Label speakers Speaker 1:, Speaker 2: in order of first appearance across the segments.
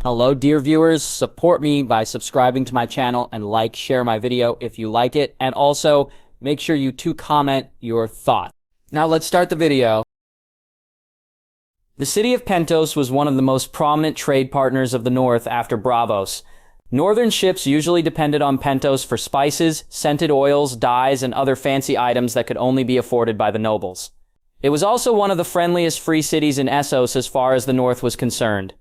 Speaker 1: Hello dear viewers, support me by subscribing to my channel and share my video if you like it, and also make sure you comment your thoughts. Now let's start the video. The city of Pentos was one of the most prominent trade partners of the North after Braavos. Northern ships usually depended on Pentos for spices, scented oils, dyes, and other fancy items that could only be afforded by the nobles. It was also one of the friendliest free cities in Essos as far as the North was concerned.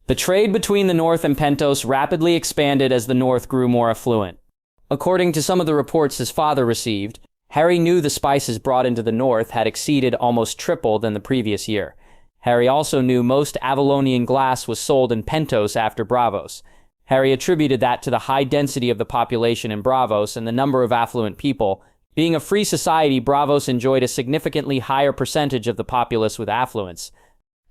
Speaker 1: The trade between the North and Pentos rapidly expanded as the North grew more affluent. According to some of the reports his father received, Harry knew the spices brought into the North had exceeded almost triple than the previous year. Harry also knew most Avalonian glass was sold in Pentos after Braavos. Harry attributed that to the high density of the population in Braavos and the number of affluent people. Being a free society, Braavos enjoyed a significantly higher percentage of the populace with affluence.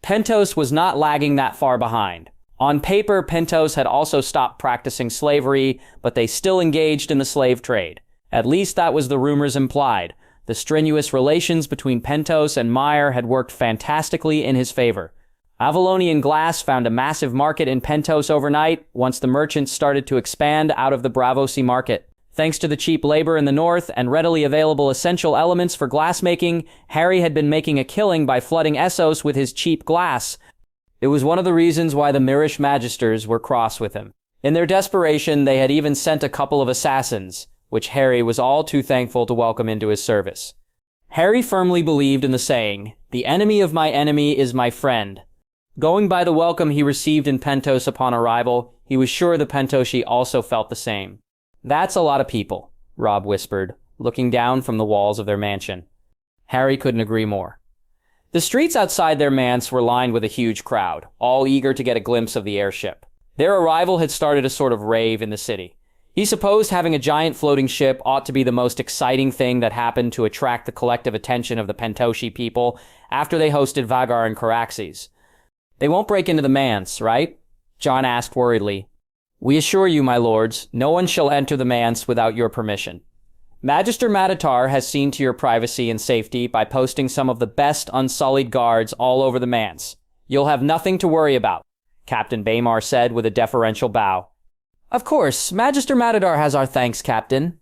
Speaker 1: Pentos was not lagging that far behind. On paper, Pentos had also stopped practicing slavery, but they still engaged in the slave trade. At least that was the rumors implied. The strenuous relations between Pentos and Meyer had worked fantastically in his favor. Avalonian glass found a massive market in Pentos overnight once the merchants started to expand out of the Braavosi market. Thanks to the cheap labor in the North and readily available essential elements for glassmaking, Harry had been making a killing by flooding Essos with his cheap glass. It was one of the reasons why the Myrish Magisters were cross with him. In their desperation, they had even sent a couple of assassins, which Harry was all too thankful to welcome into his service. Harry firmly believed in the saying, "The enemy of my enemy is my friend." Going by the welcome he received in Pentos upon arrival, he was sure the Pentosi also felt the same. "That's a lot of people," Robb whispered, looking down from the walls of their mansion. Harry couldn't agree more. The streets outside their manse were lined with a huge crowd, all eager to get a glimpse of the airship. Their arrival had started a sort of rave in the city. He supposed having a giant floating ship ought to be the most exciting thing that happened to attract the collective attention of the Pentosi people after they hosted Vhagar and Caraxes. "They won't break into the manse, right?" Jon asked worriedly. "We assure you, my lords, no one shall enter the manse without your permission. Magister Matatar has seen to your privacy and safety by posting some of the best unsullied guards all over the manse. You'll have nothing to worry about," Captain Baymar said with a deferential bow. "Of course, Magister Matatar has our thanks, Captain."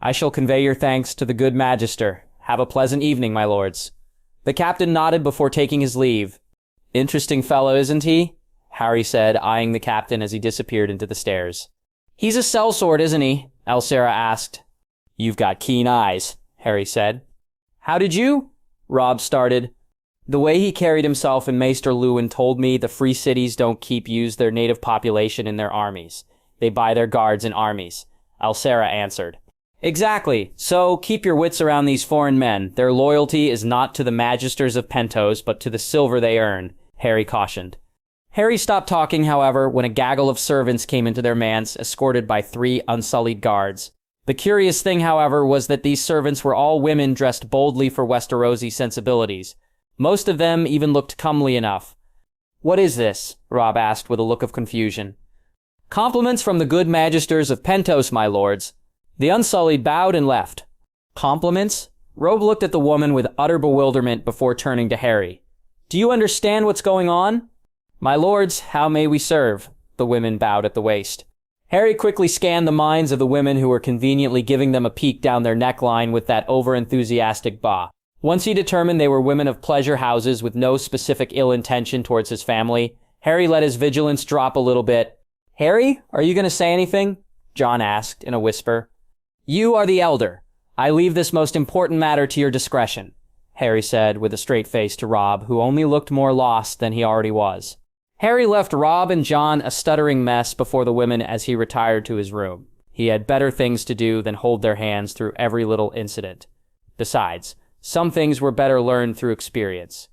Speaker 1: "I shall convey your thanks to the good Magister. Have a pleasant evening, my lords." The captain nodded before taking his leave. "Interesting fellow, isn't he?" Harry said, eyeing the captain as he disappeared into the stairs. "He's a sellsword, isn't he?" Elsera asked. "You've got keen eyes," Harry said. "How did you?" Robb started. "The way he carried himself in Maester Luwin told me the free cities don't use their native population in their armies. They buy their guards in armies," Elsera answered. "Exactly. So keep your wits around these foreign men. Their loyalty is not to the Magisters of Pentos, but to the silver they earn," Harry cautioned. Harry stopped talking, however, when a gaggle of servants came into their manse, escorted by 3 unsullied guards. The curious thing, however, was that these servants were all women dressed boldly for Westerosi sensibilities. Most of them even looked comely enough. "What is this?" Robb asked with a look of confusion. "Compliments from the good Magisters of Pentos, my lords." The unsullied bowed and left. "Compliments?" Robb looked at the woman with utter bewilderment before turning to Harry. "Do you understand what's going on?" "My lords, how may we serve?" The women bowed at the waist. Harry quickly scanned the minds of the women who were conveniently giving them a peek down their neckline with that over-enthusiastic bah. Once he determined they were women of pleasure houses with no specific ill intention towards his family, Harry let his vigilance drop a little bit. "Harry, are you going to say anything?" Jon asked in a whisper. "You are the elder. I leave this most important matter to your discretion," Harry said with a straight face to Robb, who only looked more lost than he already was. Harry left Robb and Jon a stuttering mess before the women as he retired to his room. He had better things to do than hold their hands through every little incident. Besides, some things were better learned through experience.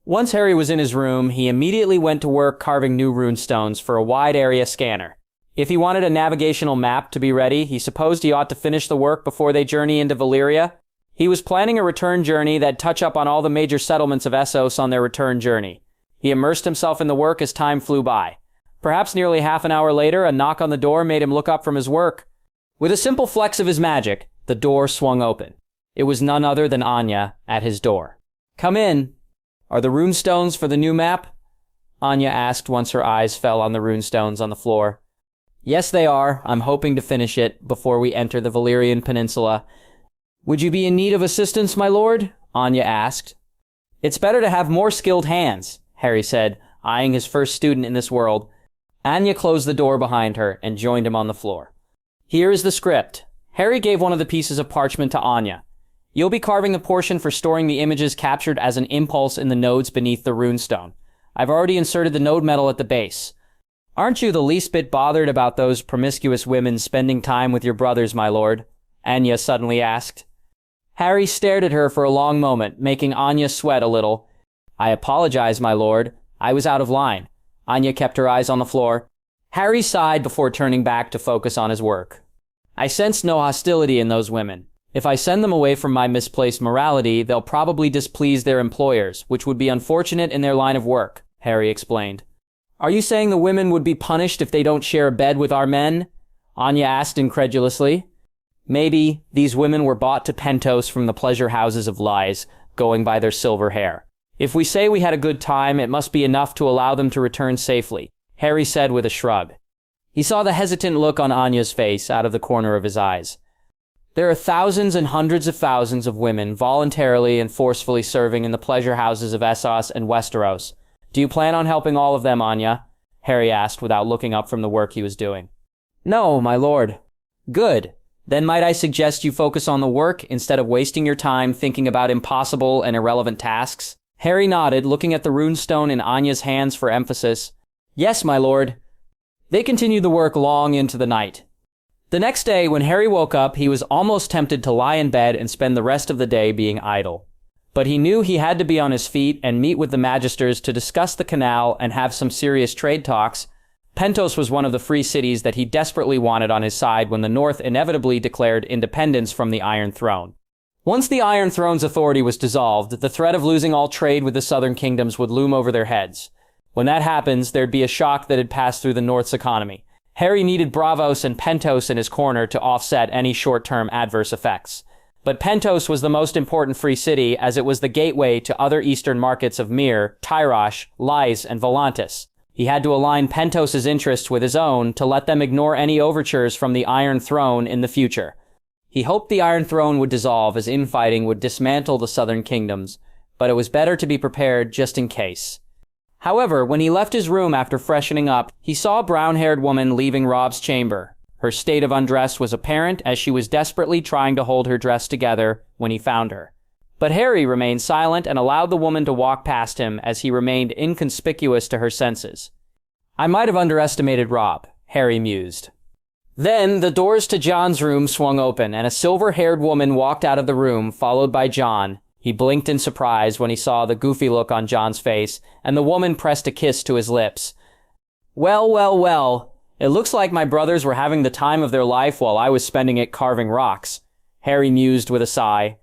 Speaker 1: Once Harry was in his room, he immediately went to work carving new runestones for a wide-area scanner. If he wanted a navigational map to be ready, he supposed he ought to finish the work before they journey into Valyria. He was planning a return journey that'd touch up on all the major settlements of Essos on their return journey. He immersed himself in the work as time flew by. Perhaps nearly half an hour later, a knock on the door made him look up from his work. With a simple flex of his magic, the door swung open. It was none other than Anya at his door. "Come in." "Are the runestones for the new map?" Anya asked once her eyes fell on the runestones on the floor. Yes, they are. I'm hoping to finish it before we enter the Valyrian Peninsula. Would you be in need of assistance, my lord? Anya asked. It's better to have more skilled hands, Harry said, eyeing his first student in this world. Anya closed the door behind her and joined him on the floor. Here is the script. Harry gave one of the pieces of parchment to Anya. You'll be carving the portion for storing the images captured as an impulse in the nodes beneath the runestone. I've already inserted the node metal at the base. Aren't you the least bit bothered about those promiscuous women spending time with your brothers, my lord? Anya suddenly asked. Harry stared at her for a long moment, making Anya sweat a little. I apologize, my lord. I was out of line. Anya kept her eyes on the floor. Harry sighed before turning back to focus on his work. I sensed no hostility in those women. If I send them away from my misplaced morality, they'll probably displease their employers, which would be unfortunate in their line of work, Harry explained. Are you saying the women would be punished if they don't share a bed with our men? Anya asked incredulously. Maybe these women were bought to Pentos from the pleasure houses of lies, going by their silver hair. If we say we had a good time, it must be enough to allow them to return safely, Harry said with a shrug. He saw the hesitant look on Anya's face out of the corner of his eyes. There are thousands and hundreds of thousands of women voluntarily and forcefully serving in the pleasure houses of Essos and Westeros. Do you plan on helping all of them, Anya? Harry asked without looking up from the work he was doing. No, my lord. Good. Then might I suggest you focus on the work instead of wasting your time thinking about impossible and irrelevant tasks? Harry nodded, looking at the runestone in Anya's hands for emphasis. Yes, my lord. They continued the work long into the night. The next day, when Harry woke up, he was almost tempted to lie in bed and spend the rest of the day being idle. But he knew he had to be on his feet and meet with the Magisters to discuss the canal and have some serious trade talks. Pentos was one of the free cities that he desperately wanted on his side when the North inevitably declared independence from the Iron Throne. Once the Iron Throne's authority was dissolved, the threat of losing all trade with the southern kingdoms would loom over their heads. When that happens, there'd be a shock that had passed through the North's economy. Harry needed Braavos and Pentos in his corner to offset any short-term adverse effects. But Pentos was the most important free city as it was the gateway to other eastern markets of Myr, Tyrosh, Lys, and Volantis. He had to align Pentos' interests with his own to let them ignore any overtures from the Iron Throne in the future. He hoped the Iron Throne would dissolve as infighting would dismantle the southern kingdoms, but it was better to be prepared just in case. However, when he left his room after freshening up, he saw a brown-haired woman leaving Rob's chamber. Her state of undress was apparent as she was desperately trying to hold her dress together when he found her. But Harry remained silent and allowed the woman to walk past him as he remained inconspicuous to her senses. I might have underestimated Rob, Harry mused. Then, the doors to John's room swung open, and a silver-haired woman walked out of the room, followed by John. He blinked in surprise when he saw the goofy look on John's face, and the woman pressed a kiss to his lips. Well, well, well. It looks like my brothers were having the time of their life while I was spending it carving rocks, Harry mused with a sigh.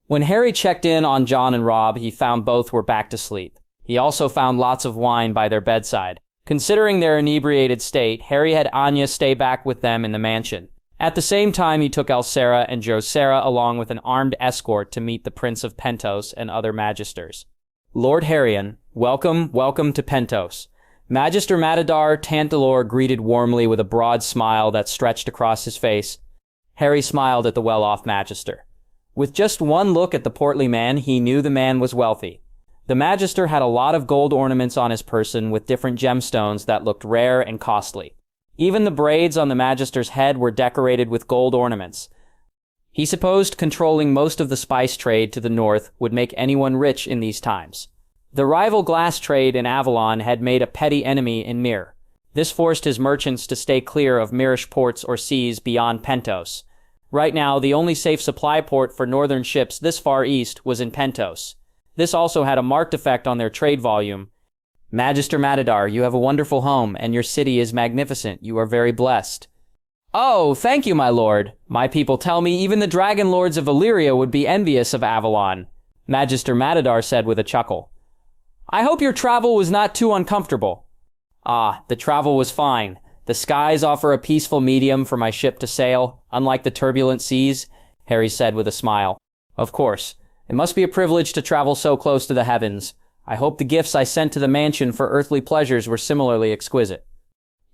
Speaker 1: When Harry checked in on John and Rob, he found both were back to sleep. He also found lots of wine by their bedside. Considering their inebriated state, Harry had Anya stay back with them in the mansion. At the same time, he took Elsera and Josera along with an armed escort to meet the Prince of Pentos and other Magisters. Lord Harrion, welcome to Pentos. Magister Matador Tantalor greeted warmly with a broad smile that stretched across his face. Harry smiled at the well-off Magister. With just one look at the portly man, he knew the man was wealthy. The Magister had a lot of gold ornaments on his person with different gemstones that looked rare and costly. Even the braids on the Magister's head were decorated with gold ornaments. He supposed controlling most of the spice trade to the north would make anyone rich in these times. The rival glass trade in Avalon had made a petty enemy in Myr. This forced his merchants to stay clear of Myrish ports or seas beyond Pentos. Right now, the only safe supply port for northern ships this far east was in Pentos. This also had a marked effect on their trade volume. Magister Matador, you have a wonderful home, and your city is magnificent. You are very blessed. Oh, thank you, my lord. My people tell me even the dragon lords of Valyria would be envious of Avalon, Magister Matador said with a chuckle. I hope your travel was not too uncomfortable. Ah, the travel was fine. The skies offer a peaceful medium for my ship to sail, unlike the turbulent seas, Harry said with a smile. Of course. It must be a privilege to travel so close to the heavens. I hope the gifts I sent to the mansion for earthly pleasures were similarly exquisite."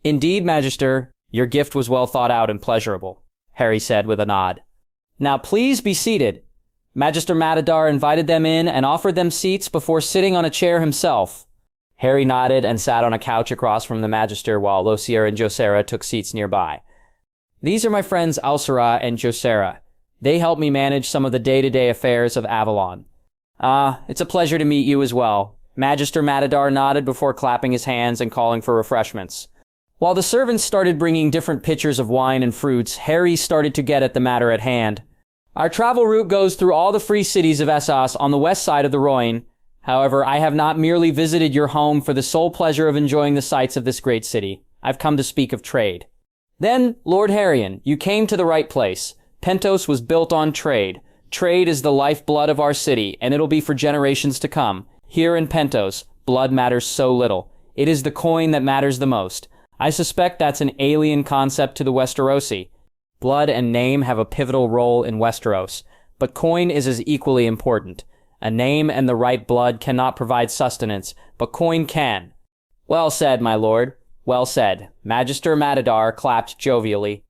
Speaker 1: "Indeed, Magister, your gift was well thought out and pleasurable," Harry said with a nod. "Now please be seated." Magister Matadar invited them in and offered them seats before sitting on a chair himself. Harry nodded and sat on a couch across from the Magister while Losier and Josera took seats nearby. "These are my friends Alsera and Josera. They help me manage some of the day-to-day affairs of Avalon." It's a pleasure to meet you as well." Magister Matadar nodded before clapping his hands and calling for refreshments. While the servants started bringing different pitchers of wine and fruits, Harry started to get at the matter at hand. "Our travel route goes through all the free cities of Essos on the west side of the Rhoyne. However, I have not merely visited your home for the sole pleasure of enjoying the sights of this great city. I've come to speak of trade." "Then, Lord Harrion, you came to the right place. Pentos was built on trade. Trade is the lifeblood of our city, and it'll be for generations to come. Here in Pentos, blood matters so little. It is the coin that matters the most. I suspect that's an alien concept to the Westerosi. Blood and name have a pivotal role in Westeros, but coin is as equally important. A name and the right blood cannot provide sustenance, but coin can." "Well said, my lord. Well said." Magister Matadar clapped jovially.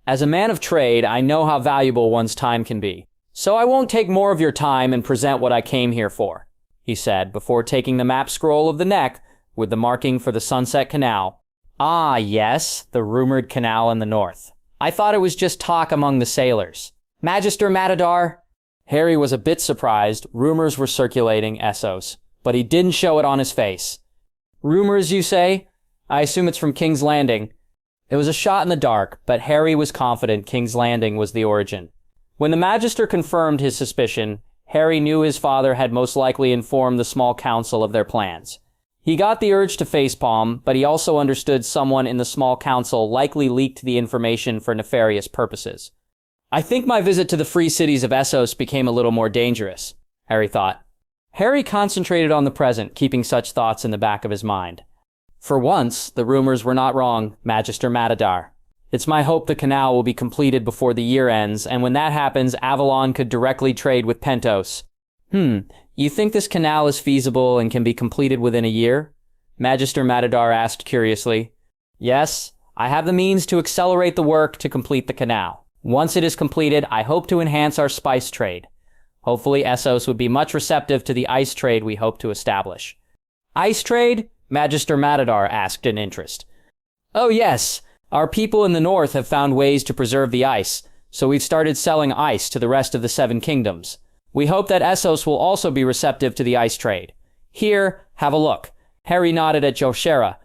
Speaker 1: "As a man of trade, I know how valuable one's time can be. So I won't take more of your time and present what I came here for," he said, before taking the map scroll of the neck with the marking for the Sunset Canal. "Ah, yes, the rumored canal in the north. I thought it was just talk among the sailors." "Magister Matadar." Harry was a bit surprised. Rumors were circulating Essos, but he didn't show it on his face. "Rumors, you say? I assume it's from King's Landing." It was a shot in the dark, but Harry was confident King's Landing was the origin. When the Magister confirmed his suspicion, Harry knew his father had most likely informed the small council of their plans. He got the urge to facepalm, but he also understood someone in the small council likely leaked the information for nefarious purposes. "I think my visit to the free cities of Essos became a little more dangerous," Harry thought. Harry concentrated on the present, keeping such thoughts in the back of his mind. "For once, the rumors were not wrong, Magister Matadar. It's my hope the canal will be completed before the year ends, and when that happens, Avalon could directly trade with Pentos." You think this canal is feasible and can be completed within a year?" Magister Matadar asked curiously. "Yes, I have the means to accelerate the work to complete the canal. Once it is completed, I hope to enhance our spice trade. Hopefully Essos would be much receptive to the ice trade we hope to establish." "Ice trade?" Magister Matadar asked in interest. "Oh yes, our people in the north have found ways to preserve the ice, so we've started selling ice to the rest of the Seven Kingdoms. We hope that Essos will also be receptive to the ice trade. Here, have a look." Harry nodded at Josera.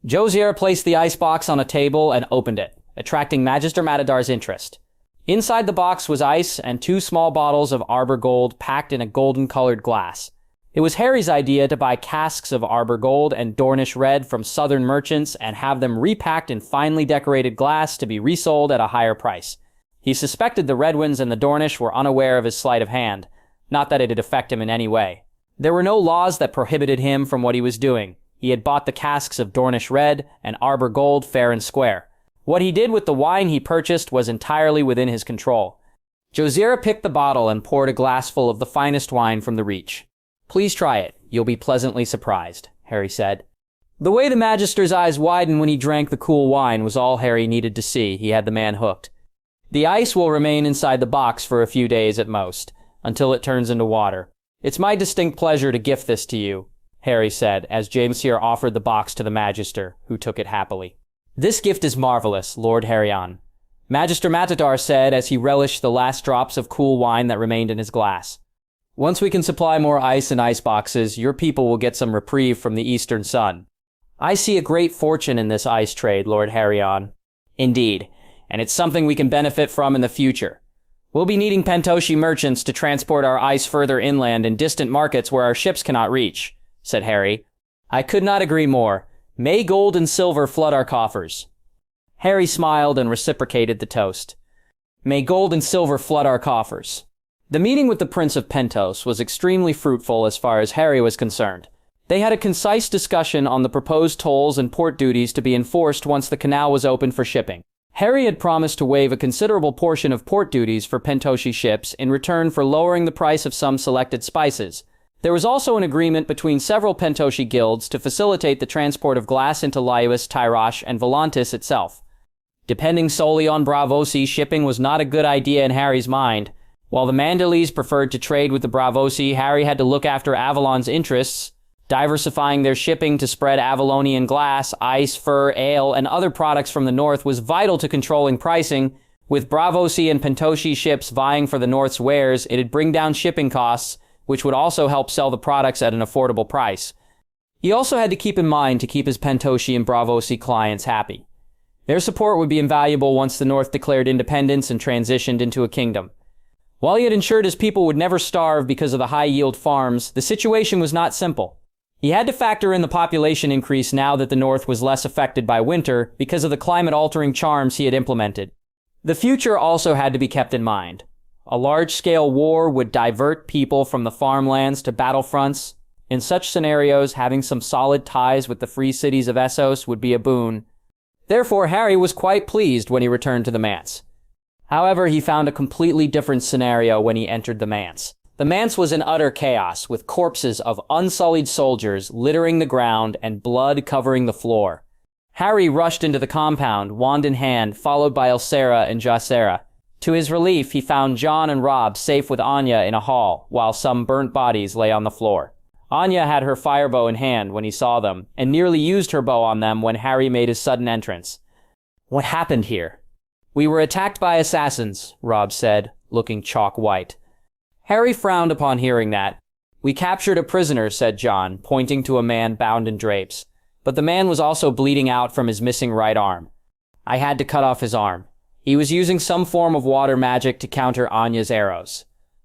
Speaker 1: Josier placed the ice box on a table and opened it, attracting Magister Matadar's interest. Inside the box was ice and 2 small bottles of Arbor Gold packed in a golden-colored glass. It was Harry's idea to buy casks of Arbor Gold and Dornish Red from southern merchants and have them repacked in finely decorated glass to be resold at a higher price. He suspected the Redwinds and the Dornish were unaware of his sleight of hand, not that it'd affect him in any way. There were no laws that prohibited him from what he was doing. He had bought the casks of Dornish Red and Arbor Gold fair and square. What he did with the wine he purchased was entirely within his control. Josera picked the bottle and poured a glassful of the finest wine from the reach. "Please try it. You'll be pleasantly surprised," Harry said. The way the Magister's eyes widened when he drank the cool wine was all Harry needed to see. He had the man hooked. "The ice will remain inside the box for a few days at most, until it turns into water. It's my distinct pleasure to gift this to you," Harry said, as James here offered the box to the Magister, who took it happily. "This gift is marvelous, Lord Harryon," Magister Matadar said as he relished the last drops of cool wine that remained in his glass. "Once we can supply more ice and ice boxes, your people will get some reprieve from the eastern sun. I see a great fortune in this ice trade, Lord Harryon." "Indeed, and it's something we can benefit from in the future. We'll be needing Pentoshi merchants to transport our ice further inland in distant markets where our ships cannot reach," said Harry. "I could not agree more. May gold and silver flood our coffers." Harry smiled and reciprocated the toast. "May gold and silver flood our coffers." The meeting with the Prince of Pentos was extremely fruitful as far as Harry was concerned. They had a concise discussion on the proposed tolls and port duties to be enforced once the canal was open for shipping. Harry had promised to waive a considerable portion of port duties for Pentoshi ships in return for lowering the price of some selected spices. There was also an agreement between several Pentoshi guilds to facilitate the transport of glass into Laius, Tyrosh, and Volantis itself. Depending solely on Braavosi, shipping was not a good idea in Harry's mind. While the Mandalese preferred to trade with the Braavosi, Harry had to look after Avalon's interests, diversifying their shipping to spread Avalonian glass, ice, fur, ale, and other products from the north was vital to controlling pricing. With Braavosi and Pentoshi ships vying for the north's wares, it'd bring down shipping costs, which would also help sell the products at an affordable price. He also had to keep in mind to keep his Pentoshi and Braavosi clients happy. Their support would be invaluable once the North declared independence and transitioned into a kingdom. While he had ensured his people would never starve because of the high-yield farms, the situation was not simple. He had to factor in the population increase now that the North was less affected by winter because of the climate-altering charms he had implemented. The future also had to be kept in mind. A large-scale war would divert people from the farmlands to battlefronts. In such scenarios, having some solid ties with the free cities of Essos would be a boon. Therefore, Harry was quite pleased when he returned to the manse. However, he found a completely different scenario when he entered the manse. The manse was in utter chaos, with corpses of unsullied soldiers littering the ground and blood covering the floor. Harry rushed into the compound, wand in hand, followed by Elsera and Jacera. To his relief, he found John and Rob safe with Anya in a hall, while some burnt bodies lay on the floor. Anya had her firebow in hand when he saw them, and nearly used her bow on them when Harry made his sudden entrance. "What happened here?" "We were attacked by assassins," Rob said, looking chalk white. Harry frowned upon hearing that. "We captured a prisoner," said John, pointing to a man bound in drapes. But the man was also bleeding out from his missing right arm. "I had to cut off his arm. He was using some form of water magic to counter Anya's arrows,"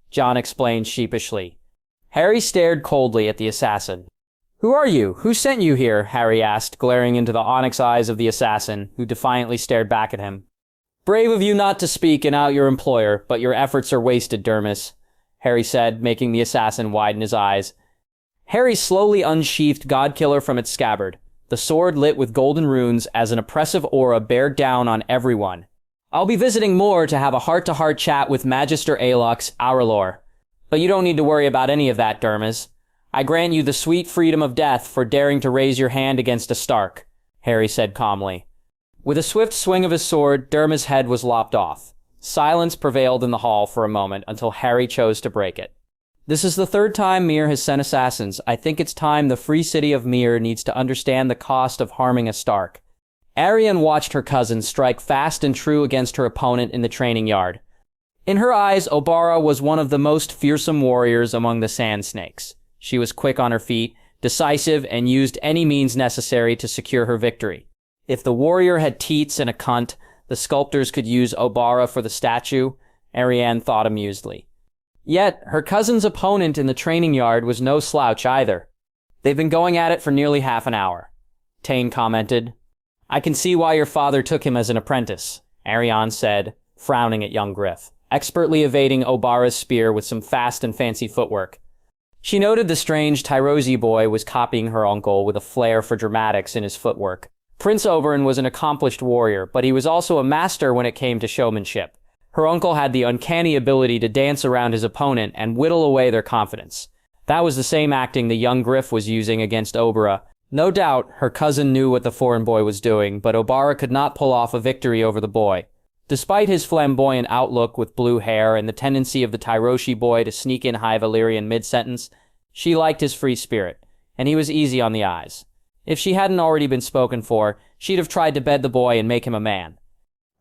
Speaker 1: John explained sheepishly. Harry stared coldly at the assassin. "Who are you? Who sent you here?" Harry asked, glaring into the onyx eyes of the assassin, who defiantly stared back at him. "Brave of you not to speak and out your employer, but your efforts are wasted, Dermis," Harry said, making the assassin widen his eyes. Harry slowly unsheathed Godkiller from its scabbard, the sword lit with golden runes as an oppressive aura bared down on everyone. "I'll be visiting more to have a heart-to-heart chat with Magister Alux Aurelor. But you don't need to worry about any of that, Dermis. I grant you the sweet freedom of death for daring to raise your hand against a Stark," Harry said calmly. With a swift swing of his sword, Dermis' head was lopped off. Silence prevailed in the hall for a moment until Harry chose to break it. "This is the third time Myr has sent assassins. I think it's time the free city of Myr needs to understand the cost of harming a Stark." Arianne watched her cousin strike fast and true against her opponent in the training yard. In her eyes, Obara was one of the most fearsome warriors among the Sand Snakes. She was quick on her feet, decisive, and used any means necessary to secure her victory. If the warrior had teats and a cunt, the sculptors could use Obara for the statue, Arianne thought amusedly. Yet, her cousin's opponent in the training yard was no slouch either. "They've been going at it for nearly half an hour," Tane commented. "I can see why your father took him as an apprentice," Arianne said, frowning at young Griff, expertly evading Obara's spear with some fast and fancy footwork. She noted the strange Tyrosi boy was copying her uncle with a flair for dramatics in his footwork. Prince Oberyn was an accomplished warrior, but he was also a master when it came to showmanship. Her uncle had the uncanny ability to dance around his opponent and whittle away their confidence. That was the same acting the young Griff was using against Obara. No doubt, her cousin knew what the foreign boy was doing, but Obara could not pull off a victory over the boy. Despite his flamboyant outlook with blue hair and the tendency of the Tyroshi boy to sneak in High Valyrian mid-sentence, she liked his free spirit, and he was easy on the eyes. If she hadn't already been spoken for, she'd have tried to bed the boy and make him a man.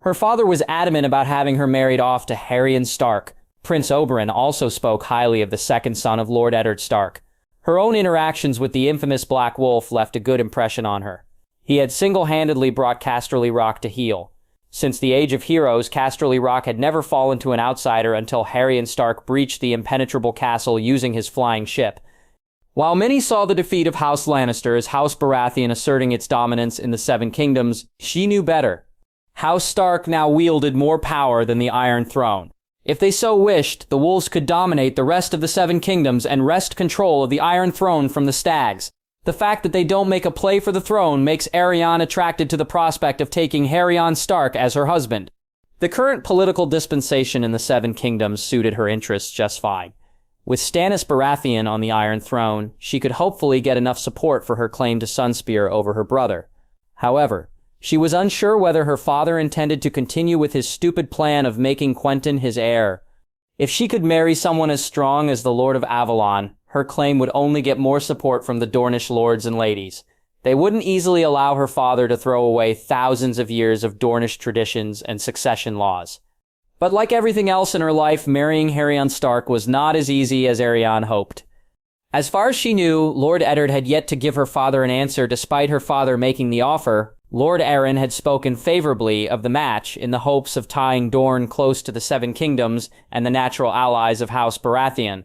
Speaker 1: Her father was adamant about having her married off to Harrion Stark. Prince Oberyn also spoke highly of the second son of Lord Eddard Stark. Her own interactions with the infamous Black Wolf left a good impression on her. He had single-handedly brought Casterly Rock to heel. Since the Age of Heroes, Casterly Rock had never fallen to an outsider until Harrion Stark breached the impenetrable castle using his flying ship. While many saw the defeat of House Lannister as House Baratheon asserting its dominance in the Seven Kingdoms, she knew better. House Stark now wielded more power than the Iron Throne. If they so wished, the Wolves could dominate the rest of the Seven Kingdoms and wrest control of the Iron Throne from the Stags. The fact that they don't make a play for the throne makes Arianne attracted to the prospect of taking Harrion Stark as her husband. The current political dispensation in the Seven Kingdoms suited her interests just fine. With Stannis Baratheon on the Iron Throne, she could hopefully get enough support for her claim to Sunspear over her brother. However, she was unsure whether her father intended to continue with his stupid plan of making Quentyn his heir. If she could marry someone as strong as the Lord of Avalon, her claim would only get more support from the Dornish lords and ladies. They wouldn't easily allow her father to throw away thousands of years of Dornish traditions and succession laws. But like everything else in her life, marrying Haryon Stark was not as easy as Arianne hoped. As far as she knew, Lord Eddard had yet to give her father an answer despite her father making the offer. Lord Arryn had spoken favorably of the match in the hopes of tying Dorne close to the Seven Kingdoms and the natural allies of House Baratheon.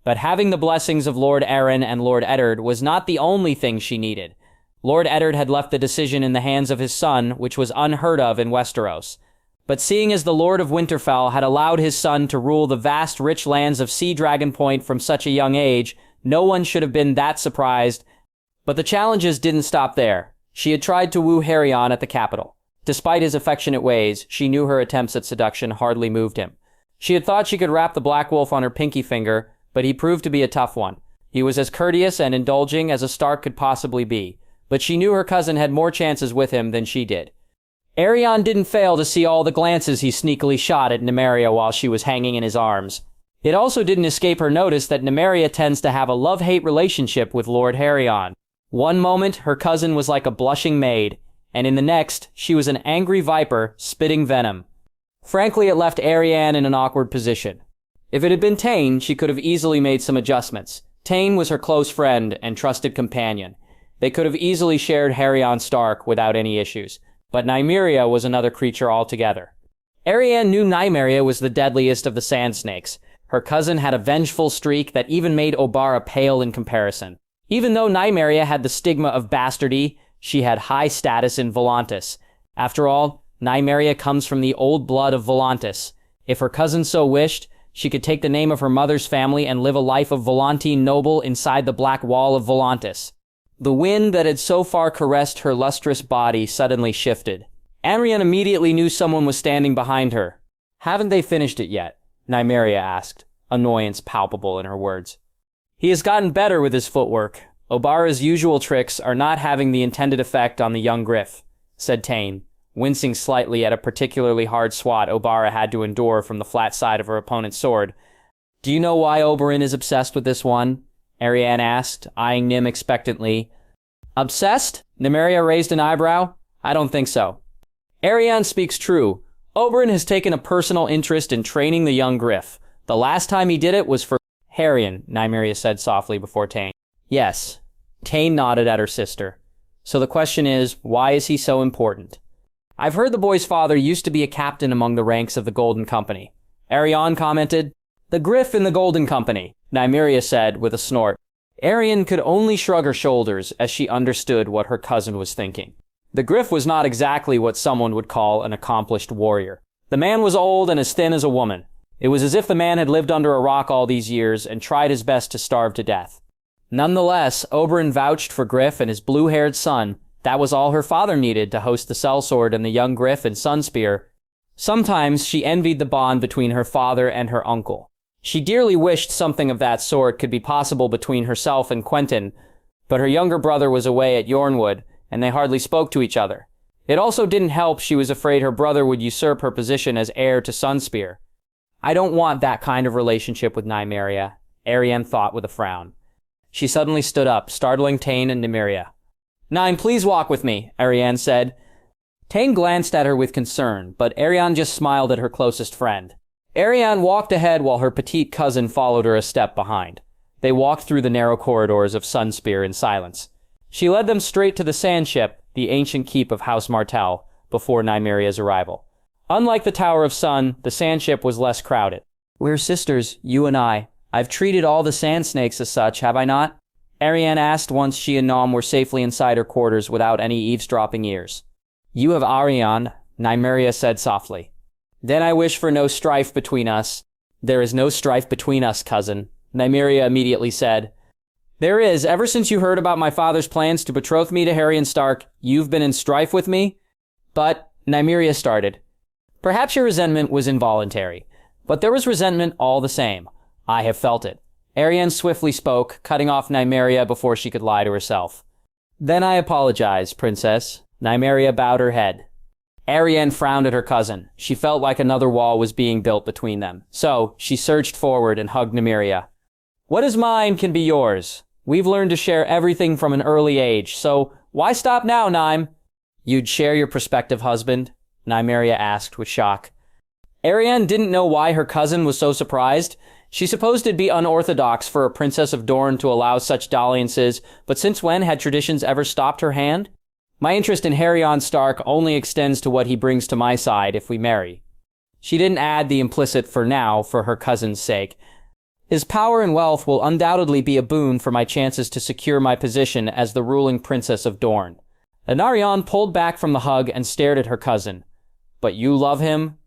Speaker 1: But having the blessings of Lord Arryn and Lord Eddard was not the only thing she needed. Lord Eddard had left the decision in the hands of his son, which was unheard of in Westeros. But seeing as the Lord of Winterfell had allowed his son to rule the vast rich lands of Sea Dragon Point from such a young age, no one should have been that surprised. But the challenges didn't stop there. She had tried to woo Haryon at the capital. Despite his affectionate ways, she knew her attempts at seduction hardly moved him. She had thought she could wrap the Black Wolf on her pinky finger, but he proved to be a tough one. He was as courteous and indulging as a Stark could possibly be, but she knew her cousin had more chances with him than she did. Arianne didn't fail to see all the glances he sneakily shot at Nymeria while she was hanging in his arms. It also didn't escape her notice that Nymeria tends to have a love-hate relationship with Lord Haryon. One moment, her cousin was like a blushing maid, and in the next, she was an angry viper spitting venom. Frankly, it left Arianne in an awkward position. If it had been Tane, she could have easily made some adjustments. Tane was her close friend and trusted companion. They could have easily shared Haryon Stark without any issues. But Nymeria was another creature altogether. Arianne knew Nymeria was the deadliest of the Sand Snakes. Her cousin had a vengeful streak that even made Obara pale in comparison. Even though Nymeria had the stigma of bastardy, she had high status in Volantis. After all, Nymeria comes from the old blood of Volantis. If her cousin so wished, she could take the name of her mother's family and live a life of Volantine noble inside the black wall of Volantis. The wind that had so far caressed her lustrous body suddenly shifted. Arianne immediately knew someone was standing behind her. "Haven't they finished it yet?" Nymeria asked, annoyance palpable in her words. "He has gotten better with his footwork. Obara's usual tricks are not having the intended effect on the young Griff," said Tane, wincing slightly at a particularly hard swat Obara had to endure from the flat side of her opponent's sword. "Do you know why Oberyn is obsessed with this one?" Arianne asked, eyeing Nym expectantly. "Obsessed?" Nymeria raised an eyebrow. "I don't think so." "Arianne speaks true. Oberyn has taken a personal interest in training the young Griff. The last time he did it was for Haryon," Nymeria said softly before Tane. "Yes." Tane nodded at her sister. "So the question is, why is he so important?" "I've heard the boy's father used to be a captain among the ranks of the Golden Company." Arianne commented. "The Griff in the Golden Company," Nymeria said with a snort. Arianne could only shrug her shoulders as she understood what her cousin was thinking. The Griff was not exactly what someone would call an accomplished warrior. The man was old and as thin as a woman. It was as if the man had lived under a rock all these years and tried his best to starve to death. Nonetheless, Oberyn vouched for Griff and his blue-haired son. That was all her father needed to host the sellsword and the young Griff and Sunspear. Sometimes she envied the bond between her father and her uncle. She dearly wished something of that sort could be possible between herself and Quentyn, but her younger brother was away at Yornwood, and they hardly spoke to each other. It also didn't help she was afraid her brother would usurp her position as heir to Sunspear. "I don't want that kind of relationship with Nymeria," Arianne thought with a frown. She suddenly stood up, startling Tane and Nymeria. "Nyme, please walk with me," Arianne said. Tane glanced at her with concern, but Arianne just smiled at her closest friend. Arianne walked ahead while her petite cousin followed her a step behind. They walked through the narrow corridors of Sunspear in silence. She led them straight to the Sand Ship, the ancient keep of House Martell, before Nymeria's arrival. Unlike the Tower of Sun, the Sand Ship was less crowded. "We're sisters, you and I. I've treated all the Sand Snakes as such, have I not?" Arianne asked once she and Nom were safely inside her quarters without any eavesdropping ears. "You have Arianne," Nymeria said softly. "Then I wish for no strife between us." "There is no strife between us, cousin," Nymeria immediately said. "There is. Ever since you heard about my father's plans to betroth me to Haryon Stark, you've been in strife with me?" "But," Nymeria started. "Perhaps your resentment was involuntary, but there was resentment all the same. I have felt it. Arianne swiftly spoke, cutting off Nymeria before she could lie to herself. Then I apologize, Princess. Nymeria bowed her head. Arianne frowned at her cousin. She felt like another wall was being built between them. So, she surged forward and hugged Nymeria. What is mine can be yours. We've learned to share everything from an early age, so why stop now, Nyme? You'd share your prospective husband? Nymeria asked with shock. Arianne didn't know why her cousin was so surprised. She supposed it'd be unorthodox for a princess of Dorne to allow such dalliances, but since when had traditions ever stopped her hand? My interest in Harryon Stark only extends to what he brings to my side if we marry. She didn't add the implicit for now for her cousin's sake. His power and wealth will undoubtedly be a boon for my chances to secure my position as the ruling princess of Dorne. Anarion pulled back from the hug and stared at her cousin. But you love him?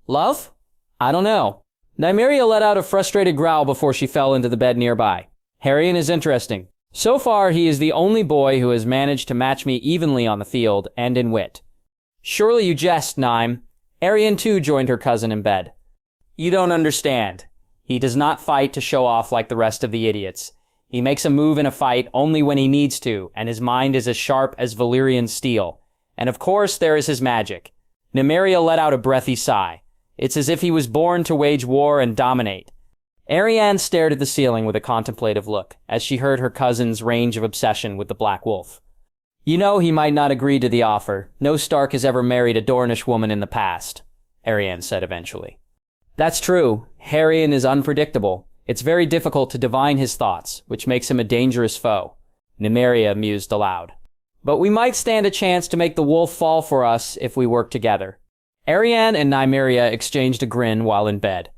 Speaker 1: Love? I don't know. Nymeria let out a frustrated growl before she fell into the bed nearby. Harryon is interesting. So far, he is the only boy who has managed to match me evenly on the field and in wit. Surely you jest, Nyme. Arianne too joined her cousin in bed. You don't understand. He does not fight to show off like the rest of the idiots. He makes a move in a fight only when he needs to, and his mind is as sharp as Valyrian steel. And of course, there is his magic. Nymeria let out a breathy sigh. It's as if he was born to wage war and dominate. Arianne stared at the ceiling with a contemplative look, as she heard her cousin's range of obsession with the Black Wolf. You know he might not agree to the offer. No Stark has ever married a Dornish woman in the past, Arianne said eventually. That's true. Harryon is unpredictable. It's very difficult to divine his thoughts, which makes him a dangerous foe. Nymeria mused aloud. But we might stand a chance to make the wolf fall for us if we work together. Arianne and Nymeria exchanged a grin while in bed.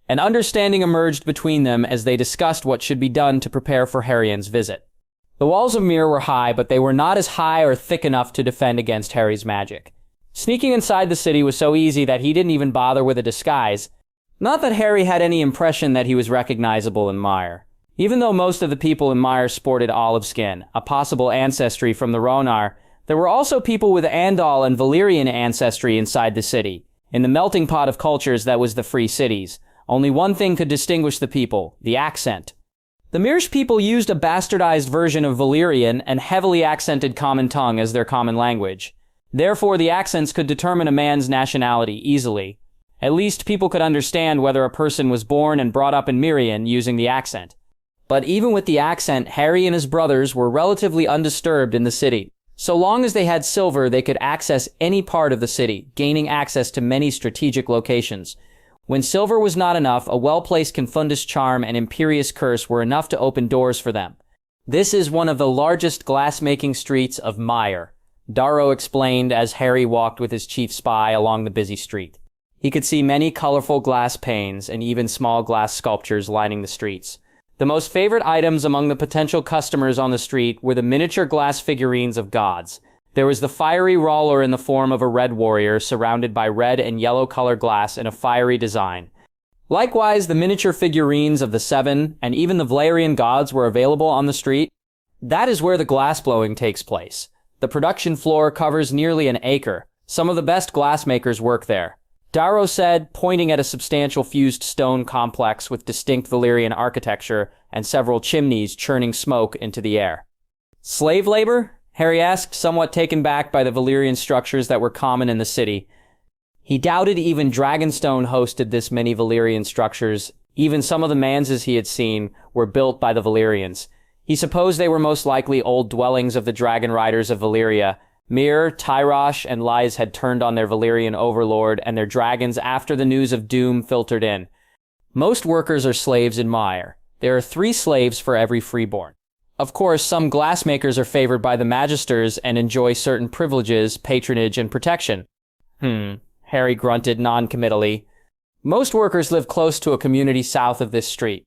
Speaker 1: An understanding emerged between them as they discussed what should be done to prepare for Harryon's visit. The walls of Myr were high, but they were not as high or thick enough to defend against Harry's magic. Sneaking inside the city was so easy that he didn't even bother with a disguise. Not that Harry had any impression that he was recognizable in Myr. Even though most of the people in Myr sported olive skin, a possible ancestry from the Rhonar, there were also people with Andal and Valyrian ancestry inside the city, in the melting pot of cultures that was the Free Cities. Only one thing could distinguish the people, the accent. The Myrsh people used a bastardized version of Valyrian and heavily accented Common Tongue as their common language. Therefore, the accents could determine a man's nationality easily. At least people could understand whether a person was born and brought up in Mirian using the accent. But even with the accent, Harry and his brothers were relatively undisturbed in the city. So long as they had silver, they could access any part of the city, gaining access to many strategic locations. When silver was not enough, a well-placed Confundus charm and Imperious curse were enough to open doors for them. This is one of the largest glass-making streets of Myr, Darrow explained as Harry walked with his chief spy along the busy street. He could see many colorful glass panes and even small glass sculptures lining the streets. The most favorite items among the potential customers on the street were the miniature glass figurines of gods. There was the fiery roller in the form of a red warrior surrounded by red and yellow colored glass in a fiery design. Likewise, the miniature figurines of the Seven and even the Valyrian gods were available on the street. That is where the glassblowing takes place. The production floor covers nearly an acre. Some of the best glassmakers work there. Darrow said, pointing at a substantial fused stone complex with distinct Valyrian architecture and several chimneys churning smoke into the air. Slave labor? Harry asked, somewhat taken back by the Valyrian structures that were common in the city. He doubted even Dragonstone hosted this many Valyrian structures. Even some of the manses he had seen were built by the Valyrians. He supposed they were most likely old dwellings of the dragon riders of Valyria. Myr, Tyrosh, and Lyse had turned on their Valyrian overlord and their dragons after the news of doom filtered in. Most workers are slaves in Myr. There are 3 slaves for every freeborn. Of course, some glassmakers are favored by the Magisters and enjoy certain privileges, patronage, and protection. Harry grunted non-committally. Most workers live close to a community south of this street.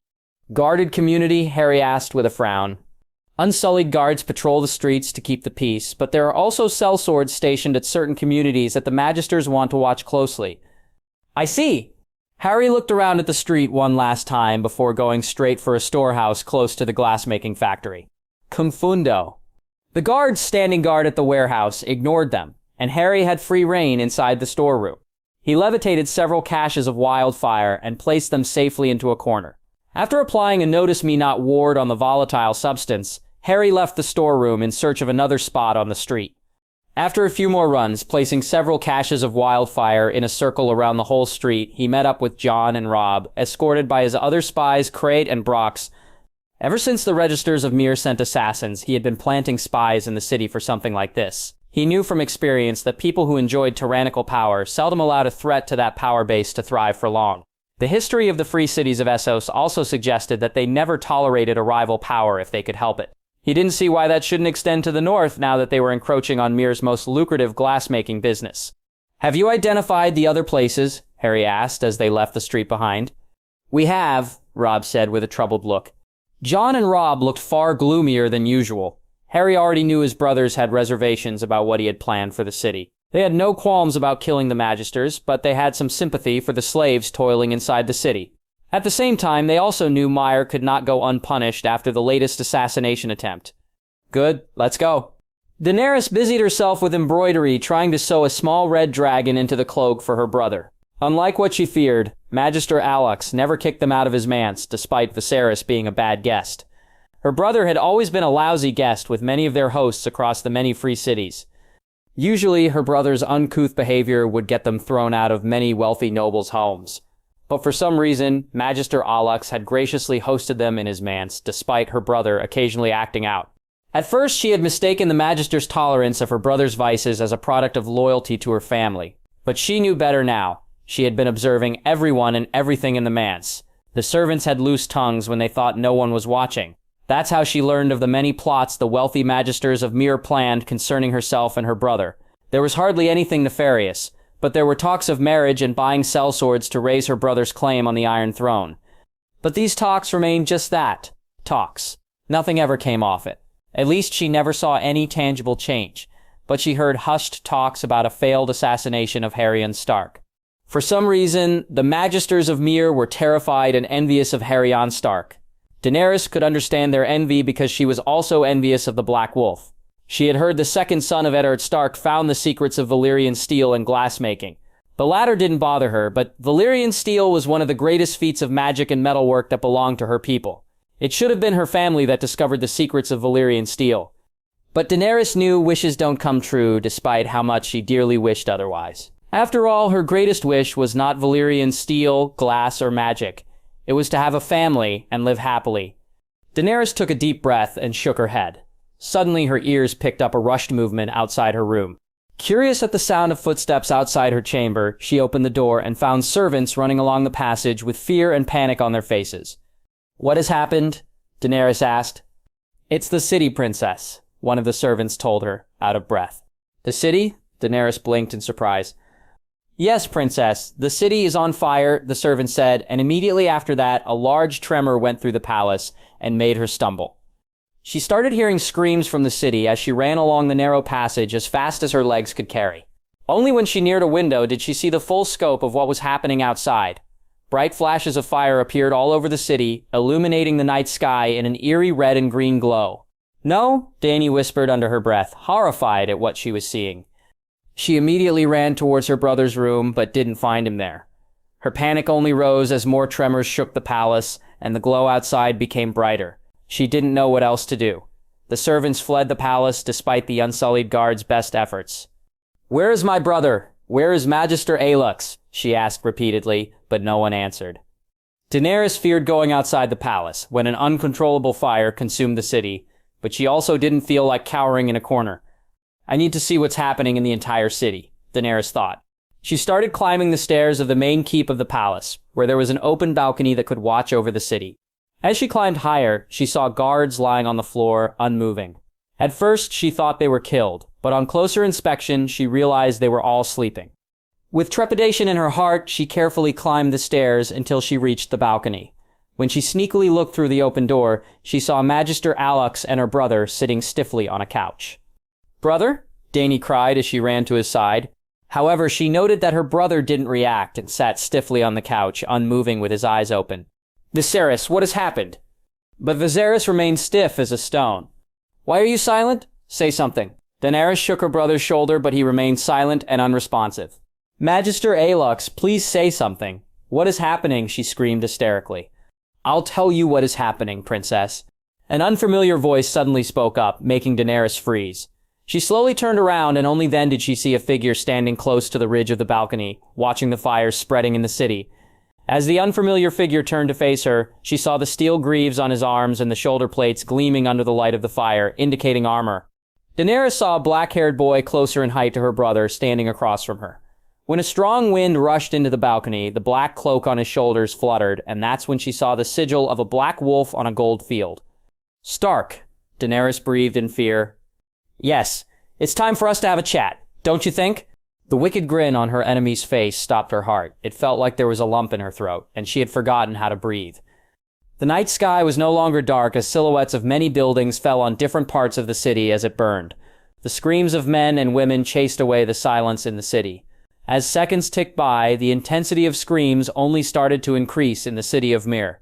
Speaker 1: Guarded community? Harry asked with a frown. Unsullied guards patrol the streets to keep the peace, but there are also sellswords stationed at certain communities that the Magisters want to watch closely. I see. Harry looked around at the street one last time before going straight for a storehouse close to the glassmaking factory. Confundo. The guards standing guard at the warehouse ignored them, and Harry had free rein inside the storeroom. He levitated several caches of wildfire and placed them safely into a corner. After applying a Notice Me Not ward on the volatile substance, Harry left the storeroom in search of another spot on the street. After a few more runs, placing several caches of wildfire in a circle around the whole street, he met up with Jon and Robb, escorted by his other spies, Crate and Brox. Ever since the Registers of Myr sent assassins, he had been planting spies in the city for something like this. He knew from experience that people who enjoyed tyrannical power seldom allowed a threat to that power base to thrive for long. The history of the free cities of Essos also suggested that they never tolerated a rival power if they could help it. He didn't see why that shouldn't extend to the north now that they were encroaching on Myr's most lucrative glassmaking business. "Have you identified the other places?" Harry asked as they left the street behind. "We have," Robb said with a troubled look. Jon and Robb looked far gloomier than usual. Harry already knew his brothers had reservations about what he had planned for the city. They had no qualms about killing the Magisters, but they had some sympathy for the slaves toiling inside the city. At the same time, they also knew Myr could not go unpunished after the latest assassination attempt. "Good, let's go." Daenerys busied herself with embroidery, trying to sew a small red dragon into the cloak for her brother. Unlike what she feared, Magister Alex never kicked them out of his manse, despite Viserys being a bad guest. Her brother had always been a lousy guest with many of their hosts across the many free cities. Usually, her brother's uncouth behavior would get them thrown out of many wealthy nobles' homes. But for some reason, Magister Alex had graciously hosted them in his manse, despite her brother occasionally acting out. At first, she had mistaken the Magister's tolerance of her brother's vices as a product of loyalty to her family. But she knew better now. She had been observing everyone and everything in the manse. The servants had loose tongues when they thought no one was watching. That's how she learned of the many plots the wealthy Magisters of Myr planned concerning herself and her brother. There was hardly anything nefarious, but there were talks of marriage and buying sellswords to raise her brother's claim on the Iron Throne. But these talks remained just that, talks. Nothing ever came off it. At least she never saw any tangible change, but she heard hushed talks about a failed assassination of Haryon Stark. For some reason, the Magisters of Myr were terrified and envious of Haryon Stark. Daenerys could understand their envy because she was also envious of the Black Wolf. She had heard the second son of Eddard Stark found the secrets of Valyrian steel and glassmaking. The latter didn't bother her, but Valyrian steel was one of the greatest feats of magic and metalwork that belonged to her people. It should have been her family that discovered the secrets of Valyrian steel. But Daenerys knew wishes don't come true, despite how much she dearly wished otherwise. After all, her greatest wish was not Valyrian steel, glass, or magic. It was to have a family and live happily. Daenerys took a deep breath and shook her head. Suddenly, her ears picked up a rushed movement outside her room. Curious at the sound of footsteps outside her chamber, she opened the door and found servants running along the passage with fear and panic on their faces. "What has happened?" Daenerys asked. "It's the city, princess," one of the servants told her, out of breath. "The city?" Daenerys blinked in surprise. "Yes, princess. The city is on fire," the servant said, and immediately after that, a large tremor went through the palace and made her stumble. She started hearing screams from the city as she ran along the narrow passage as fast as her legs could carry. Only when she neared a window did she see the full scope of what was happening outside. Bright flashes of fire appeared all over the city, illuminating the night sky in an eerie red and green glow. "No," Dany whispered under her breath, horrified at what she was seeing. She immediately ran towards her brother's room, but didn't find him there. Her panic only rose as more tremors shook the palace, and the glow outside became brighter. She didn't know what else to do. The servants fled the palace despite the unsullied guards' best efforts. "Where is my brother? Where is Magister Alex?" she asked repeatedly, but no one answered. Daenerys feared going outside the palace when an uncontrollable fire consumed the city, but she also didn't feel like cowering in a corner. "I need to see what's happening in the entire city," Daenerys thought. She started climbing the stairs of the main keep of the palace, where there was an open balcony that could watch over the city. As she climbed higher, she saw guards lying on the floor, unmoving. At first, she thought they were killed, but on closer inspection, she realized they were all sleeping. With trepidation in her heart, she carefully climbed the stairs until she reached the balcony. When she sneakily looked through the open door, she saw Magister Alex and her brother sitting stiffly on a couch. "Brother?" Dany cried as she ran to his side. However, she noted that her brother didn't react and sat stiffly on the couch, unmoving with his eyes open. "Viserys, what has happened?" But Viserys remained stiff as a stone. "Why are you silent? Say something." Daenerys shook her brother's shoulder, but he remained silent and unresponsive. "Magister Alex, please say something." "What is happening?" she screamed hysterically. I'll tell you what is happening, princess. An unfamiliar voice suddenly spoke up, making Daenerys freeze. She slowly turned around, and only then did she see a figure standing close to the ridge of the balcony, watching the fires spreading in the city. As the unfamiliar figure turned to face her, she saw the steel greaves on his arms and the shoulder plates gleaming under the light of the fire, indicating armor. Daenerys saw a black-haired boy closer in height to her brother, standing across from her. When a strong wind rushed into the balcony, the black cloak on his shoulders fluttered, and that's when she saw the sigil of a black wolf on a gold field. "Stark," Daenerys breathed in fear. "Yes, it's time for us to have a chat, don't you think?" The wicked grin on her enemy's face stopped her heart. It felt like there was a lump in her throat, and she had forgotten how to breathe. The night sky was no longer dark as silhouettes of many buildings fell on different parts of the city as it burned. The screams of men and women chased away the silence in the city. As seconds ticked by, the intensity of screams only started to increase in the city of Myr.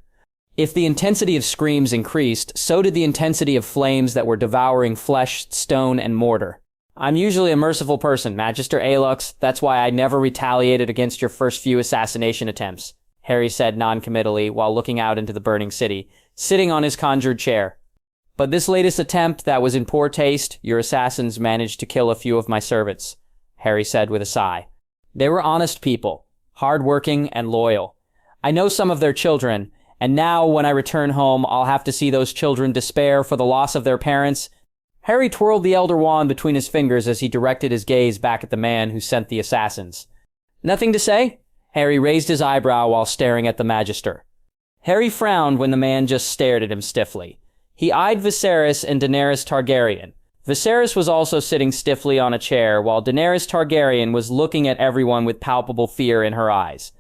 Speaker 1: If the intensity of screams increased, so did the intensity of flames that were devouring flesh, stone, and mortar. "I'm usually a merciful person, Magister Aelux. That's why I never retaliated against your first few assassination attempts," Harry said non-committally while looking out into the burning city, sitting on his conjured chair. "But this latest attempt that was in poor taste, your assassins managed to kill a few of my servants," Harry said with a sigh. "They were honest people, hard-working and loyal. I know some of their children, and now when I return home, I'll have to see those children despair for the loss of their parents." Harry twirled the Elder Wand between his fingers as he directed his gaze back at the man who sent the assassins. "Nothing to say?" Harry raised his eyebrow while staring at the Magister. Harry frowned when the man just stared at him stiffly. He eyed Viserys and Daenerys Targaryen. Viserys was also sitting stiffly on a chair, while Daenerys Targaryen was looking at everyone with palpable fear in her eyes.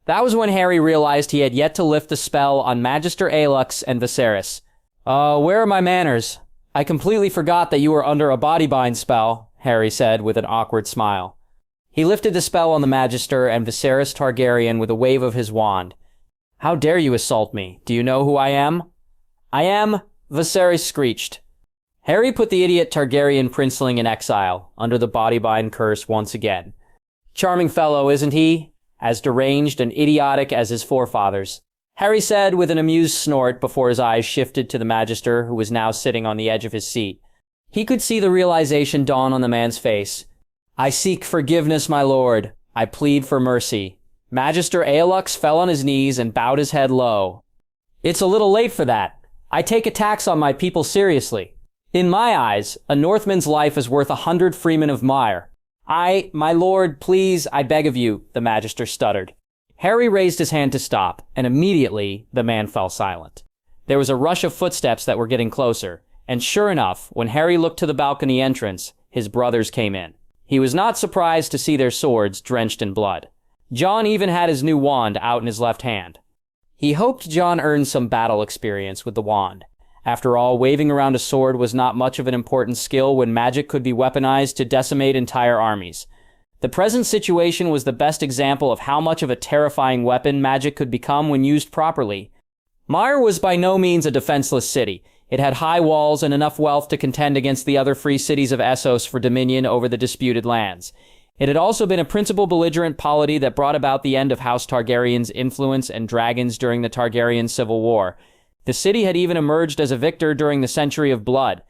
Speaker 1: That was when Harry realized he had yet to lift the spell on Magister Aelux and Viserys. Where are my manners? I completely forgot that you were under a bodybind spell," Harry said with an awkward smile. He lifted the spell on the Magister and Viserys Targaryen with a wave of his wand. "How dare you assault me? Do you know who I am?" "I am," Viserys screeched. Harry put the idiot Targaryen princeling in exile, under the bodybind curse once again. "Charming fellow, isn't he? As deranged and idiotic as his forefathers," Harry said with an amused snort before his eyes shifted to the Magister, who was now sitting on the edge of his seat. He could see the realization dawn on the man's face. "I seek forgiveness, my lord. I plead for mercy." Magister Aelux fell on his knees and bowed his head low. "It's a little late for that. I take attacks on my people seriously. In my eyes, a Northman's life is worth 100 freemen of Myr. My lord, please, I beg of you," the Magister stuttered. Harry raised his hand to stop, and immediately the man fell silent. There was a rush of footsteps that were getting closer, and sure enough, when Harry looked to the balcony entrance, his brothers came in. He was not surprised to see their swords drenched in blood. Jon even had his new wand out in his left hand. He hoped Jon earned some battle experience with the wand. After all, waving around a sword was not much of an important skill when magic could be weaponized to decimate entire armies. The present situation was the best example of how much of a terrifying weapon magic could become when used properly. Myr was by no means a defenseless city. It had high walls and enough wealth to contend against the other free cities of Essos for dominion over the disputed lands. It had also been a principal belligerent polity that brought about the end of House Targaryen's influence and dragons during the Targaryen Civil War. The city had even emerged as a victor during the Century of Blood.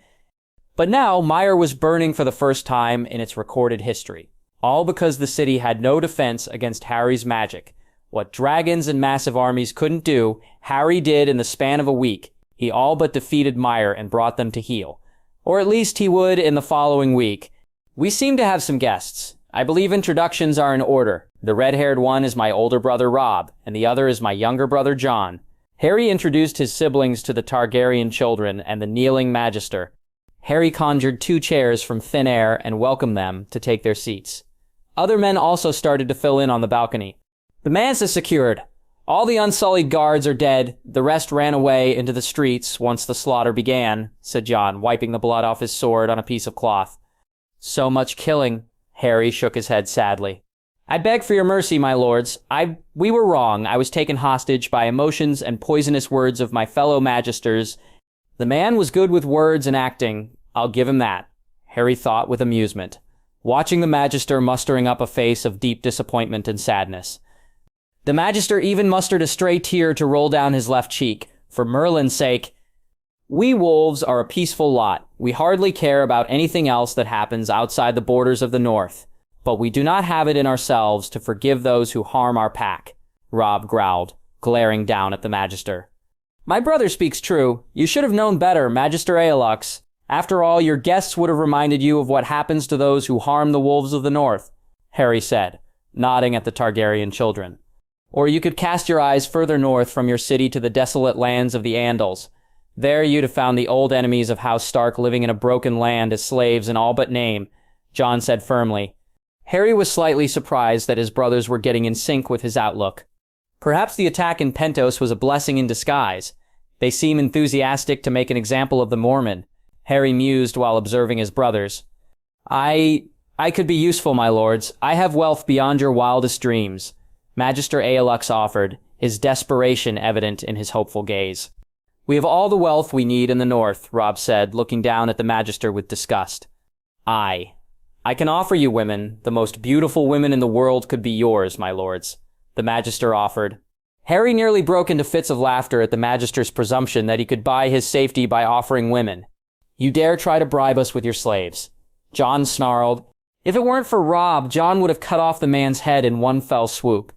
Speaker 1: But now, Myr was burning for the first time in its recorded history. All because the city had no defense against Harry's magic. What dragons and massive armies couldn't do, Harry did in the span of a week. He all but defeated Myr and brought them to heel. Or at least he would in the following week. We seem to have some guests. I believe introductions are in order. The red-haired one is my older brother Rob, and the other is my younger brother Jon. Harry introduced his siblings to the Targaryen children and the kneeling Magister. Harry conjured 2 chairs from thin air and welcomed them to take their seats. Other men also started to fill in on the balcony. "The manse is secured. All the unsullied guards are dead. The rest ran away into the streets once the slaughter began," said Jon, wiping the blood off his sword on a piece of cloth. "So much killing." Harry shook his head sadly. "I beg for your mercy, my lords. We were wrong. I was taken hostage by emotions and poisonous words of my fellow magisters." The man was good with words and acting. I'll give him that, Harry thought with amusement, watching the Magister mustering up a face of deep disappointment and sadness. The Magister even mustered a stray tear to roll down his left cheek. For Merlin's sake, we wolves are a peaceful lot. We hardly care about anything else that happens outside the borders of the North. But we do not have it in ourselves to forgive those who harm our pack, Robb growled, glaring down at the Magister. My brother speaks true. You should have known better, Magister Aelux. After all, your guests would have reminded you of what happens to those who harm the wolves of the North, Harry said, nodding at the Targaryen children. Or you could cast your eyes further north from your city to the desolate lands of the Andals. There you'd have found the old enemies of House Stark living in a broken land as slaves in all but name, Jon said firmly. Harry was slightly surprised that his brothers were getting in sync with his outlook. Perhaps the attack in Pentos was a blessing in disguise. They seem enthusiastic to make an example of the Mormon, Harry mused while observing his brothers. I could be useful, my lords. I have wealth beyond your wildest dreams, Magister Aelux offered, his desperation evident in his hopeful gaze. We have all the wealth we need in the North, Robb said, looking down at the Magister with disgust. I can offer you women. The most beautiful women in the world could be yours, my lords, the Magister offered. Harry nearly broke into fits of laughter at the Magister's presumption that he could buy his safety by offering women. You dare try to bribe us with your slaves. Jon snarled. If it weren't for Robb, Jon would have cut off the man's head in one fell swoop.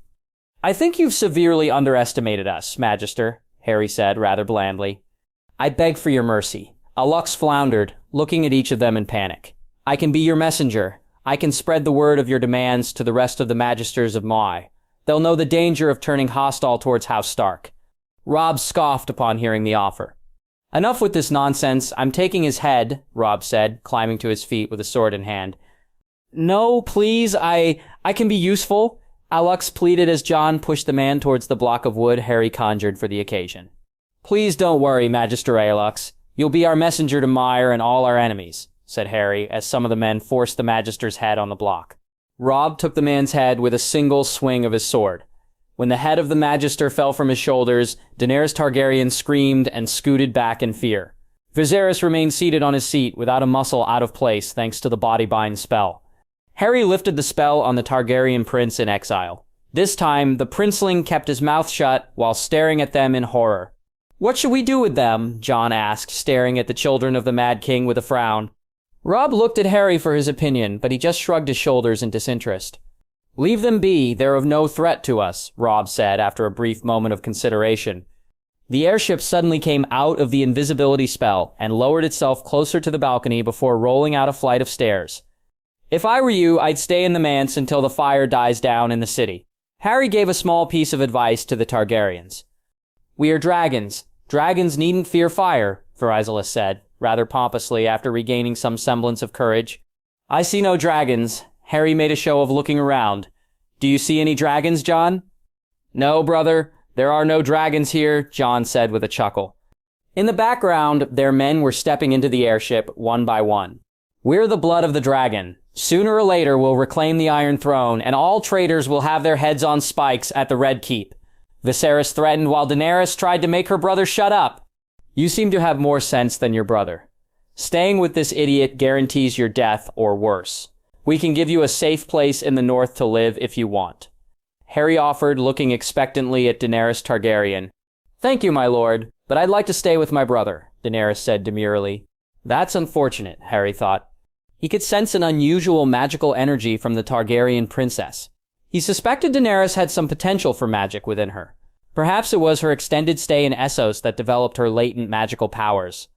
Speaker 1: I think you've severely underestimated us, Magister, Harry said rather blandly. I beg for your mercy. Alux floundered, looking at each of them in panic. I can be your messenger. I can spread the word of your demands to the rest of the Magisters of Mai. They'll know the danger of turning hostile towards House Stark. Robb scoffed upon hearing the offer. Enough with this nonsense. I'm taking his head, Robb said, climbing to his feet with a sword in hand. No, please, I can be useful, Alux pleaded as Jon pushed the man towards the block of wood Harry conjured for the occasion. Please don't worry, Magister Aelux. You'll be our messenger to Mire and all our enemies, said Harry, as some of the men forced the Magister's head on the block. Robb took the man's head with a single swing of his sword. When the head of the Magister fell from his shoulders, Daenerys Targaryen screamed and scooted back in fear. Viserys remained seated on his seat without a muscle out of place thanks to the body-bind spell. Harry lifted the spell on the Targaryen prince in exile. This time, the princeling kept his mouth shut while staring at them in horror. What should we do with them? Jon asked, staring at the children of the Mad King with a frown. Robb looked at Harry for his opinion, but he just shrugged his shoulders in disinterest. Leave them be, they're of no threat to us, Robb said after a brief moment of consideration. The airship suddenly came out of the invisibility spell and lowered itself closer to the balcony before rolling out a flight of stairs. If I were you, I'd stay in the manse until the fire dies down in the city. Harry gave a small piece of advice to the Targaryens. We are dragons. Dragons needn't fear fire, Virizilis said, rather pompously after regaining some semblance of courage. I see no dragons. Harry made a show of looking around. Do you see any dragons, Jon? No, brother. There are no dragons here, Jon said with a chuckle. In the background, their men were stepping into the airship one by one. We're the blood of the dragon. Sooner or later, we'll reclaim the Iron Throne, and all traitors will have their heads on spikes at the Red Keep. Viserys threatened while Daenerys tried to make her brother shut up. You seem to have more sense than your brother. Staying with this idiot guarantees your death or worse. We can give you a safe place in the North to live if you want. Harry offered, looking expectantly at Daenerys Targaryen. Thank you, my lord, but I'd like to stay with my brother, Daenerys said demurely. That's unfortunate, Harry thought. He could sense an unusual magical energy from the Targaryen princess. He suspected Daenerys had some potential for magic within her. Perhaps it was her extended stay in Essos that developed her latent magical powers.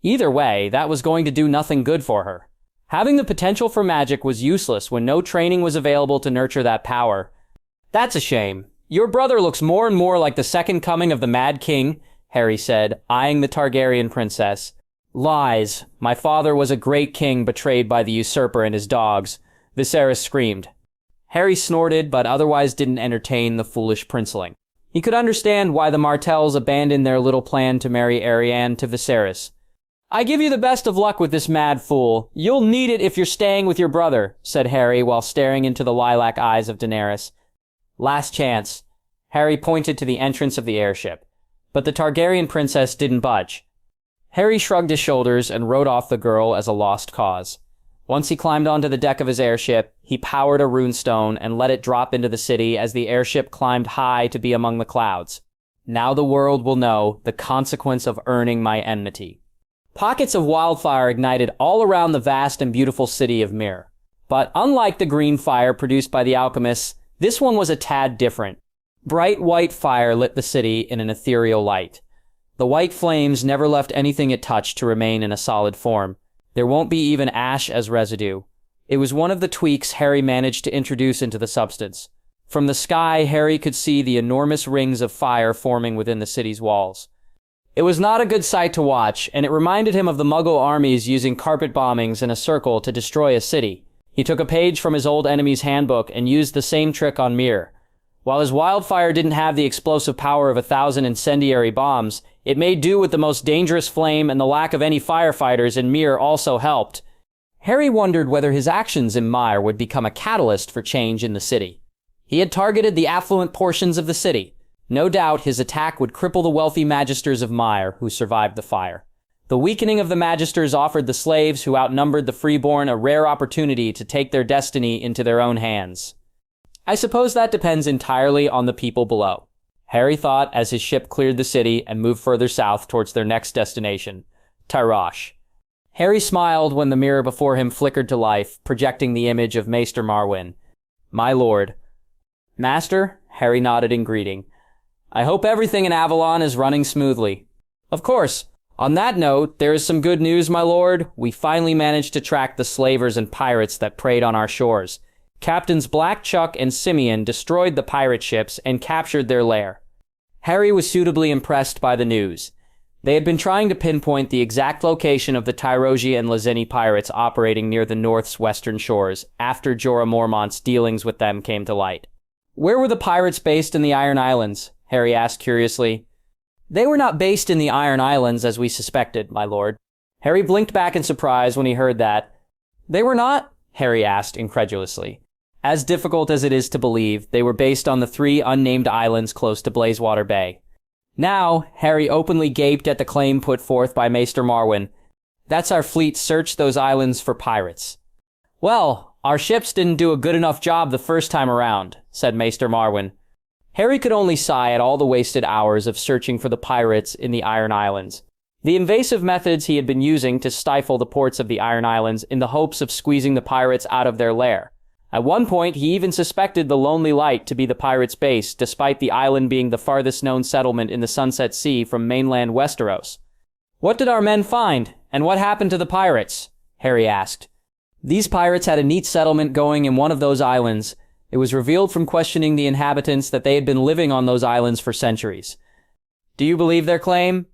Speaker 1: Either way, that was going to do nothing good for her. Having the potential for magic was useless when no training was available to nurture that power. That's a shame. Your brother looks more and more like the second coming of the Mad King, Harry said, eyeing the Targaryen princess. Lies. My father was a great king betrayed by the usurper and his dogs, Viserys screamed. Harry snorted, but otherwise didn't entertain the foolish princeling. He could understand why the Martells abandoned their little plan to marry Arianne to Viserys. I give you the best of luck with this mad fool. You'll need it if you're staying with your brother, said Harry while staring into the lilac eyes of Daenerys. Last chance. Harry pointed to the entrance of the airship, but the Targaryen princess didn't budge. Harry shrugged his shoulders and wrote off the girl as a lost cause. Once he climbed onto the deck of his airship, he powered a runestone and let it drop into the city as the airship climbed high to be among the clouds. Now the world will know the consequence of earning my enmity. Pockets of wildfire ignited all around the vast and beautiful city of Myr. But unlike the green fire produced by the alchemists, this one was a tad different. Bright white fire lit the city in an ethereal light. The white flames never left anything it touched to remain in a solid form. There won't be even ash as residue. It was one of the tweaks Harry managed to introduce into the substance. From the sky, Harry could see the enormous rings of fire forming within the city's walls. It was not a good sight to watch, and it reminded him of the Muggle armies using carpet bombings in a circle to destroy a city. He took a page from his old enemy's handbook and used the same trick on Myr. While his wildfire didn't have the explosive power of 1,000 incendiary bombs, it made do with the most dangerous flame, and the lack of any firefighters in Myr also helped. Harry wondered whether his actions in Myr would become a catalyst for change in the city. He had targeted the affluent portions of the city. No doubt his attack would cripple the wealthy magisters of Myr who survived the fire. The weakening of the magisters offered the slaves who outnumbered the freeborn a rare opportunity to take their destiny into their own hands. I suppose that depends entirely on the people below, Harry thought as his ship cleared the city and moved further south towards their next destination, Tyro. Harry smiled when the mirror before him flickered to life, projecting the image of Maester Marwin. My lord. Master? Harry nodded in greeting. I hope everything in Avalon is running smoothly. Of course. On that note, there is some good news, my lord. We finally managed to track the slavers and pirates that preyed on our shores. Captains Black Chuck and Simeon destroyed the pirate ships and captured their lair. Harry was suitably impressed by the news. They had been trying to pinpoint the exact location of the Tyroji and Lazini pirates operating near the North's western shores after Jorah Mormont's dealings with them came to light. Where were the pirates based in the Iron Islands? Harry asked curiously. They were not based in the Iron Islands as we suspected, my lord. Harry blinked back in surprise when he heard that. They were not? Harry asked incredulously. As difficult as it is to believe, they were based on the 3 unnamed islands close to Blazewater Bay. Now, Harry openly gaped at the claim put forth by Maester Marwin. That's our fleet searched those islands for pirates. Well, our ships didn't do a good enough job the first time around, said Maester Marwin. Harry could only sigh at all the wasted hours of searching for the pirates in the Iron Islands. The invasive methods he had been using to stifle the ports of the Iron Islands in the hopes of squeezing the pirates out of their lair. At one point, he even suspected the Lonely Light to be the pirates' base, despite the island being the farthest known settlement in the Sunset Sea from mainland Westeros. What did our men find, and what happened to the pirates? Harry asked. These pirates had a neat settlement going in one of those islands. It was revealed from questioning the inhabitants that they had been living on those islands for centuries. Do you believe their claim?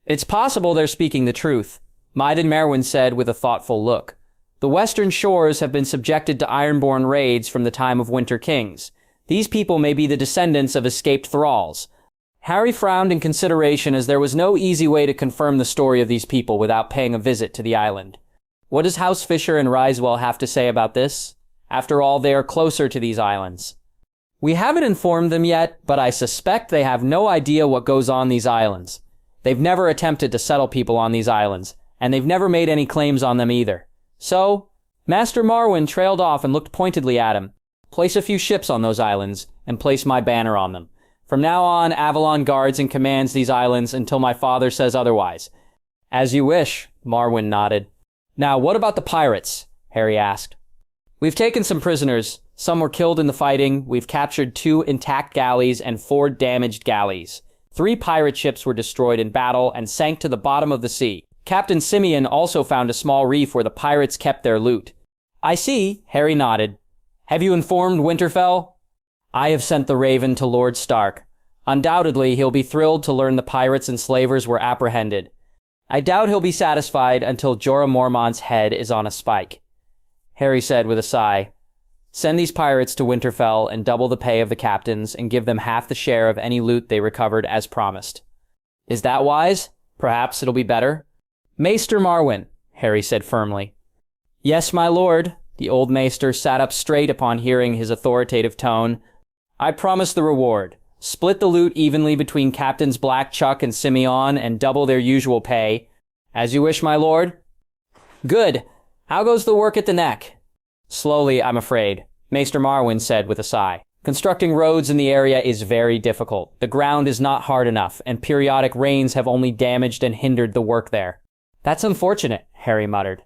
Speaker 1: It's possible they're speaking the truth, Maiden Merwin said with a thoughtful look. The western shores have been subjected to Ironborn raids from the time of Winter Kings. These people may be the descendants of escaped thralls. Harry frowned in consideration as there was no easy way to confirm the story of these people without paying a visit to the island. What does House Fisher and Risewell have to say about this? After all, they are closer to these islands. We haven't informed them yet, but I suspect they have no idea what goes on these islands. They've never attempted to settle people on these islands, and they've never made any claims on them either. So, Master Marwin trailed off and looked pointedly at him. Place a few ships on those islands, and place my banner on them. From now on, Avalon guards and commands these islands until my father says otherwise. As you wish, Marwin nodded. Now, what about the pirates? Harry asked. We've taken some prisoners. Some were killed in the fighting. We've captured 2 intact galleys and 4 damaged galleys. 3 pirate ships were destroyed in battle and sank to the bottom of the sea. Captain Simeon also found a small reef where the pirates kept their loot. I see, Harry nodded. Have you informed Winterfell? I have sent the Raven to Lord Stark. Undoubtedly, he'll be thrilled to learn the pirates and slavers were apprehended. I doubt he'll be satisfied until Jorah Mormont's head is on a spike. Harry said with a sigh. Send these pirates to Winterfell and double the pay of the captains and give them half the share of any loot they recovered as promised. Is that wise? Perhaps it'll be better? Maester Marwin, Harry said firmly. Yes, my lord. The old maester sat up straight upon hearing his authoritative tone. I promise the reward. Split the loot evenly between Captains Black Chuck and Simeon and double their usual pay. As you wish, my lord. Good. How goes the work at the neck? Slowly, I'm afraid, Maester Marwin said with a sigh. Constructing roads in the area is very difficult. The ground is not hard enough, and periodic rains have only damaged and hindered the work there. That's unfortunate, Harry muttered.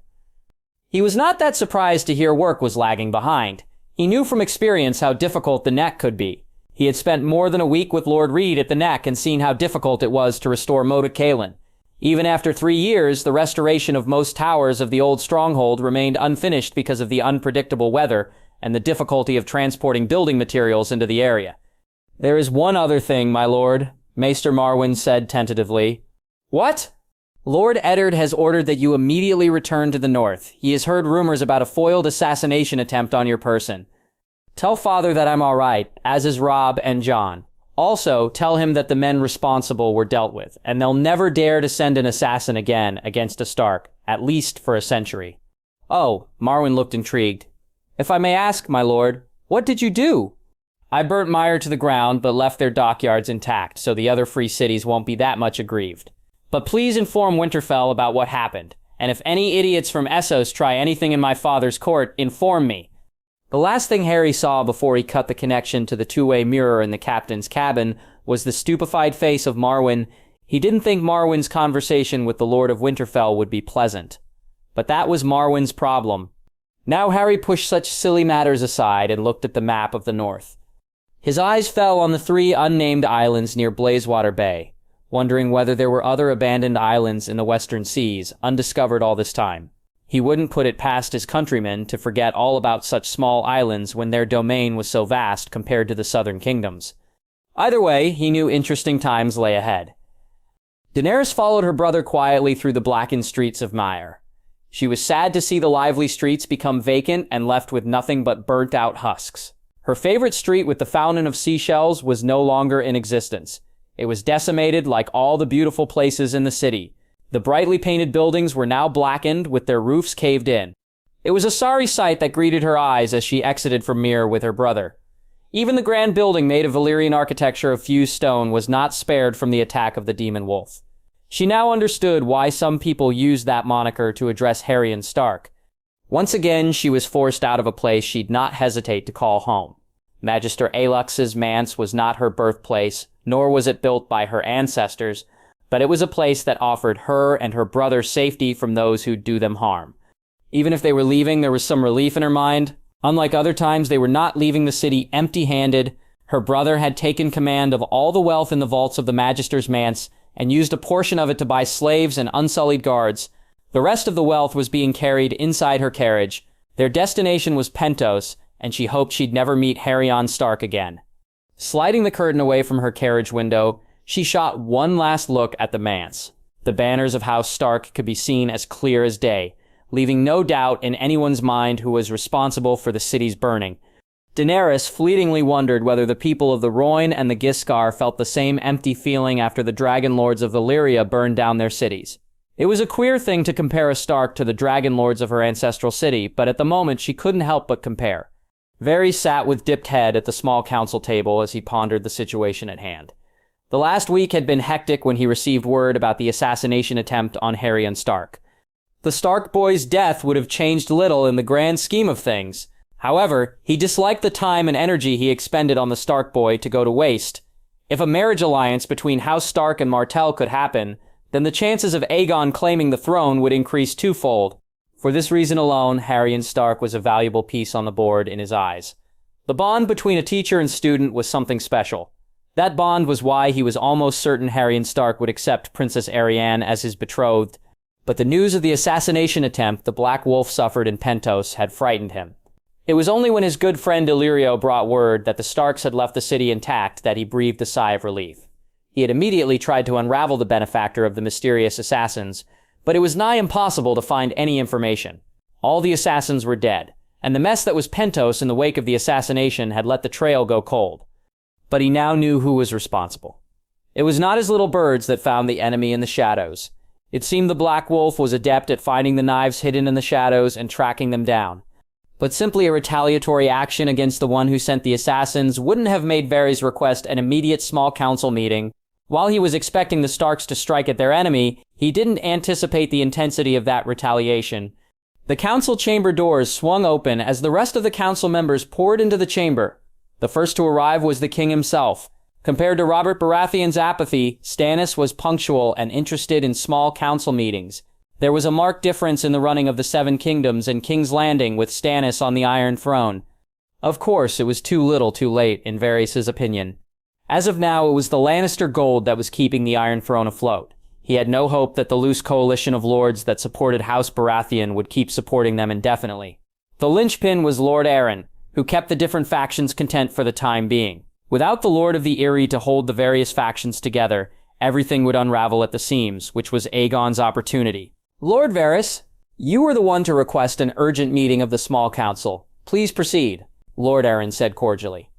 Speaker 1: He was not that surprised to hear work was lagging behind. He knew from experience how difficult the neck could be. He had spent more than a week with Lord Reed at the neck and seen how difficult it was to restore Moat Cailin. Even after 3 years, the restoration of most towers of the old stronghold remained unfinished because of the unpredictable weather and the difficulty of transporting building materials into the area. There is one other thing, my lord, Maester Marwin said tentatively. What? Lord Eddard has ordered that you immediately return to the north. He has heard rumors about a foiled assassination attempt on your person. Tell father that I'm all right, as is Rob and John. Also, tell him that the men responsible were dealt with, and they'll never dare to send an assassin again against a Stark, at least for a century. Oh, Marwin looked intrigued. If I may ask, my lord, what did you do? I burnt Mire to the ground, but left their dockyards intact, so the other free cities won't be that much aggrieved. But please inform Winterfell about what happened, and if any idiots from Essos try anything in my father's court, inform me. The last thing Harry saw before he cut the connection to the two-way mirror in the captain's cabin was the stupefied face of Marwin. He didn't think Marwin's conversation with the Lord of Winterfell would be pleasant. But that was Marwin's problem. Now Harry pushed such silly matters aside and looked at the map of the north. His eyes fell on the 3 unnamed islands near Blazewater Bay, wondering whether there were other abandoned islands in the western seas, undiscovered all this time. He wouldn't put it past his countrymen to forget all about such small islands when their domain was so vast compared to the southern kingdoms. Either way, he knew interesting times lay ahead. Daenerys followed her brother quietly through the blackened streets of Mire. She was sad to see the lively streets become vacant and left with nothing but burnt-out husks. Her favorite street with the fountain of seashells was no longer in existence. It was decimated like all the beautiful places in the city. The brightly painted buildings were now blackened with their roofs caved in. It was a sorry sight that greeted her eyes as she exited from Myr with her brother. Even the grand building made of Valyrian architecture of fused stone was not spared from the attack of the demon wolf. She now understood why some people used that moniker to address Harry and Stark. Once again, she was forced out of a place she'd not hesitate to call home. Magister Alux's manse was not her birthplace, nor was it built by her ancestors, but it was a place that offered her and her brother safety from those who'd do them harm. Even if they were leaving, there was some relief in her mind. Unlike other times, they were not leaving the city empty-handed. Her brother had taken command of all the wealth in the vaults of the Magister's manse and used a portion of it to buy slaves and unsullied guards. The rest of the wealth was being carried inside her carriage. Their destination was Pentos, and she hoped she'd never meet Harryon Stark again. Sliding the curtain away from her carriage window, she shot one last look at the manse. The banners of House Stark could be seen as clear as day, leaving no doubt in anyone's mind who was responsible for the city's burning. Daenerys fleetingly wondered whether the people of the Royne and the Giscar felt the same empty feeling after the Dragon Lords of Valyria burned down their cities. It was a queer thing to compare a Stark to the Dragon Lords of her ancestral city, but at the moment she couldn't help but compare. Varys sat with dipped head at the small council table as he pondered the situation at hand. The last week had been hectic when he received word about the assassination attempt on Harryon Stark. The Stark boy's death would have changed little in the grand scheme of things. However, he disliked the time and energy he expended on the Stark boy to go to waste. If a marriage alliance between House Stark and Martell could happen, then the chances of Aegon claiming the throne would increase twofold. For this reason alone, Harryon Stark was a valuable piece on the board in his eyes. The bond between a teacher and student was something special. That bond was why he was almost certain Harryon Stark would accept Princess Arianne as his betrothed, but the news of the assassination attempt the Black Wolf suffered in Pentos had frightened him. It was only when his good friend Illyrio brought word that the Starks had left the city intact that he breathed a sigh of relief. He had immediately tried to unravel the benefactor of the mysterious assassins, but it was nigh impossible to find any information. All the assassins were dead, and the mess that was Pentos in the wake of the assassination had let the trail go cold. But he now knew who was responsible. It was not his little birds that found the enemy in the shadows. It seemed the Black Wolf was adept at finding the knives hidden in the shadows and tracking them down. But simply a retaliatory action against the one who sent the assassins wouldn't have made Varys request an immediate small council meeting. While he was expecting the Starks to strike at their enemy, he didn't anticipate the intensity of that retaliation. The council chamber doors swung open as the rest of the council members poured into the chamber. The first to arrive was the king himself. Compared to Robert Baratheon's apathy, Stannis was punctual and interested in small council meetings. There was a marked difference in the running of the Seven Kingdoms and King's Landing with Stannis on the Iron Throne. Of course, it was too little too late, in Varys' opinion. As of now, it was the Lannister gold that was keeping the Iron Throne afloat. He had no hope that the loose coalition of lords that supported House Baratheon would keep supporting them indefinitely. The linchpin was Lord Arryn, who kept the different factions content for the time being. Without the Lord of the Eyrie to hold the various factions together, everything would unravel at the seams, which was Aegon's opportunity. Lord Varys, you were the one to request an urgent meeting of the small council. Please proceed, Lord Arryn said cordially.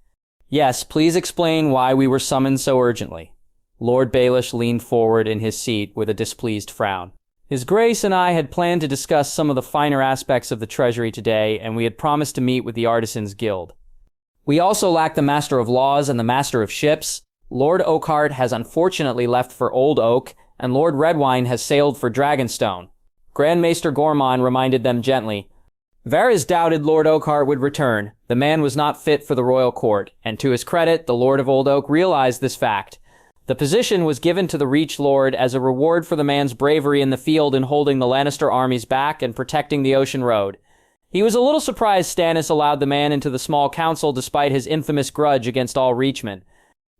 Speaker 1: Yes, please explain why we were summoned so urgently. Lord Baelish leaned forward in his seat with a displeased frown. His Grace and I had planned to discuss some of the finer aspects of the treasury today, and we had promised to meet with the Artisans Guild. We also lack the Master of Laws and the Master of Ships. Lord Oakheart has unfortunately left for Old Oak, and Lord Redwine has sailed for Dragonstone. Grand Maester Gormon reminded them gently. Varys doubted Lord Oakheart would return. The man was not fit for the royal court, and to his credit, the Lord of Old Oak realized this fact. The position was given to the Reach Lord as a reward for the man's bravery in the field in holding the Lannister armies back and protecting the Ocean Road. He was a little surprised Stannis allowed the man into the small council despite his infamous grudge against all Reachmen.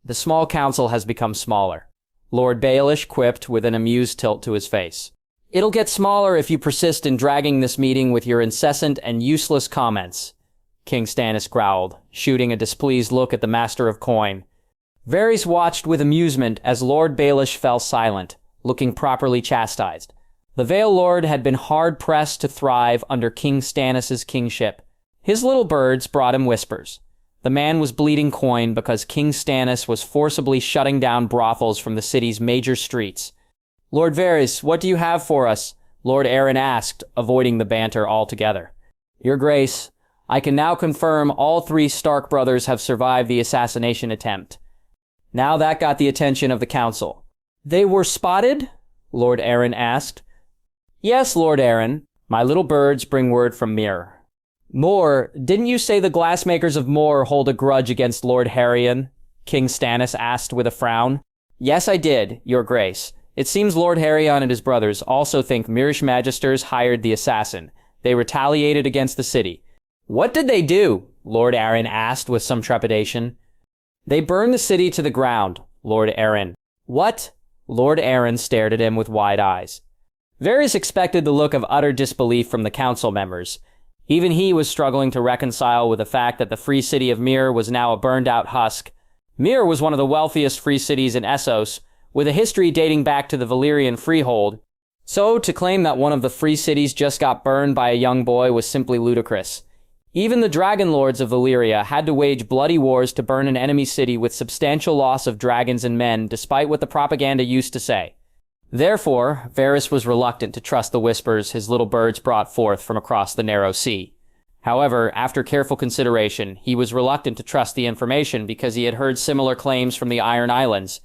Speaker 1: The small council has become smaller, Lord Baelish quipped with an amused tilt to his face. It'll get smaller if you persist in dragging this meeting with your incessant and useless comments, King Stannis growled, shooting a displeased look at the Master of Coin. Varys watched with amusement as Lord Baelish fell silent, looking properly chastised. The Vale Lord had been hard-pressed to thrive under King Stannis' kingship. His little birds brought him whispers. The man was bleeding coin because King Stannis was forcibly shutting down brothels from the city's major streets. Lord Varys, what do you have for us? Lord Arryn asked, avoiding the banter altogether. Your Grace, I can now confirm all 3 Stark brothers have survived the assassination attempt. Now that got the attention of the council. They were spotted? Lord Arryn asked. Yes, Lord Arryn. My little birds bring word from Myr. Moor, didn't you say the glassmakers of Moor hold a grudge against Lord Harryan? King Stannis asked with a frown. Yes, I did, Your Grace. It seems Lord Harryan and his brothers also think Myrish Magisters hired the assassin. They retaliated against the city. What did they do? Lord Arryn asked with some trepidation. They burned the city to the ground, Lord Arryn. What? Lord Arryn stared at him with wide eyes. Varys expected the look of utter disbelief from the council members. Even he was struggling to reconcile with the fact that the free city of Myr was now a burned-out husk. Myr was one of the wealthiest free cities in Essos, with a history dating back to the Valyrian freehold. So, to claim that one of the free cities just got burned by a young boy was simply ludicrous. Even the Dragon Lords of Valyria had to wage bloody wars to burn an enemy city with substantial loss of dragons and men, despite what the propaganda used to say. Therefore, Varys was reluctant to trust the whispers his little birds brought forth from across the narrow sea. However, after careful consideration, he was reluctant to trust the information because he had heard similar claims from the Iron Islands.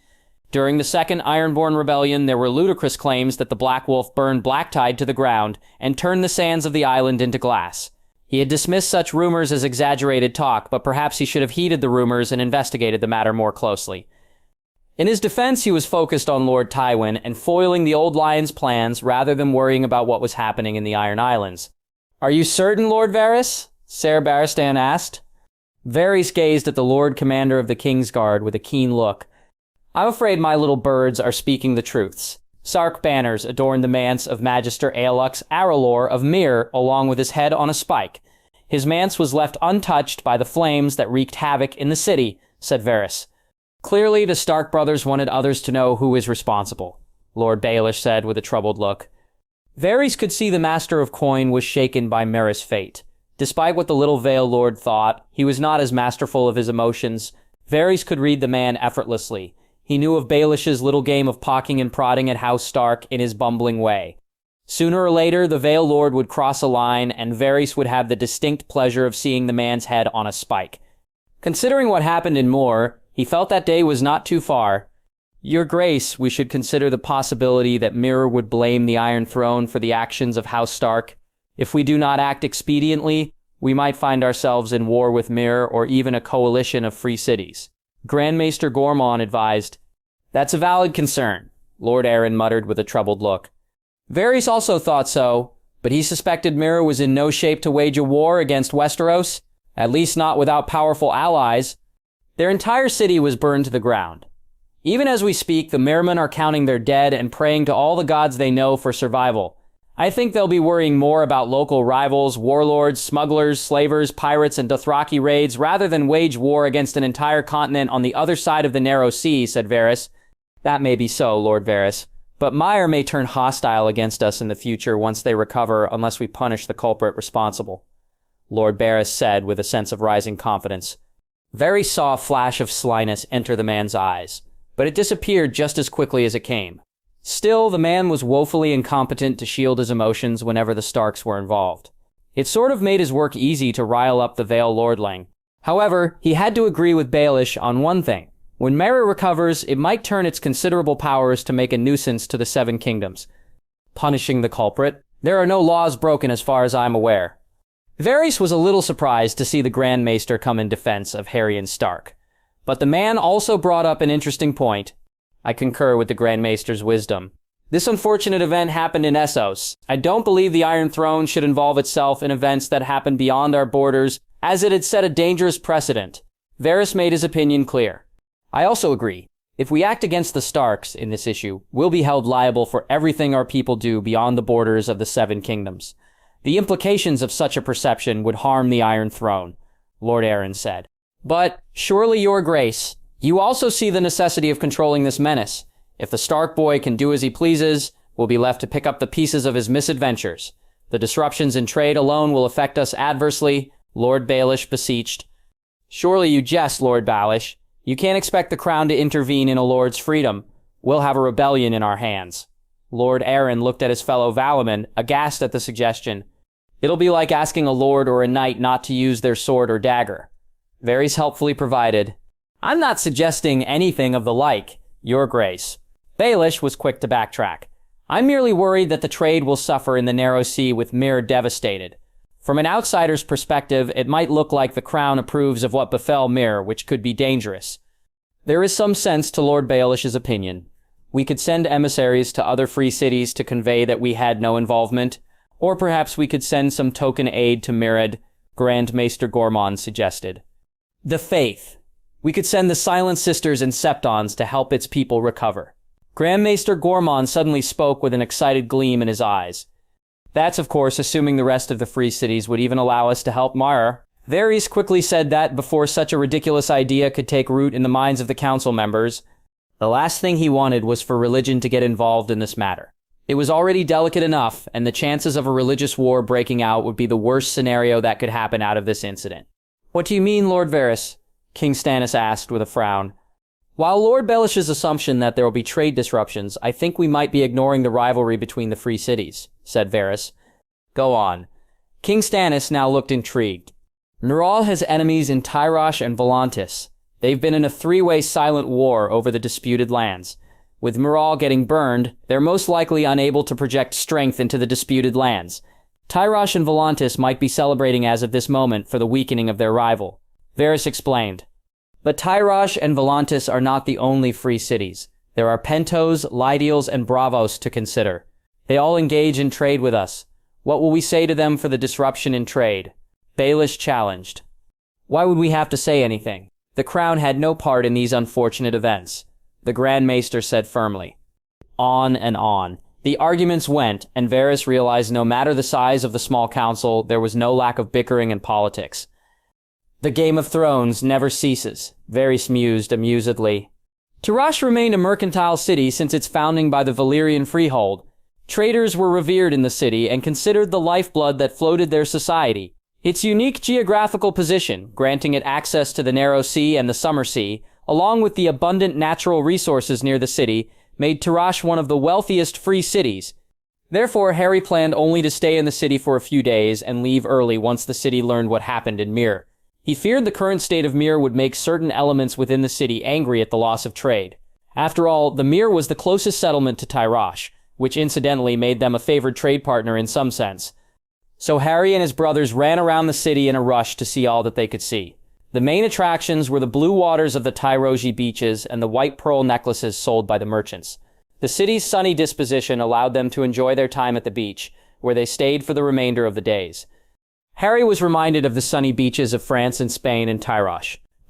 Speaker 1: During the Second Ironborn Rebellion, there were ludicrous claims that the Black Wolf burned Blacktide to the ground and turned the sands of the island into glass. He had dismissed such rumors as exaggerated talk, but perhaps he should have heeded the rumors and investigated the matter more closely. In his defense, he was focused on Lord Tywin and foiling the Old Lion's plans rather than worrying about what was happening in the Iron Islands. Are you certain, Lord Varys? Ser Barristan asked. Varys gazed at the Lord Commander of the Kingsguard with a keen look. I'm afraid my little birds are speaking the truths. Sark banners adorned the manse of Magister Aelux Aralor of Myr, along with his head on a spike. His manse was left untouched by the flames that wreaked havoc in the city, said Varys. Clearly, the Stark brothers wanted others to know who is responsible, Lord Baelish said with a troubled look. Varys could see the Master of Coin was shaken by Myra's fate. Despite what the little Vale Lord thought, he was not as masterful of his emotions. Varys could read the man effortlessly. He knew of Baelish's little game of pocking and prodding at House Stark in his bumbling way. Sooner or later, the Vale Lord would cross a line, and Varys would have the distinct pleasure of seeing the man's head on a spike. Considering what happened in Moor, he felt that day was not too far. Your Grace, we should consider the possibility that Myr would blame the Iron Throne for the actions of House Stark. If we do not act expediently, we might find ourselves in war with Mir or even a coalition of free cities. Grand Maester Gormon advised. That's a valid concern, Lord Aaron muttered with a troubled look. Varys also thought so, but he suspected Mir was in no shape to wage a war against Westeros, at least not without powerful allies. Their entire city was burned to the ground. Even as we speak, the Mirmen are counting their dead and praying to all the gods they know for survival. I think they'll be worrying more about local rivals, warlords, smugglers, slavers, pirates, and Dothraki raids rather than wage war against an entire continent on the other side of the Narrow Sea, said Varys. That may be so, Lord Varys, but Myre may turn hostile against us in the future once they recover unless we punish the culprit responsible, Lord Varys said with a sense of rising confidence. Varys saw a flash of slyness enter the man's eyes, but it disappeared just as quickly as it came. Still, the man was woefully incompetent to shield his emotions whenever the Starks were involved. It sort of made his work easy to rile up the Vale Lordling. However, he had to agree with Baelish on one thing. When Myre recovers, it might turn its considerable powers to make a nuisance to the Seven Kingdoms. Punishing the culprit? There are no laws broken as far as I'm aware. Varys was a little surprised to see the Grand Maester come in defense of Harry Stark. But the man also brought up an interesting point. I concur with the Grand Maester's wisdom. This unfortunate event happened in Essos. I don't believe the Iron Throne should involve itself in events that happen beyond our borders, as it had set a dangerous precedent. Varys made his opinion clear. I also agree. If we act against the Starks in this issue, we'll be held liable for everything our people do beyond the borders of the Seven Kingdoms. The implications of such a perception would harm the Iron Throne, Lord Aaron said. But, surely, Your Grace, you also see the necessity of controlling this menace. If the Stark boy can do as he pleases, we'll be left to pick up the pieces of his misadventures. The disruptions in trade alone will affect us adversely, Lord Baelish beseeched. Surely you jest, Lord Baelish. You can't expect the crown to intervene in a lord's freedom. We'll have a rebellion in our hands. Lord Aaron looked at his fellow Valyman, aghast at the suggestion. It'll be like asking a lord or a knight not to use their sword or dagger. Varys helpfully provided. I'm not suggesting anything of the like, Your Grace. Baelish was quick to backtrack. I'm merely worried that the trade will suffer in the Narrow Sea with Myr devastated. From an outsider's perspective, it might look like the crown approves of what befell Myr, which could be dangerous. There is some sense to Lord Baelish's opinion. We could send emissaries to other free cities to convey that we had no involvement, or perhaps we could send some token aid to Myriad, Grand Maester Gormon suggested. The Faith. We could send the Silent Sisters and Septons to help its people recover. Grand Maester Gormon suddenly spoke with an excited gleam in his eyes. That's, of course, assuming the rest of the free cities would even allow us to help Myre. Varys quickly said that before such a ridiculous idea could take root in the minds of the council members, the last thing he wanted was for religion to get involved in this matter. It was already delicate enough, and the chances of a religious war breaking out would be the worst scenario that could happen out of this incident. What do you mean, Lord Varys? King Stannis asked with a frown. While Lord Baelish's assumption that there will be trade disruptions, I think we might be ignoring the rivalry between the free cities, said Varys. Go on. King Stannis now looked intrigued. Nural has enemies in Tyrosh and Volantis. They've been in a three-way silent war over the disputed lands. With Nural getting burned, they're most likely unable to project strength into the disputed lands. Tyrosh and Volantis might be celebrating as of this moment for the weakening of their rival. Varys explained. But Tyrosh and Volantis are not the only free cities. There are Pentos, Lydials, and Bravos to consider. They all engage in trade with us. What will we say to them for the disruption in trade? Baelish challenged. Why would we have to say anything? The crown had no part in these unfortunate events, the Grand Maester said firmly. On and on. The arguments went, and Varys realized no matter the size of the small council, there was no lack of bickering and politics. The Game of Thrones never ceases, Varys mused amusedly. Tyrosh remained a mercantile city since its founding by the Valyrian freehold. Traders were revered in the city and considered the lifeblood that floated their society. Its unique geographical position, granting it access to the Narrow Sea and the Summer Sea, along with the abundant natural resources near the city, made Tyrosh one of the wealthiest free cities. Therefore, Harry planned only to stay in the city for a few days and leave early once the city learned what happened in Myr. He feared the current state of Myr would make certain elements within the city angry at the loss of trade. After all, the Myr was the closest settlement to Tyrosh, which incidentally made them a favored trade partner in some sense. So Harry and his brothers ran around the city in a rush to see all that they could see. The main attractions were the blue waters of the Tyro beaches and the white pearl necklaces sold by the merchants. The city's sunny disposition allowed them to enjoy their time at the beach, where they stayed for the remainder of the days. Harry was reminded of the sunny beaches of France and Spain and Tyro,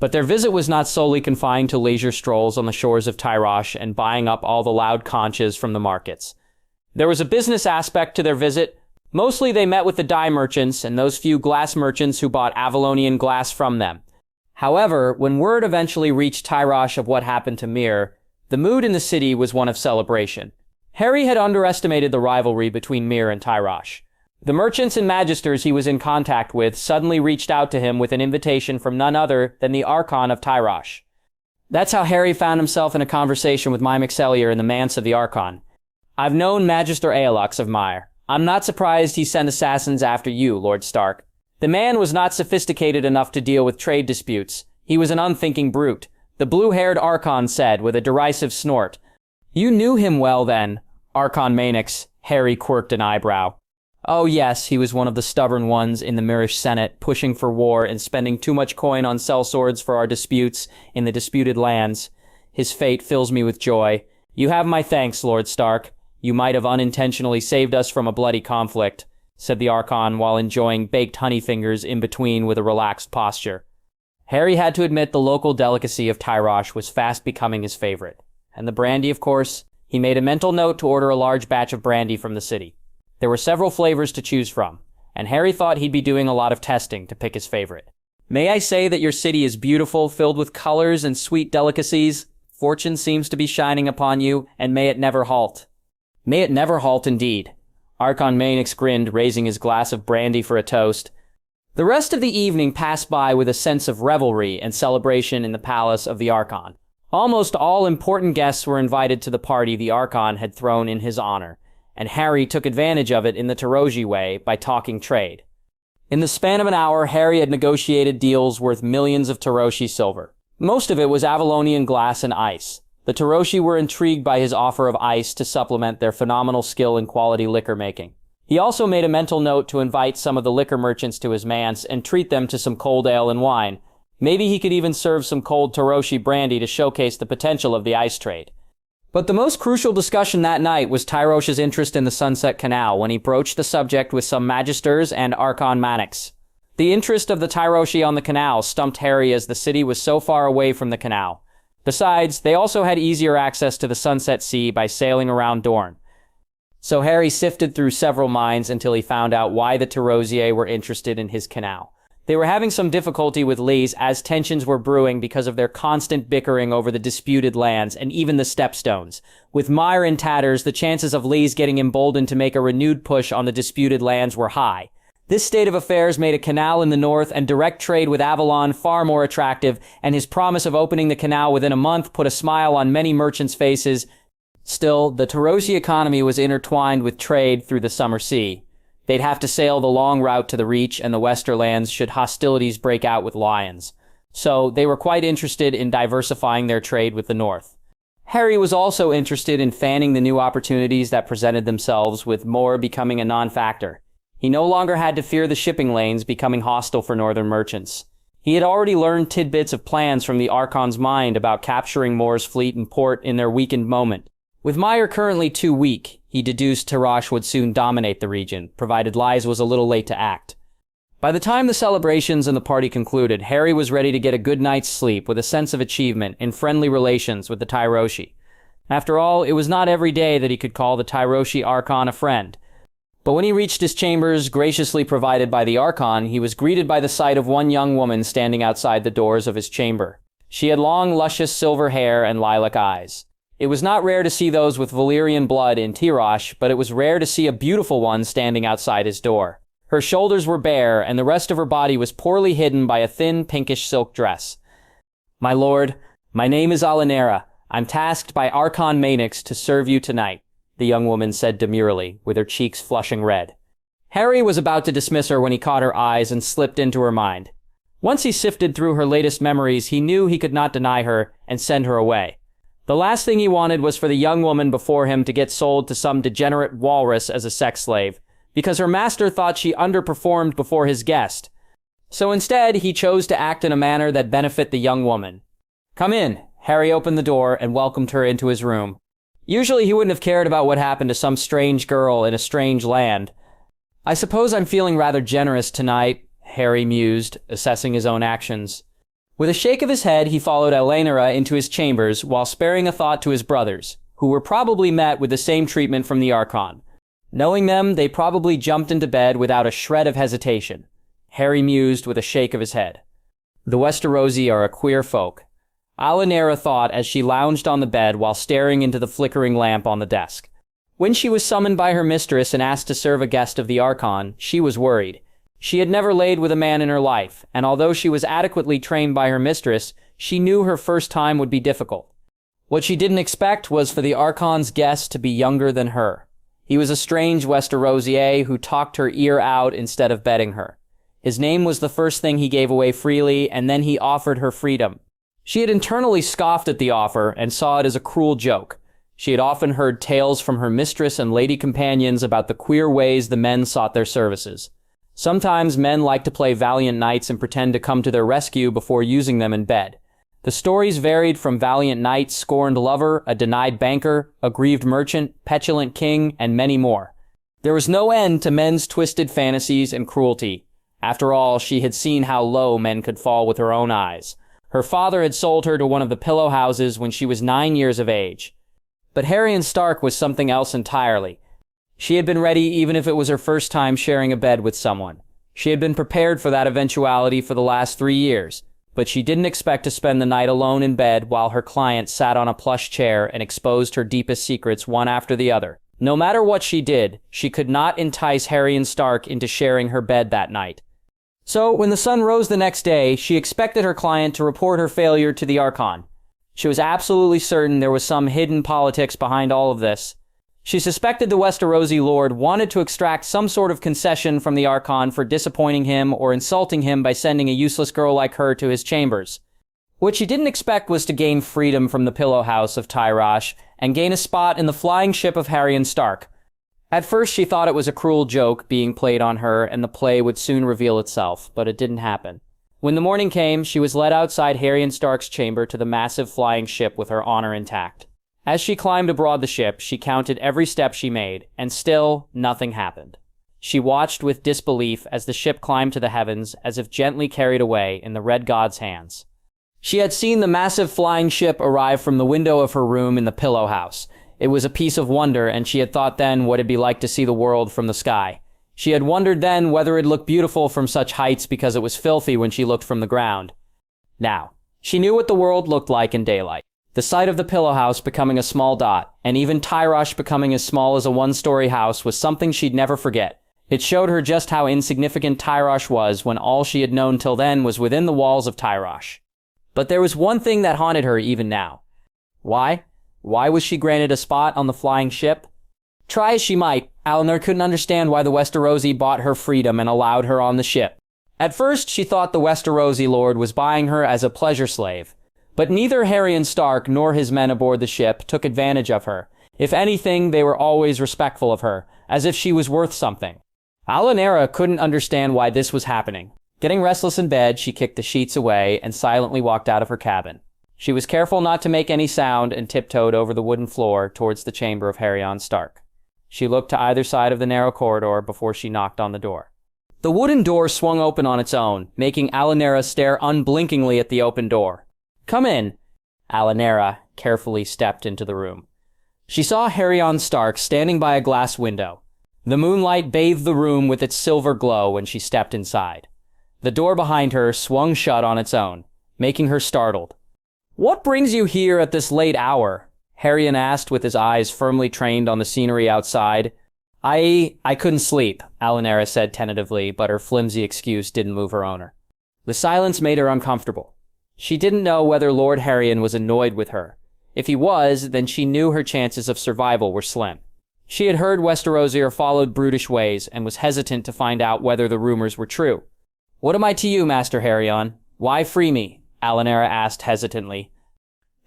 Speaker 1: but their visit was not solely confined to leisure strolls on the shores of Tyro and buying up all the loud conches from the markets. There was a business aspect to their visit. Mostly they met with the dye merchants and those few glass merchants who bought Avalonian glass from them. However, when word eventually reached Tyro of what happened to Myr, the mood in the city was one of celebration. Harry had underestimated the rivalry between Myr and Tyro. The merchants and magisters he was in contact with suddenly reached out to him with an invitation from none other than the Archon of Tyro. That's how Harry found himself in a conversation with Mime Excellier in the manse of the Archon. "I've known Magister Aelux of Myr. I'm not surprised he sent assassins after you, Lord Stark. The man was not sophisticated enough to deal with trade disputes. He was an unthinking brute," the blue-haired Archon said with a derisive snort. "You knew him well, then, Archon Manix," Harry quirked an eyebrow. "Oh yes, he was one of the stubborn ones in the Myrish Senate, pushing for war and spending too much coin on sellswords for our disputes in the disputed lands. His fate fills me with joy. You have my thanks, Lord Stark. You might have unintentionally saved us from a bloody conflict," said the Archon while enjoying baked honey fingers in between with a relaxed posture. Harry had to admit the local delicacy of Tyro was fast becoming his favorite. And the brandy, of course. He made a mental note to order a large batch of brandy from the city. There were several flavors to choose from, and Harry thought he'd be doing a lot of testing to pick his favorite. "May I say that your city is beautiful, filled with colors and sweet delicacies? Fortune seems to be shining upon you, and may it never halt." "May it never halt, indeed." Archon Manix grinned, raising his glass of brandy for a toast. The rest of the evening passed by with a sense of revelry and celebration in the palace of the Archon. Almost all important guests were invited to the party the Archon had thrown in his honor, and Harry took advantage of it in the Taroji way by talking trade. In the span of an hour, Harry had negotiated deals worth millions of Taroshi silver. Most of it was Avalonian glass and ice. The Taroshi were intrigued by his offer of ice to supplement their phenomenal skill in quality liquor making. He also made a mental note to invite some of the liquor merchants to his manse and treat them to some cold ale and wine. Maybe he could even serve some cold Taroshi brandy to showcase the potential of the ice trade. But the most crucial discussion that night was Tyrosh's interest in the Sunset Canal when he broached the subject with some magisters and Archon Manix. The interest of the Tyroshi on the canal stumped Harry as the city was so far away from the canal. Besides, they also had easier access to the Sunset Sea by sailing around Dorne. So Harry sifted through several minds until he found out why the Tarosiers were interested in his canal. They were having some difficulty with Lys as tensions were brewing because of their constant bickering over the disputed lands and even the stepstones. With Myr in tatters, the chances of Lys getting emboldened to make a renewed push on the disputed lands were high. This state of affairs made a canal in the north and direct trade with Avalon far more attractive, and his promise of opening the canal within a month put a smile on many merchants' faces. Still, the Taroshi economy was intertwined with trade through the Summer Sea. They'd have to sail the long route to the Reach and the Westerlands should hostilities break out with lions. So, they were quite interested in diversifying their trade with the north. Harry was also interested in fanning the new opportunities that presented themselves, with more becoming a non-factor. He no longer had to fear the shipping lanes becoming hostile for northern merchants. He had already learned tidbits of plans from the Archon's mind about capturing Mor's fleet and port in their weakened moment. With Myr currently too weak, he deduced Tarash would soon dominate the region, provided Lys was a little late to act. By the time the celebrations and the party concluded, Harry was ready to get a good night's sleep with a sense of achievement in friendly relations with the Tyroshi. After all, it was not every day that he could call the Tyroshi Archon a friend. But when he reached his chambers, graciously provided by the Archon, he was greeted by the sight of one young woman standing outside the doors of his chamber. She had long, luscious silver hair and lilac eyes. It was not rare to see those with Valyrian blood in Tyrosh, but it was rare to see a beautiful one standing outside his door. Her shoulders were bare, and the rest of her body was poorly hidden by a thin, pinkish silk dress. "My lord, my name is Alanara. I'm tasked by Archon Manix to serve you tonight," the young woman said demurely, with her cheeks flushing red. Harry was about to dismiss her when he caught her eyes and slipped into her mind. Once he sifted through her latest memories, he knew he could not deny her and send her away. The last thing he wanted was for the young woman before him to get sold to some degenerate walrus as a sex slave. because her master thought she underperformed before his guest. So instead, he chose to act in a manner that benefit the young woman. "Come in." Harry opened the door and welcomed her into his room. Usually he wouldn't have cared about what happened to some strange girl in a strange land. "I suppose I'm feeling rather generous tonight," Harry mused, assessing his own actions. With a shake of his head, he followed Alanara into his chambers while sparing a thought to his brothers, who were probably met with the same treatment from the Archon. Knowing them, they probably jumped into bed without a shred of hesitation. Harry mused with a shake of his head. The Westerosi are a queer folk. Alanara thought as she lounged on the bed while staring into the flickering lamp on the desk. When she was summoned by her mistress and asked to serve a guest of the Archon, she was worried. She had never laid with a man in her life, and although she was adequately trained by her mistress, she knew her first time would be difficult. What she didn't expect was for the Archon's guest to be younger than her. He was a strange Westerosier who talked her ear out instead of bedding her. His name was the first thing he gave away freely, and then he offered her freedom. She had internally scoffed at the offer and saw it as a cruel joke. She had often heard tales from her mistress and lady companions about the queer ways the men sought their services. Sometimes men liked to play valiant knights and pretend to come to their rescue before using them in bed. The stories varied from valiant knight, scorned lover, a denied banker, a grieved merchant, petulant king, and many more. There was no end to men's twisted fantasies and cruelty. After all, she had seen how low men could fall with her own eyes. Her father had sold her to one of the pillow houses when she was 9 years of age. But Harrion Stark was something else entirely. She had been ready even if it was her first time sharing a bed with someone. She had been prepared for that eventuality for the last 3 years, but she didn't expect to spend the night alone in bed while her client sat on a plush chair and exposed her deepest secrets one after the other. No matter what she did, she could not entice Harrion Stark into sharing her bed that night. So, when the sun rose the next day, she expected her client to report her failure to the Archon. She was absolutely certain there was some hidden politics behind all of this. She suspected the Westerosi Lord wanted to extract some sort of concession from the Archon for disappointing him or insulting him by sending a useless girl like her to his chambers. What she didn't expect was to gain freedom from the pillow house of Tyro and gain a spot in the flying ship of Harrion Stark. At first she thought it was a cruel joke being played on her and the play would soon reveal itself, but it didn't happen. When the morning came, she was led outside Harrion Stark's chamber to the massive flying ship with her honor intact. As she climbed aboard the ship, she counted every step she made, and still nothing happened. She watched with disbelief as the ship climbed to the heavens, as if gently carried away in the Red God's hands. She had seen the massive flying ship arrive from the window of her room in the pillow house. It was a piece of wonder, and she had thought then what it'd be like to see the world from the sky. She had wondered then whether it'd look beautiful from such heights because it was filthy when she looked from the ground. Now, she knew what the world looked like in daylight. The sight of the pillow house becoming a small dot, and even Tyrosh becoming as small as a one-story house was something she'd never forget. It showed her just how insignificant Tyrosh was when all she had known till then was within the walls of Tyrosh. But there was one thing that haunted her even now. Why? Why was she granted a spot on the flying ship? Try as she might, Alanara couldn't understand why the Westerosi bought her freedom and allowed her on the ship. At first, she thought the Westerosi Lord was buying her as a pleasure slave. But neither Harrion Stark nor his men aboard the ship took advantage of her. If anything, they were always respectful of her, as if she was worth something. Alanara couldn't understand why this was happening. Getting restless in bed, she kicked the sheets away and silently walked out of her cabin. She was careful not to make any sound and tiptoed over the wooden floor towards the chamber of Harrion Stark. She looked to either side of the narrow corridor before she knocked on the door. The wooden door swung open on its own, making Alanara stare unblinkingly at the open door. "Come in." Alanara carefully stepped into the room. She saw Harrion Stark standing by a glass window. The moonlight bathed the room with its silver glow when she stepped inside. The door behind her swung shut on its own, making her startled. "What brings you here at this late hour?" Harrion asked with his eyes firmly trained on the scenery outside. I couldn't sleep," Alanara said tentatively, but her flimsy excuse didn't move her owner. The silence made her uncomfortable. She didn't know whether Lord Harrion was annoyed with her. If he was, then she knew her chances of survival were slim. She had heard Westerosier followed brutish ways and was hesitant to find out whether the rumors were true. "What am I to you, Master Harrion? Why free me?" Alanara asked hesitantly.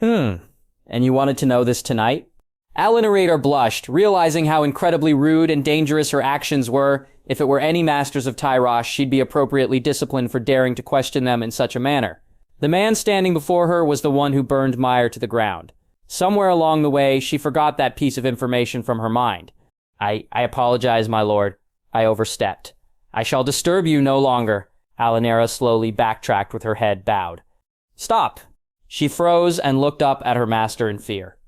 Speaker 1: And you wanted to know this tonight?" Alanara blushed, realizing how incredibly rude and dangerous her actions were. If it were any masters of Tyrosh, she'd be appropriately disciplined for daring to question them in such a manner. The man standing before her was the one who burned Meyer to the ground. Somewhere along the way, she forgot that piece of information from her mind. I apologize, my lord. I overstepped. I shall disturb you no longer. Alanara slowly backtracked with her head bowed. Stop! She froze and looked up at her master in fear.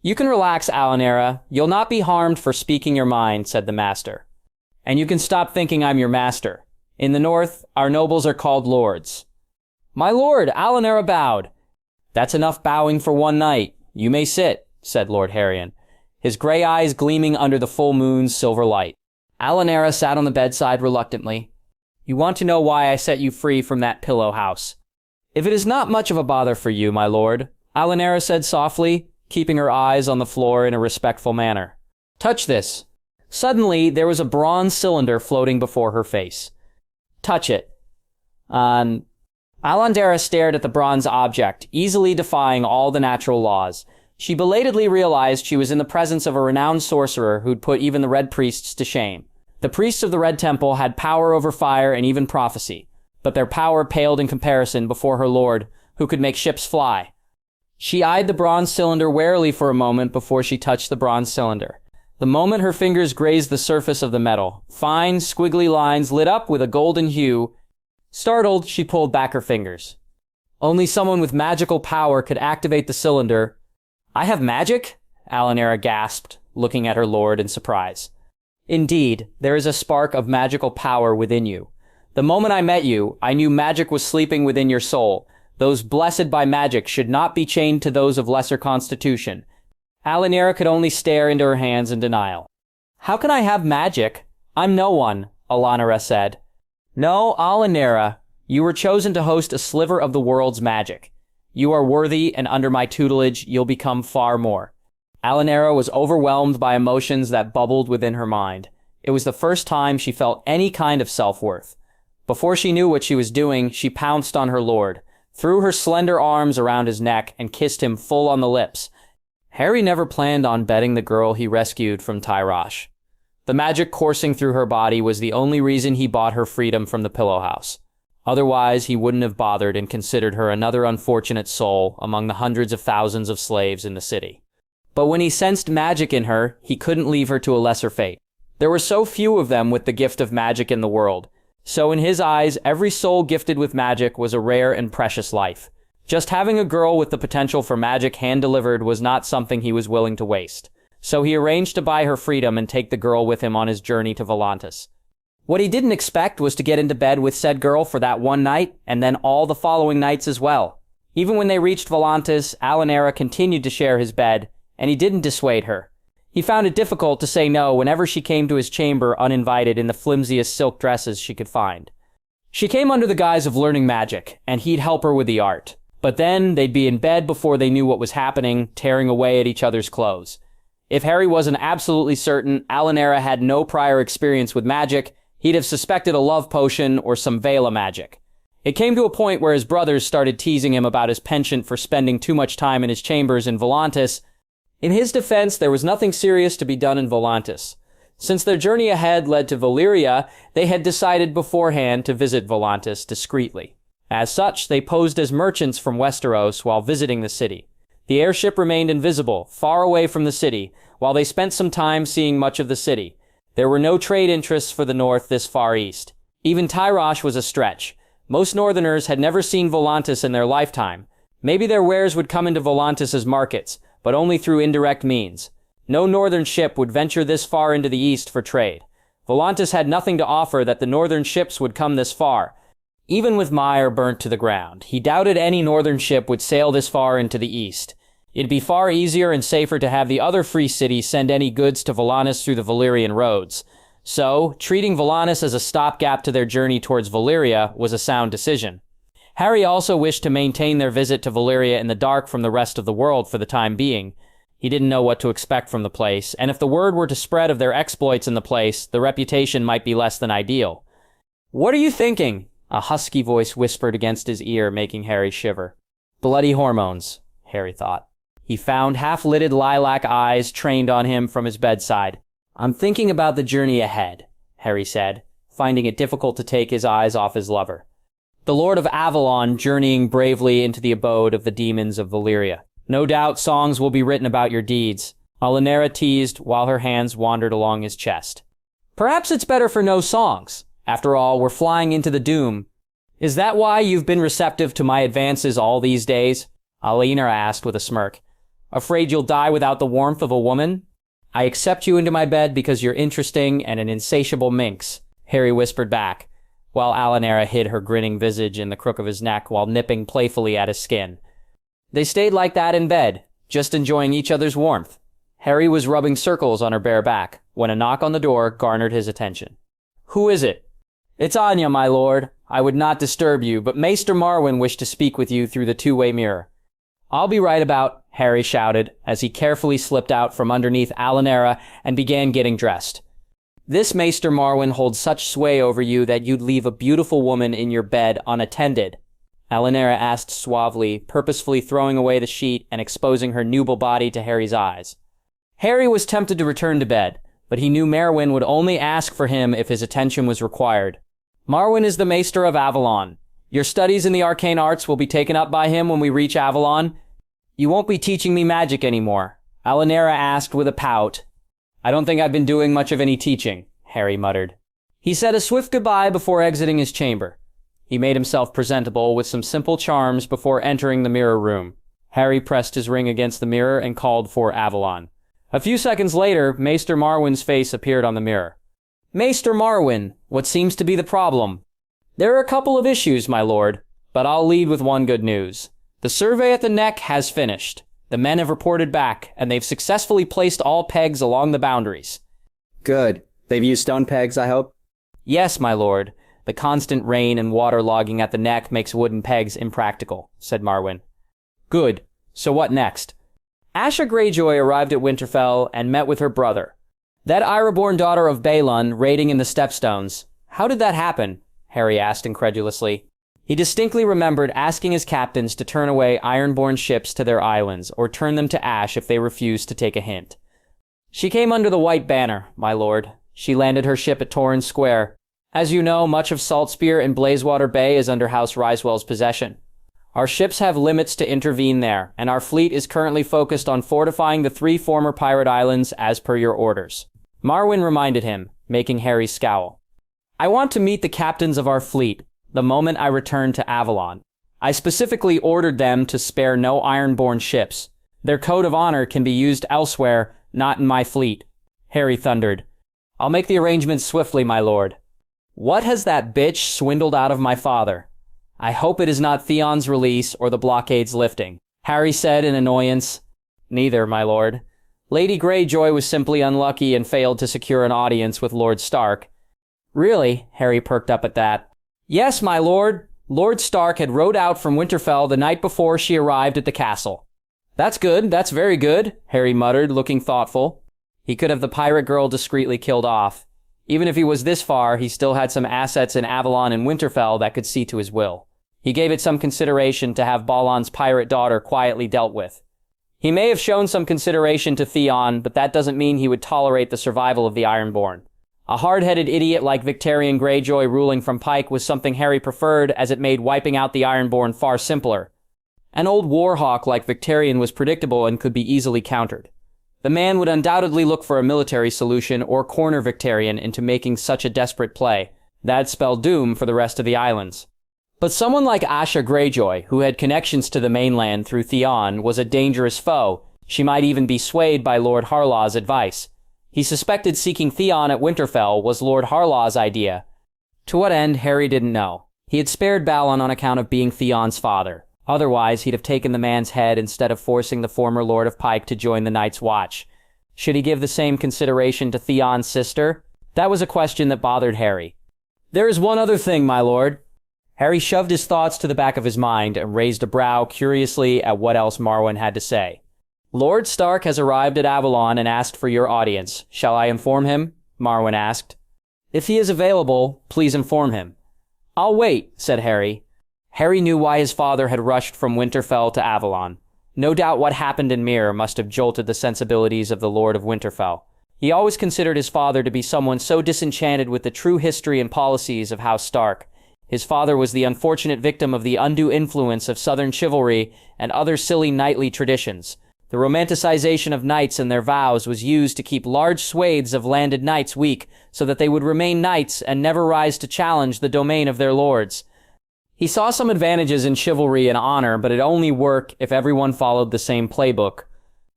Speaker 1: You can relax, Alanara. You'll not be harmed for speaking your mind, said the master. And you can stop thinking I'm your master. In the north, our nobles are called lords. My lord, Alanara bowed. That's enough bowing for one night. You may sit, said Lord Harrion, his gray eyes gleaming under the full moon's silver light. Alanara sat on the bedside reluctantly. You want to know why I set you free from that pillow house. If it is not much of a bother for you, my lord, Alanara said softly, keeping her eyes on the floor in a respectful manner. Touch this. Suddenly, there was a bronze cylinder floating before her face. Touch it. Alanara stared at the bronze object, easily defying all the natural laws. She belatedly realized she was in the presence of a renowned sorcerer who'd put even the Red Priests to shame. The priests of the Red Temple had power over fire and even prophecy, but their power paled in comparison before her lord, who could make ships fly. She eyed the bronze cylinder warily for a moment before she touched the bronze cylinder. The moment her fingers grazed the surface of the metal, fine, squiggly lines lit up with a golden hue. Startled, she pulled back her fingers. Only someone with magical power could activate the cylinder. I have magic? Alanara gasped, looking at her lord in surprise. Indeed, there is a spark of magical power within you. The moment I met you, I knew magic was sleeping within your soul. Those blessed by magic should not be chained to those of lesser constitution. Alanara could only stare into her hands in denial. How can I have magic? I'm no one, Alanara said. No, Alanara, you were chosen to host a sliver of the world's magic. You are worthy, and under my tutelage, you'll become far more. Alanara was overwhelmed by emotions that bubbled within her mind. It was the first time she felt any kind of self-worth. Before she knew what she was doing, she pounced on her lord, threw her slender arms around his neck, and kissed him full on the lips. Harry never planned on betting the girl he rescued from Tyrosh. The magic coursing through her body was the only reason he bought her freedom from the pillow house. Otherwise, he wouldn't have bothered and considered her another unfortunate soul among the hundreds of thousands of slaves in the city. But when he sensed magic in her, he couldn't leave her to a lesser fate. There were so few of them with the gift of magic in the world. So in his eyes, every soul gifted with magic was a rare and precious life. Just having a girl with the potential for magic hand-delivered was not something he was willing to waste. So he arranged to buy her freedom and take the girl with him on his journey to Volantis. What he didn't expect was to get into bed with said girl for that one night, and then all the following nights as well. Even when they reached Volantis, Alanara continued to share his bed, and he didn't dissuade her. He found it difficult to say no whenever she came to his chamber uninvited in the flimsiest silk dresses she could find. She came under the guise of learning magic, and he'd help her with the art. But then they'd be in bed before they knew what was happening, tearing away at each other's clothes. If Harry wasn't absolutely certain Alanara had no prior experience with magic, he'd have suspected a love potion or some Vela magic. It came to a point where his brothers started teasing him about his penchant for spending too much time in his chambers in Volantis. In his defense, there was nothing serious to be done in Volantis. Since their journey ahead led to Valyria, they had decided beforehand to visit Volantis discreetly. As such, they posed as merchants from Westeros while visiting the city. The airship remained invisible, far away from the city, while they spent some time seeing much of the city. There were no trade interests for the north this far east. Even Tyrosh was a stretch. Most northerners had never seen Volantis in their lifetime. Maybe their wares would come into Volantis as markets, but only through indirect means. No northern ship would venture this far into the east for trade. Volantis had nothing to offer that the northern ships would come this far. Even with Meyer burnt to the ground, he doubted any northern ship would sail this far into the east. It'd be far easier and safer to have the other free cities send any goods to Volantis through the Valyrian roads. So, treating Volantis as a stopgap to their journey towards Valyria was a sound decision. Harry also wished to maintain their visit to Valyria in the dark from the rest of the world for the time being. He didn't know what to expect from the place, and if the word were to spread of their exploits in the place, the reputation might be less than ideal. "What are you thinking?" A husky voice whispered against his ear, making Harry shiver. Bloody hormones, Harry thought. He found half-lidded lilac eyes trained on him from his bedside. "I'm thinking about the journey ahead," Harry said, finding it difficult to take his eyes off his lover. "The Lord of Avalon journeying bravely into the abode of the demons of Valyria. No doubt songs will be written about your deeds," Alanara teased while her hands wandered along his chest. "Perhaps it's better for no songs. After all, we're flying into the doom. Is that why you've been receptive to my advances all these days?" Alanara asked with a smirk. "Afraid you'll die without the warmth of a woman?" "I accept you into my bed because you're interesting and an insatiable minx," Harry whispered back, while Alanara hid her grinning visage in the crook of his neck while nipping playfully at his skin. They stayed like that in bed, just enjoying each other's warmth. Harry was rubbing circles on her bare back when a knock on the door garnered his attention. "Who is it?" "It's Anya, my lord. I would not disturb you, but Maester Marwin wished to speak with you through the two-way mirror." "I'll be right about," Harry shouted as he carefully slipped out from underneath Alanara and began getting dressed. "This Maester Marwin holds such sway over you that you'd leave a beautiful woman in your bed unattended?" Alanara asked suavely, purposefully throwing away the sheet and exposing her nubile body to Harry's eyes. Harry was tempted to return to bed, but he knew Marwin would only ask for him if his attention was required. "Marwin is the Maester of Avalon. Your studies in the arcane arts will be taken up by him when we reach Avalon. You won't be teaching me magic anymore," Alanara asked with a pout. "I don't think I've been doing much of any teaching," Harry muttered. He said a swift goodbye before exiting his chamber. He made himself presentable with some simple charms before entering the mirror room. Harry pressed his ring against the mirror and called for Avalon. A few seconds later, Maester Marwin's face appeared on the mirror. "Maester Marwin, what seems to be the problem?" "There are a couple of issues, my lord, but I'll lead with one good news. The survey at the neck has finished. The men have reported back, and they've successfully placed all pegs along the boundaries."
Speaker 2: "Good. They've used stone pegs, I hope?"
Speaker 1: "Yes, my lord. The constant rain and water logging at the neck makes wooden pegs impractical," said Marwin. "Good. So what next?" Asha Greyjoy arrived at Winterfell and met with her brother. "That Reborn daughter of Balon raiding in the Stepstones. How did that happen?" Harry asked incredulously. He distinctly remembered asking his captains to turn away Ironborn ships to their islands, or turn them to ash if they refused to take a hint. "She came under the White Banner, my lord. She landed her ship at Torrens Square. As you know, much of Saltspear and Blazewater Bay is under House Ryswell's possession. Our ships have limits to intervene there, and our fleet is currently focused on fortifying the 3 former pirate islands as per your orders." Marwin reminded him, making Harry scowl. "I want to meet the captains of our fleet the moment I return to Avalon. I specifically ordered them to spare no Ironborn ships. Their code of honor can be used elsewhere, not in my fleet," Harry thundered. "I'll make the arrangements swiftly, my lord." "What has that bitch swindled out of my father? I hope it is not Theon's release or the blockade's lifting," Harry said in annoyance. "Neither, my lord. Lady Greyjoy was simply unlucky and failed to secure an audience with Lord Stark." "Really?" Harry perked up at that. "Yes, my lord. Lord Stark had rode out from Winterfell the night before she arrived at the castle." "That's good, that's very good," Harry muttered, looking thoughtful. He could have the pirate girl discreetly killed off. Even if he was this far, he still had some assets in Avalon and Winterfell that could see to his will. He gave it some consideration to have Balon's pirate daughter quietly dealt with. He may have shown some consideration to Theon, but that doesn't mean he would tolerate the survival of the Ironborn. A hard-headed idiot like Victarion Greyjoy ruling from Pike was something Harry preferred, as it made wiping out the Ironborn far simpler. An old warhawk like Victarion was predictable and could be easily countered. The man would undoubtedly look for a military solution or corner Victarion into making such a desperate play. That'd spell doom for the rest of the islands. But someone like Asha Greyjoy, who had connections to the mainland through Theon, was a dangerous foe. She might even be swayed by Lord Harlaw's advice. He suspected seeking Theon at Winterfell was Lord Harlaw's idea. To what end, Harry didn't know. He had spared Balon on account of being Theon's father. Otherwise, he'd have taken the man's head instead of forcing the former Lord of Pike to join the Night's Watch. Should he give the same consideration to Theon's sister? That was a question that bothered Harry. "There is one other thing, my lord." Harry shoved his thoughts to the back of his mind and raised a brow curiously at what else Marwin had to say. "Lord Stark has arrived at Avalon and asked for your audience. Shall I inform him?" Marwin asked. "If he is available, please inform him." "I'll wait," said Harry. Harry knew why his father had rushed from Winterfell to Avalon. No doubt what happened in Myr must have jolted the sensibilities of the Lord of Winterfell. He always considered his father to be someone so disenchanted with the true history and policies of House Stark. His father was the unfortunate victim of the undue influence of Southern chivalry and other silly knightly traditions. The romanticization of knights and their vows was used to keep large swathes of landed knights weak so that they would remain knights and never rise to challenge the domain of their lords. He saw some advantages in chivalry and honor, but it only worked if everyone followed the same playbook.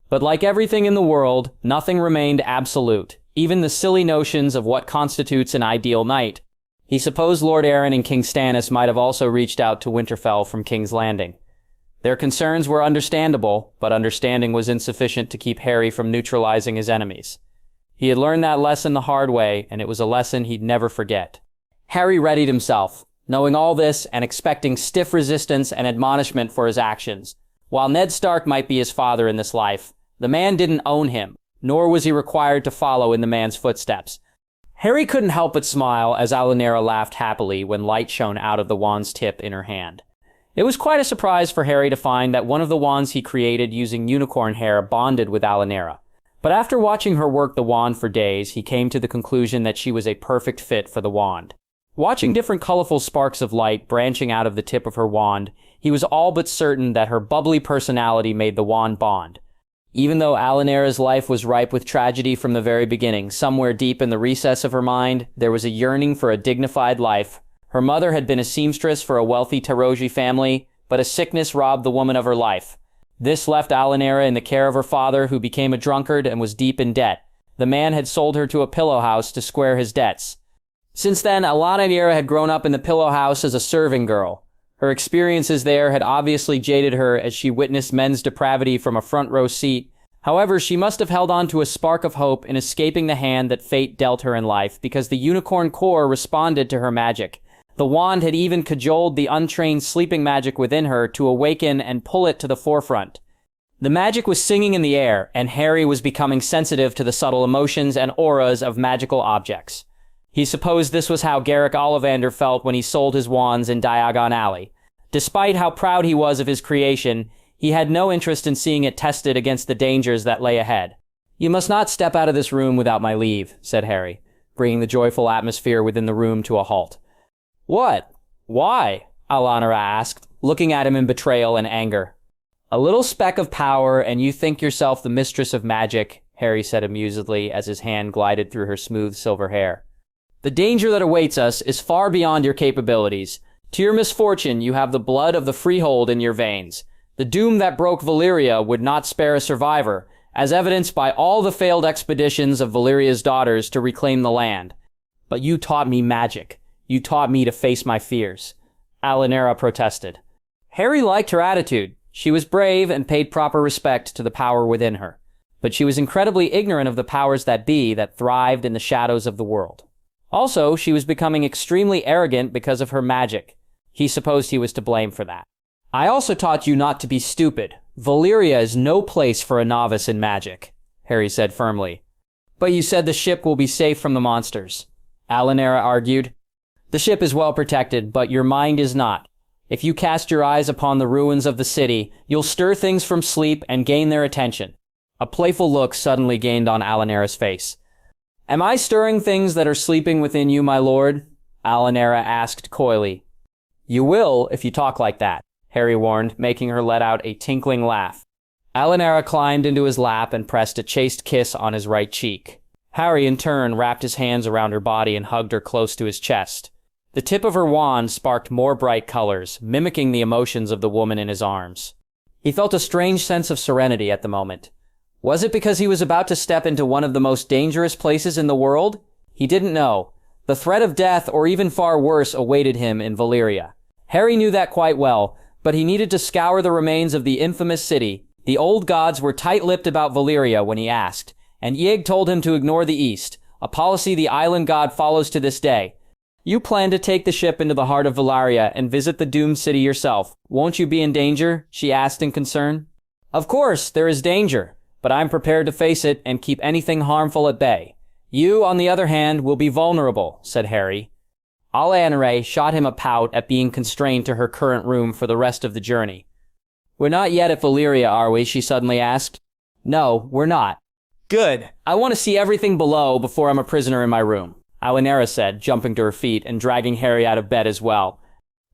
Speaker 1: But like everything in the world, nothing remained absolute, even the silly notions of what constitutes an ideal knight. He supposed Lord Arryn and King Stannis might have also reached out to Winterfell from King's Landing. Their concerns were understandable, but understanding was insufficient to keep Harry from neutralizing his enemies. He had learned that lesson the hard way, and it was a lesson he'd never forget. Harry readied himself, knowing all this and expecting stiff resistance and admonishment for his actions. While Ned Stark might be his father in this life, the man didn't own him, nor was he required to follow in the man's footsteps. Harry couldn't help but smile as Alanara laughed happily when light shone out of the wand's tip in her hand. It was quite a surprise for Harry to find that one of the wands he created using unicorn hair bonded with Alanara. But after watching her work the wand for days, he came to the conclusion that she was a perfect fit for the wand. Watching different colorful sparks of light branching out of the tip of her wand, he was all but certain that her bubbly personality made the wand bond. Even though Alanara's life was ripe with tragedy from the very beginning, somewhere deep in the recess of her mind, there was a yearning for a dignified life. Her mother had been a seamstress for a wealthy Taroji family, but a sickness robbed the woman of her life. This left Alanara in the care of her father, who became a drunkard and was deep in debt. The man had sold her to a pillow house to square his debts. Since then, Alanara had grown up in the pillow house as a serving girl. Her experiences there had obviously jaded her as she witnessed men's depravity from a front row seat. However, she must have held on to a spark of hope in escaping the hand that fate dealt her in life, because the unicorn core responded to her magic. The wand had even cajoled the untrained sleeping magic within her to awaken and pull it to the forefront. The magic was singing in the air, and Harry was becoming sensitive to the subtle emotions and auras of magical objects. He supposed this was how Garrick Ollivander felt when he sold his wands in Diagon Alley. Despite how proud he was of his creation, he had no interest in seeing it tested against the dangers that lay ahead. "You must not step out of this room without my leave," said Harry, bringing the joyful atmosphere within the room to a halt. "What? Why?" Alanara asked, looking at him in betrayal and anger. "A little speck of power, and you think yourself the mistress of magic," Harry said amusedly as his hand glided through her smooth silver hair. "The danger that awaits us is far beyond your capabilities. To your misfortune, you have the blood of the freehold in your veins. The doom that broke Valyria would not spare a survivor, as evidenced by all the failed expeditions of Valyria's daughters to reclaim the land. But you taught me magic. You taught me to face my fears," Alanara protested. Harry liked her attitude. She was brave and paid proper respect to the power within her. But she was incredibly ignorant of the powers that be that thrived in the shadows of the world. Also, she was becoming extremely arrogant because of her magic. He supposed he was to blame for that. "I also taught you not to be stupid. Valyria is no place for a novice in magic," Harry said firmly. "But you said the ship will be safe from the monsters," Alanara argued. "The ship is well protected, but your mind is not. If you cast your eyes upon the ruins of the city, you'll stir things from sleep and gain their attention." A playful look suddenly gained on Alanara's face. "Am I stirring things that are sleeping within you, my lord?" Alanara asked coyly. "You will if you talk like that," Harry warned, making her let out a tinkling laugh. Alanara climbed into his lap and pressed a chaste kiss on his right cheek. Harry, in turn, wrapped his hands around her body and hugged her close to his chest. The tip of her wand sparked more bright colors, mimicking the emotions of the woman in his arms. He felt a strange sense of serenity at the moment. Was it because he was about to step into one of the most dangerous places in the world? He didn't know. The threat of death, or even far worse, awaited him in Valyria. Harry knew that quite well, but he needed to scour the remains of the infamous city. The old gods were tight-lipped about Valyria when he asked, and Ygg told him to ignore the East, a policy the island god follows to this day. "You plan to take the ship into the heart of Valyria and visit the doomed city yourself. Won't you be in danger?" she asked in concern. "Of course, there is danger, but I'm prepared to face it and keep anything harmful at bay. You, on the other hand, will be vulnerable," said Harry. Alanara shot him a pout at being constrained to her current room for the rest of the journey. We're not yet at Valyria, are we? She suddenly asked. No, we're not. Good. I want to see everything below before I'm a prisoner in my room, Alanara said, jumping to her feet and dragging Harry out of bed as well.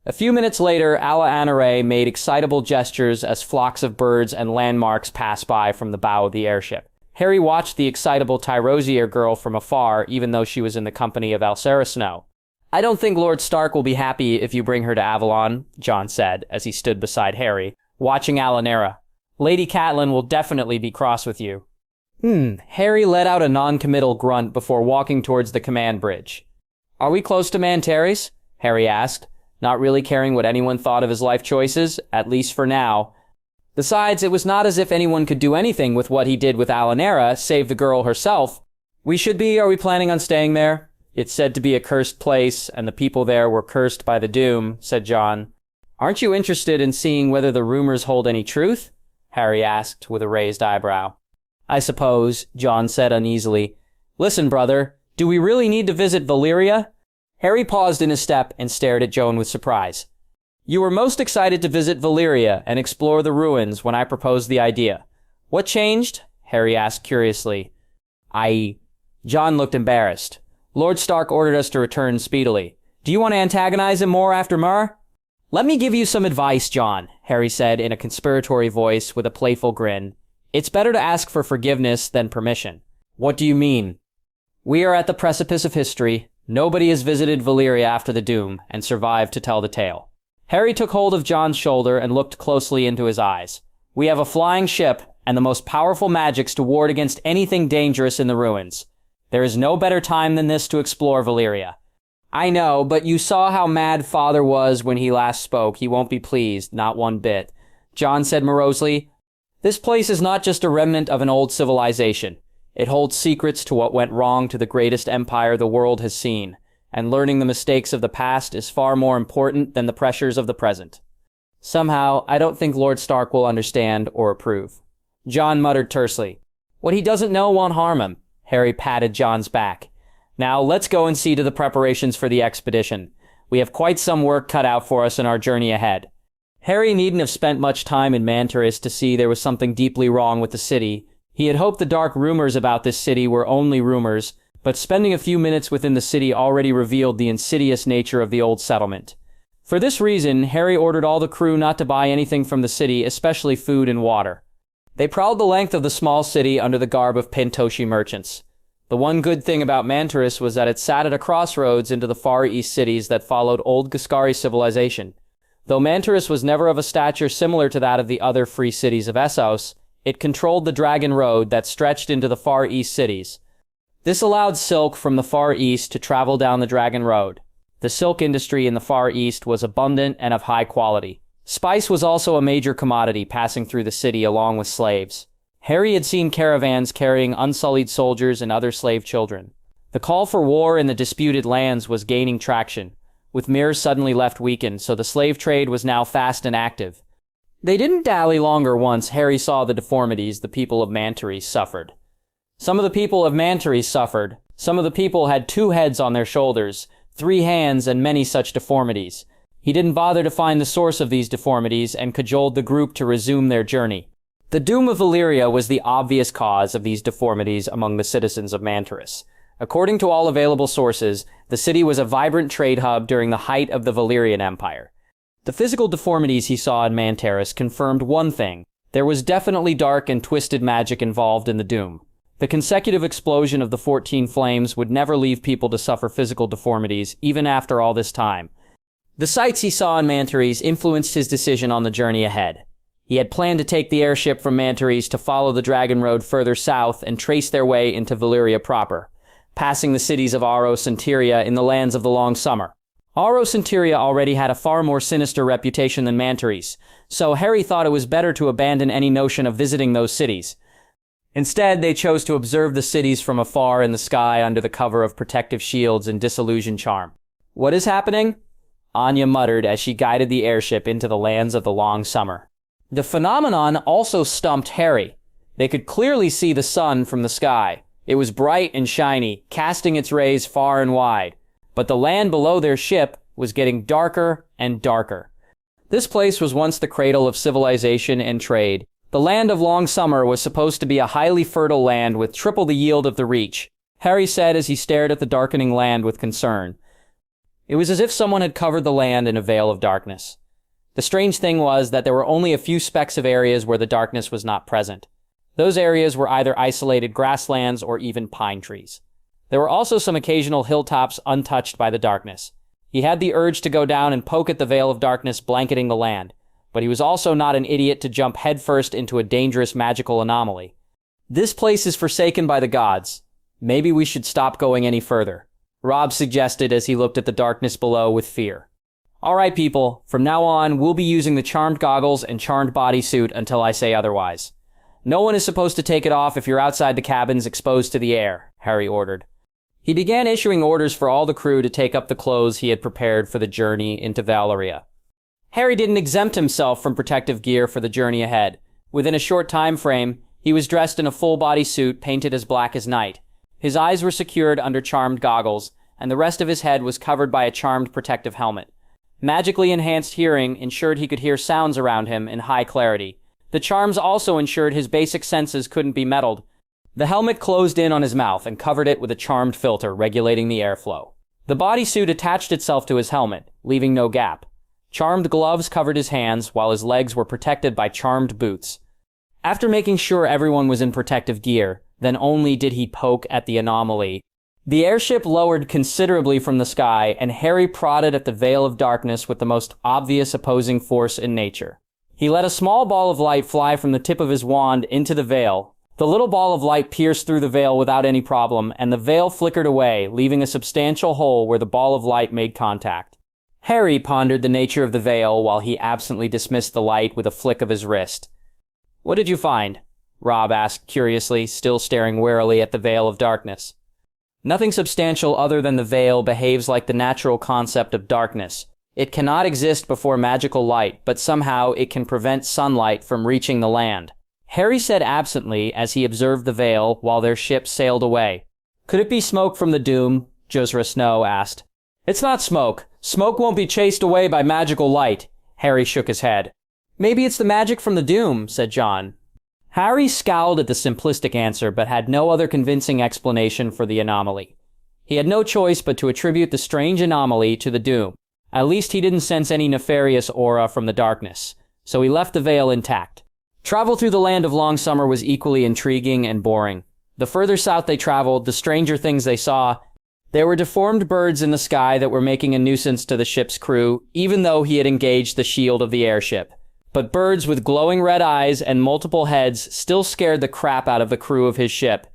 Speaker 1: A few minutes later, Alanara made excitable gestures as flocks of birds and landmarks passed by from the bow of the airship. Harry watched the excitable Tyrosier girl from afar, even though she was in the company of Elsa Snow. I don't think Lord Stark will be happy if you bring her to Avalon, Jon said, as he stood beside Harry, watching Alanara. Lady Catelyn will definitely be cross with you. Harry let out a non-committal grunt before walking towards the command bridge. Are we close to Mantares? Harry asked, not really caring what anyone thought of his life choices, at least for now. Besides, it was not as if anyone could do anything with what he did with Alanara, save the girl herself. We should be. Are we planning on staying there? It's said to be a cursed place, and the people there were cursed by the doom, said Jon. Aren't you interested in seeing whether the rumors hold any truth? Harry asked with a raised eyebrow. I suppose, Jon said uneasily. Listen, brother, do we really need to visit Valyria? Harry paused in his step and stared at Jon with surprise. You were most excited to visit Valyria and explore the ruins when I proposed the idea. What changed? Harry asked curiously. Jon looked embarrassed. Lord Stark ordered us to return speedily. Do you want to antagonize him more after Mar? Let me give you some advice, Jon, Harry said in a conspiratory voice with a playful grin. It's better to ask for forgiveness than permission. What do you mean? We are at the precipice of history. Nobody has visited Valyria after the doom and survived to tell the tale. Harry took hold of Jon's shoulder and looked closely into his eyes. We have a flying ship and the most powerful magics to ward against anything dangerous in the ruins. There is no better time than this to explore Valyria. I know, but you saw how mad Father was when he last spoke. He won't be pleased, not one bit. Jon said morosely, This place is not just a remnant of an old civilization. It holds secrets to what went wrong to the greatest empire the world has seen, and learning the mistakes of the past is far more important than the pressures of the present. Somehow, I don't think Lord Stark will understand or approve. Jon muttered tersely. What he doesn't know won't harm him. Harry patted Jon's back. Now, let's go and see to the preparations for the expedition. We have quite some work cut out for us in our journey ahead. Harry needn't have spent much time in Mantares to see there was something deeply wrong with the city. He had hoped the dark rumors about this city were only rumors, but spending a few minutes within the city already revealed the insidious nature of the old settlement. For this reason, Harry ordered all the crew not to buy anything from the city, especially food and water. They prowled the length of the small city under the garb of Pentoshi merchants. The one good thing about Mantares was that it sat at a crossroads into the Far East cities that followed old Giscari civilization. Though Mantares was never of a stature similar to that of the other free cities of Essos, it controlled the Dragon Road that stretched into the Far East cities. This allowed silk from the Far East to travel down the Dragon Road. The silk industry in the Far East was abundant and of high quality. Spice was also a major commodity passing through the city along with slaves. Harry had seen caravans carrying unsullied soldiers and other slave children. The call for war in the disputed lands was gaining traction, with Mir suddenly left weakened, so the slave trade was now fast and active. They didn't dally longer once Harry saw the deformities the people of Mantares suffered. Some of the people of Mantares suffered. Some of the people had 2 heads on their shoulders, 3 hands, and many such deformities. He didn't bother to find the source of these deformities and cajoled the group to resume their journey. The doom of Valyria was the obvious cause of these deformities among the citizens of Mantares. According to all available sources, the city was a vibrant trade hub during the height of the Valyrian Empire. The physical deformities he saw in Mantares confirmed one thing. There was definitely dark and twisted magic involved in the doom. The consecutive explosion of the 14 flames would never leave people to suffer physical deformities, even after all this time. The sights he saw in Mantares influenced his decision on the journey ahead. He had planned to take the airship from Mantares to follow the Dragon Road further south and trace their way into Valyria proper, passing the cities of Oros and Tyria in the lands of the long summer. Oros and Tyria already had a far more sinister reputation than Mantares, so Harry thought it was better to abandon any notion of visiting those cities. Instead, they chose to observe the cities from afar in the sky under the cover of protective shields and disillusion charm. What is happening? Anya muttered as she guided the airship into the lands of the long summer. The phenomenon also stumped Harry. They could clearly see the sun from the sky. It was bright and shiny, casting its rays far and wide. But the land below their ship was getting darker and darker. This place was once the cradle of civilization and trade. The land of Long Summer was supposed to be a highly fertile land with triple the yield of the Reach, Harry said as he stared at the darkening land with concern. It was as if someone had covered the land in a veil of darkness. The strange thing was that there were only a few specks of areas where the darkness was not present. Those areas were either isolated grasslands or even pine trees. There were also some occasional hilltops untouched by the darkness. He had the urge to go down and poke at the veil of darkness blanketing the land, but he was also not an idiot to jump headfirst into a dangerous magical anomaly. This place is forsaken by the gods. Maybe we should stop going any further, Rob suggested as he looked at the darkness below with fear. All right, people, from now on, we'll be using the charmed goggles and charmed bodysuit until I say otherwise. No one is supposed to take it off if you're outside the cabins exposed to the air, Harry ordered. He began issuing orders for all the crew to take up the clothes he had prepared for the journey into Valyria. Harry didn't exempt himself from protective gear for the journey ahead. Within a short time frame, he was dressed in a full-body suit painted as black as night. His eyes were secured under charmed goggles, and the rest of his head was covered by a charmed protective helmet. Magically enhanced hearing ensured he could hear sounds around him in high clarity. The charms also ensured his basic senses couldn't be meddled. The helmet closed in on his mouth and covered it with a charmed filter regulating the airflow. The bodysuit attached itself to his helmet, leaving no gap. Charmed gloves covered his hands, while his legs were protected by charmed boots. After making sure everyone was in protective gear, then only did he poke at the anomaly. The airship lowered considerably from the sky, and Harry prodded at the veil of darkness with the most obvious opposing force in nature. He let a small ball of light fly from the tip of his wand into the veil. The little ball of light pierced through the veil without any problem, and the veil flickered away, leaving a substantial hole where the ball of light made contact. Harry pondered the nature of the veil while he absently dismissed the light with a flick of his wrist. "What did you find?" Rob asked curiously, still staring warily at the veil of darkness. "Nothing substantial other than the veil behaves like the natural concept of darkness. It cannot exist before magical light, but somehow it can prevent sunlight from reaching the land," Harry said absently as he observed the veil while their ship sailed away. "Could it be smoke from the Doom?" Josra Snow asked. "It's not smoke. Smoke won't be chased away by magical light." Harry shook his head. "Maybe it's the magic from the Doom," said John. Harry scowled at the simplistic answer, but had no other convincing explanation for the anomaly. He had no choice but to attribute the strange anomaly to the Doom. At least he didn't sense any nefarious aura from the darkness, so he left the veil intact. Travel through the land of Long Summer was equally intriguing and boring. The further south they traveled, the stranger things they saw. There were deformed birds in the sky that were making a nuisance to the ship's crew, even though he had engaged the shield of the airship. But birds with glowing red eyes and multiple heads still scared the crap out of the crew of his ship.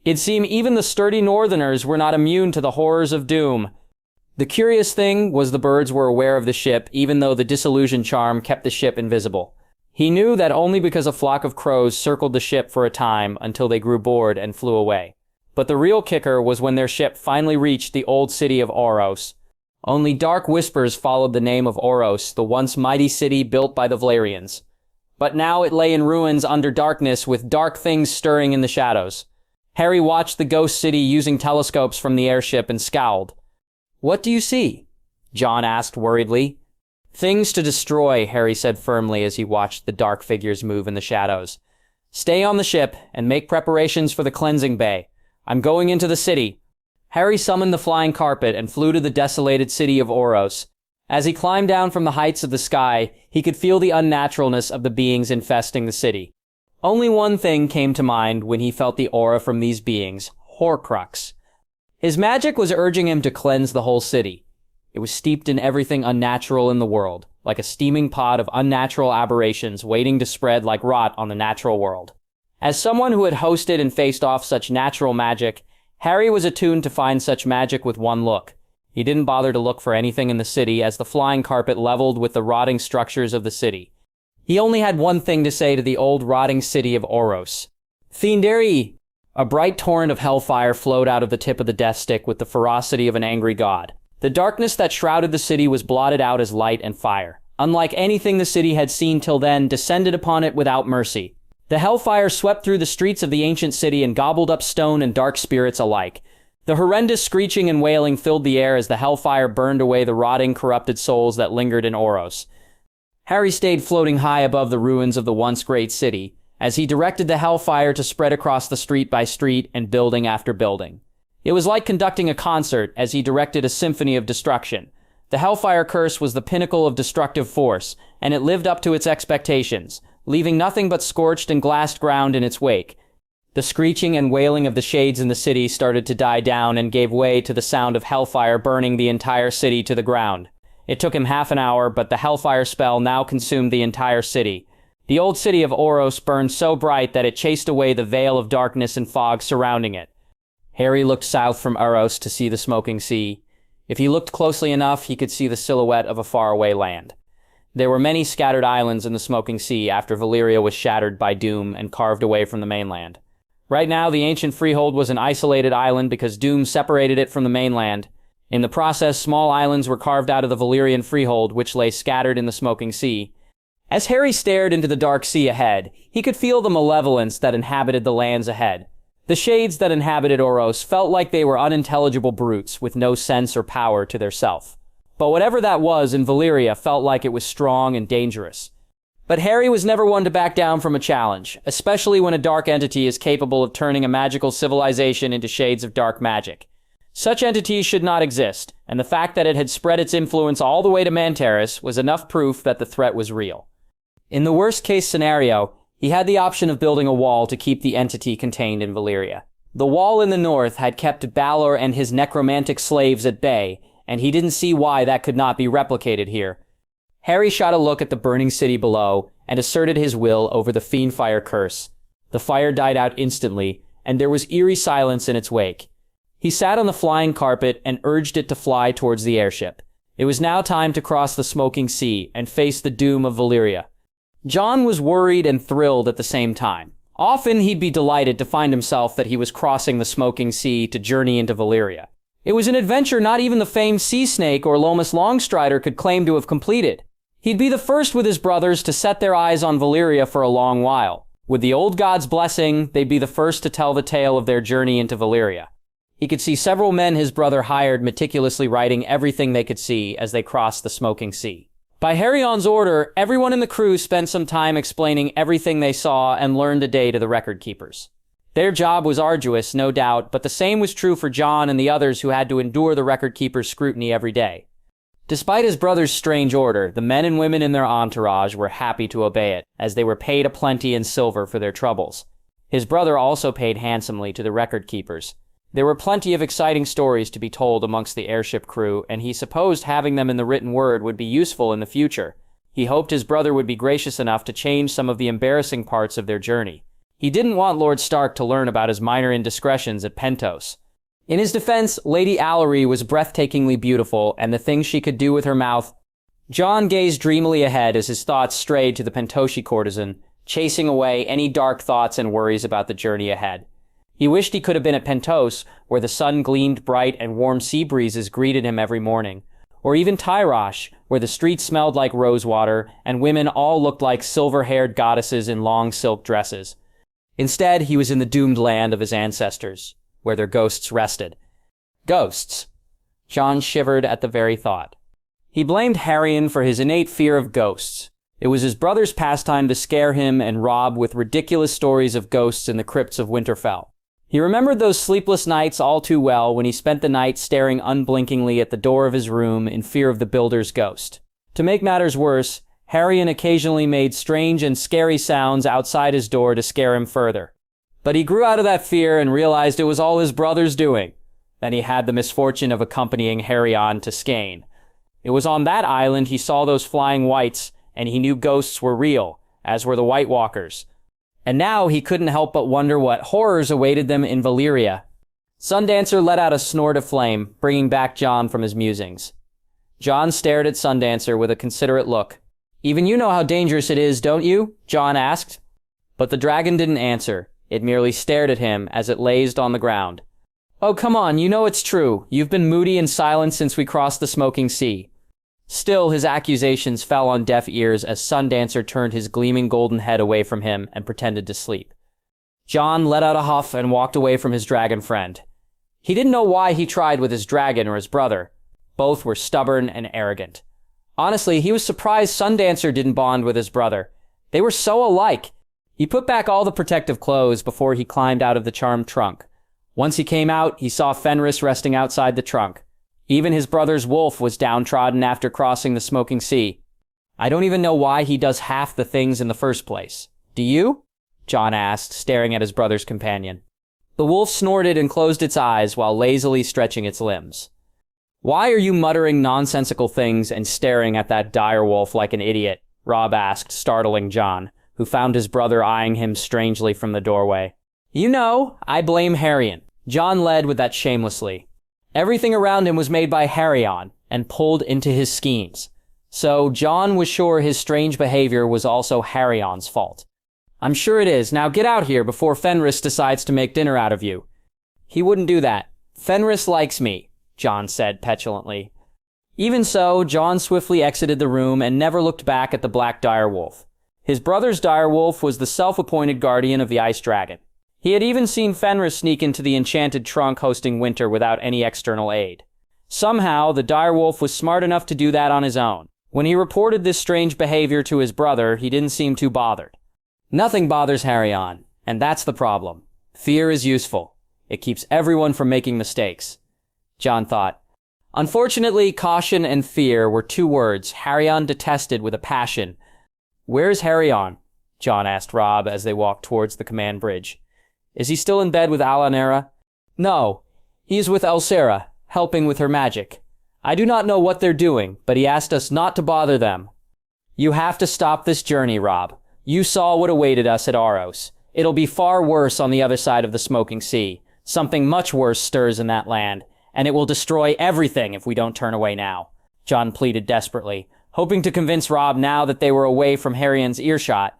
Speaker 1: It seemed even the sturdy northerners were not immune to the horrors of doom. The curious thing was the birds were aware of the ship, even though the disillusion charm kept the ship invisible. He knew that only because a flock of crows circled the ship for a time until they grew bored and flew away. But the real kicker was when their ship finally reached the old city of Oros. Only dark whispers followed the name of Oros, the once mighty city built by the Valyrians. But now it lay in ruins under darkness with dark things stirring in the shadows. Harry watched the ghost city using telescopes from the airship and scowled. "What do you see?" John asked worriedly. "Things to destroy," Harry said firmly as he watched the dark figures move in the shadows. "Stay on the ship and make preparations for the cleansing bay. I'm going into the city." Harry summoned the flying carpet and flew to the desolated city of Oros. As he climbed down from the heights of the sky, he could feel the unnaturalness of the beings infesting the city. Only one thing came to mind when he felt the aura from these beings: Horcrux. His magic was urging him to cleanse the whole city. It was steeped in everything unnatural in the world, like a steaming pot of unnatural aberrations waiting to spread like rot on the natural world. As someone who had hosted and faced off such natural magic, Harry was attuned to find such magic with one look. He didn't bother to look for anything in the city as the flying carpet leveled with the rotting structures of the city. He only had one thing to say to the old rotting city of Oros. "Thinderi!" A bright torrent of hellfire flowed out of the tip of the death stick with the ferocity of an angry god. The darkness that shrouded the city was blotted out as light and fire. Unlike anything the city had seen till then, descended upon it without mercy. The hellfire swept through the streets of the ancient city and gobbled up stone and dark spirits alike. The horrendous screeching and wailing filled the air as the hellfire burned away the rotting, corrupted souls that lingered in Oros. Harry stayed floating high above the ruins of the once great city, as he directed the hellfire to spread across the street by street and building after building. It was like conducting a concert as he directed a symphony of destruction. The hellfire curse was the pinnacle of destructive force, and it lived up to its expectations, leaving nothing but scorched and glassed ground in its wake. The screeching and wailing of the shades in the city started to die down and gave way to the sound of hellfire burning the entire city to the ground. It took him half an hour, but the hellfire spell now consumed the entire city. The old city of Oros burned so bright that it chased away the veil of darkness and fog surrounding it. Harry looked south from Oros to see the smoking sea. If he looked closely enough, he could see the silhouette of a faraway land. There were many scattered islands in the smoking sea after Valyria was shattered by doom and carved away from the mainland. Right now, the ancient freehold was an isolated island because doom separated it from the mainland. In the process, small islands were carved out of the Valyrian freehold, which lay scattered in the smoking sea. As Harry stared into the dark sea ahead, he could feel the malevolence that inhabited the lands ahead. The shades that inhabited Oros felt like they were unintelligible brutes with no sense or power to their self. But whatever that was in Valyria felt like it was strong and dangerous. But Harry was never one to back down from a challenge, especially when a dark entity is capable of turning a magical civilization into shades of dark magic. Such entities should not exist, and the fact that it had spread its influence all the way to Manterris was enough proof that the threat was real. In the worst-case scenario, he had the option of building a wall to keep the entity contained in Valyria. The wall in the north had kept Balor and his necromantic slaves at bay, and he didn't see why that could not be replicated here. Harry shot a look at the burning city below and asserted his will over the fiendfire curse. The fire died out instantly, and there was eerie silence in its wake. He sat on the flying carpet and urged it to fly towards the airship. It was now time to cross the smoking sea and face the doom of Valyria. Jon was worried and thrilled at the same time. Often he'd be delighted to find himself that he was crossing the smoking sea to journey into Valyria. It was an adventure not even the famed sea snake or Lomas Longstrider could claim to have completed. He'd be the first with his brothers to set their eyes on Valyria for a long while. With the old god's blessing, they'd be the first to tell the tale of their journey into Valyria. He could see several men his brother hired meticulously writing everything they could see as they crossed the smoking sea. By Harryon's order, everyone in the crew spent some time explaining everything they saw and learned a day to the record keepers. Their job was arduous, no doubt, but the same was true for Jon and the others who had to endure the record keepers' scrutiny every day. Despite his brother's strange order, the men and women in their entourage were happy to obey it, as they were paid a plenty in silver for their troubles. His brother also paid handsomely to the record keepers. There were plenty of exciting stories to be told amongst the airship crew, and he supposed having them in the written word would be useful in the future. He hoped his brother would be gracious enough to change some of the embarrassing parts of their journey. He didn't want Lord Stark to learn about his minor indiscretions at Pentos. In his defense, Lady Allery was breathtakingly beautiful, and the things she could do with her mouth. Jon gazed dreamily ahead as his thoughts strayed to the Pentoshi courtesan, chasing away any dark thoughts and worries about the journey ahead. He wished he could have been at Pentos, where the sun gleamed bright and warm sea breezes greeted him every morning. Or even Tyrosh, where the streets smelled like rosewater, and women all looked like silver-haired goddesses in long silk dresses. Instead, he was in the doomed land of his ancestors, where their ghosts rested. Ghosts. Jon shivered at the very thought. He blamed Harrion for his innate fear of ghosts. It was his brother's pastime to scare him and Robb with ridiculous stories of ghosts in the crypts of Winterfell. He remembered those sleepless nights all too well when he spent the night staring unblinkingly at the door of his room in fear of the builder's ghost. To make matters worse, Harrion occasionally made strange and scary sounds outside his door to scare him further. But he grew out of that fear and realized it was all his brother's doing. Then he had the misfortune of accompanying Harrion to Skane. It was on that island he saw those flying whites, and he knew ghosts were real, as were the White Walkers. And now he couldn't help but wonder what horrors awaited them in Valyria. Sundancer let out a snort of flame, bringing back Jon from his musings. Jon stared at Sundancer with a considerate look. "Even you know how dangerous it is, don't you?" Jon asked. But the dragon didn't answer. It merely stared at him as it lazed on the ground. "Oh, come on, you know it's true. You've been moody and silent since we crossed the smoking sea." Still, his accusations fell on deaf ears as Sundancer turned his gleaming golden head away from him and pretended to sleep. Jon let out a huff and walked away from his dragon friend. He didn't know why he tried with his dragon or his brother. Both were stubborn and arrogant. Honestly, he was surprised Sundancer didn't bond with his brother. They were so alike. He put back all the protective clothes before he climbed out of the charmed trunk. Once he came out, he saw Fenris resting outside the trunk. Even his brother's wolf was downtrodden after crossing the smoking sea. I don't even know why he does half the things in the first place. Do you? Jon asked, staring at his brother's companion. The wolf snorted and closed its eyes while lazily stretching its limbs. Why are you muttering nonsensical things and staring at that direwolf like an idiot? Robb asked, startling Jon, who found his brother eyeing him strangely from the doorway. You know, I blame Harrion. Jon led with that shamelessly. Everything around him was made by Harrion and pulled into his schemes. So Jon was sure his strange behavior was also Harrion's fault. I'm sure it is. Now get out here before Fenris decides to make dinner out of you. He wouldn't do that. Fenris likes me, Jon said petulantly. Even so, Jon swiftly exited the room and never looked back at the black direwolf. His brother's direwolf was the self-appointed guardian of the Ice Dragon. He had even seen Fenris sneak into the enchanted trunk hosting winter without any external aid. Somehow, the direwolf was smart enough to do that on his own. When he reported this strange behavior to his brother, he didn't seem too bothered. Nothing bothers Harrion, and that's the problem. Fear is useful. It keeps everyone from making mistakes. Jon thought. Unfortunately, caution and fear were two words Harrion detested with a passion. Where's Harrion? Jon asked Robb as they walked towards the command bridge. Is he still in bed with Alanara? No, he is with Elsera, helping with her magic. I do not know what they're doing, but he asked us not to bother them. You have to stop this journey, Robb. You saw what awaited us at Oros. It'll be far worse on the other side of the smoking sea. Something much worse stirs in that land, and it will destroy everything if we don't turn away now. Jon pleaded desperately, hoping to convince Robb now that they were away from Harrion's earshot.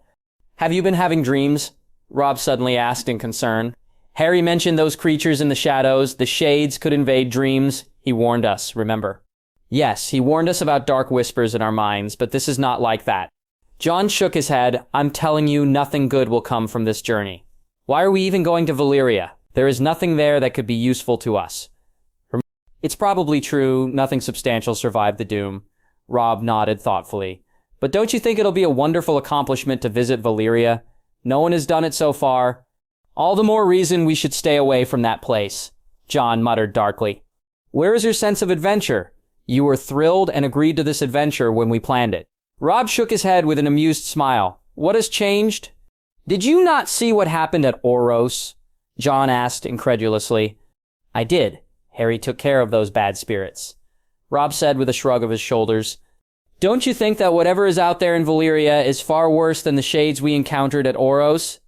Speaker 1: Have you been having dreams? Robb suddenly asked in concern. Harry mentioned those creatures in the shadows. The shades could invade dreams. He warned us, remember? Yes, he warned us about dark whispers in our minds, but this is not like that. Jon shook his head. I'm telling you, nothing good will come from this journey. Why are we even going to Valyria? There is nothing there that could be useful to us. It's probably true. Nothing substantial survived the doom. Robb nodded thoughtfully. But don't you think it'll be a wonderful accomplishment to visit Valyria? No one has done it so far. All the more reason we should stay away from that place, Jon muttered darkly. Where is your sense of adventure? You were thrilled and agreed to this adventure when we planned it. Robb shook his head with an amused smile. What has changed? Did you not see what happened at Oros? Jon asked incredulously. I did. Harry took care of those bad spirits. Robb said with a shrug of his shoulders. Don't you think that whatever is out there in Valyria is far worse than the shades we encountered at Oros?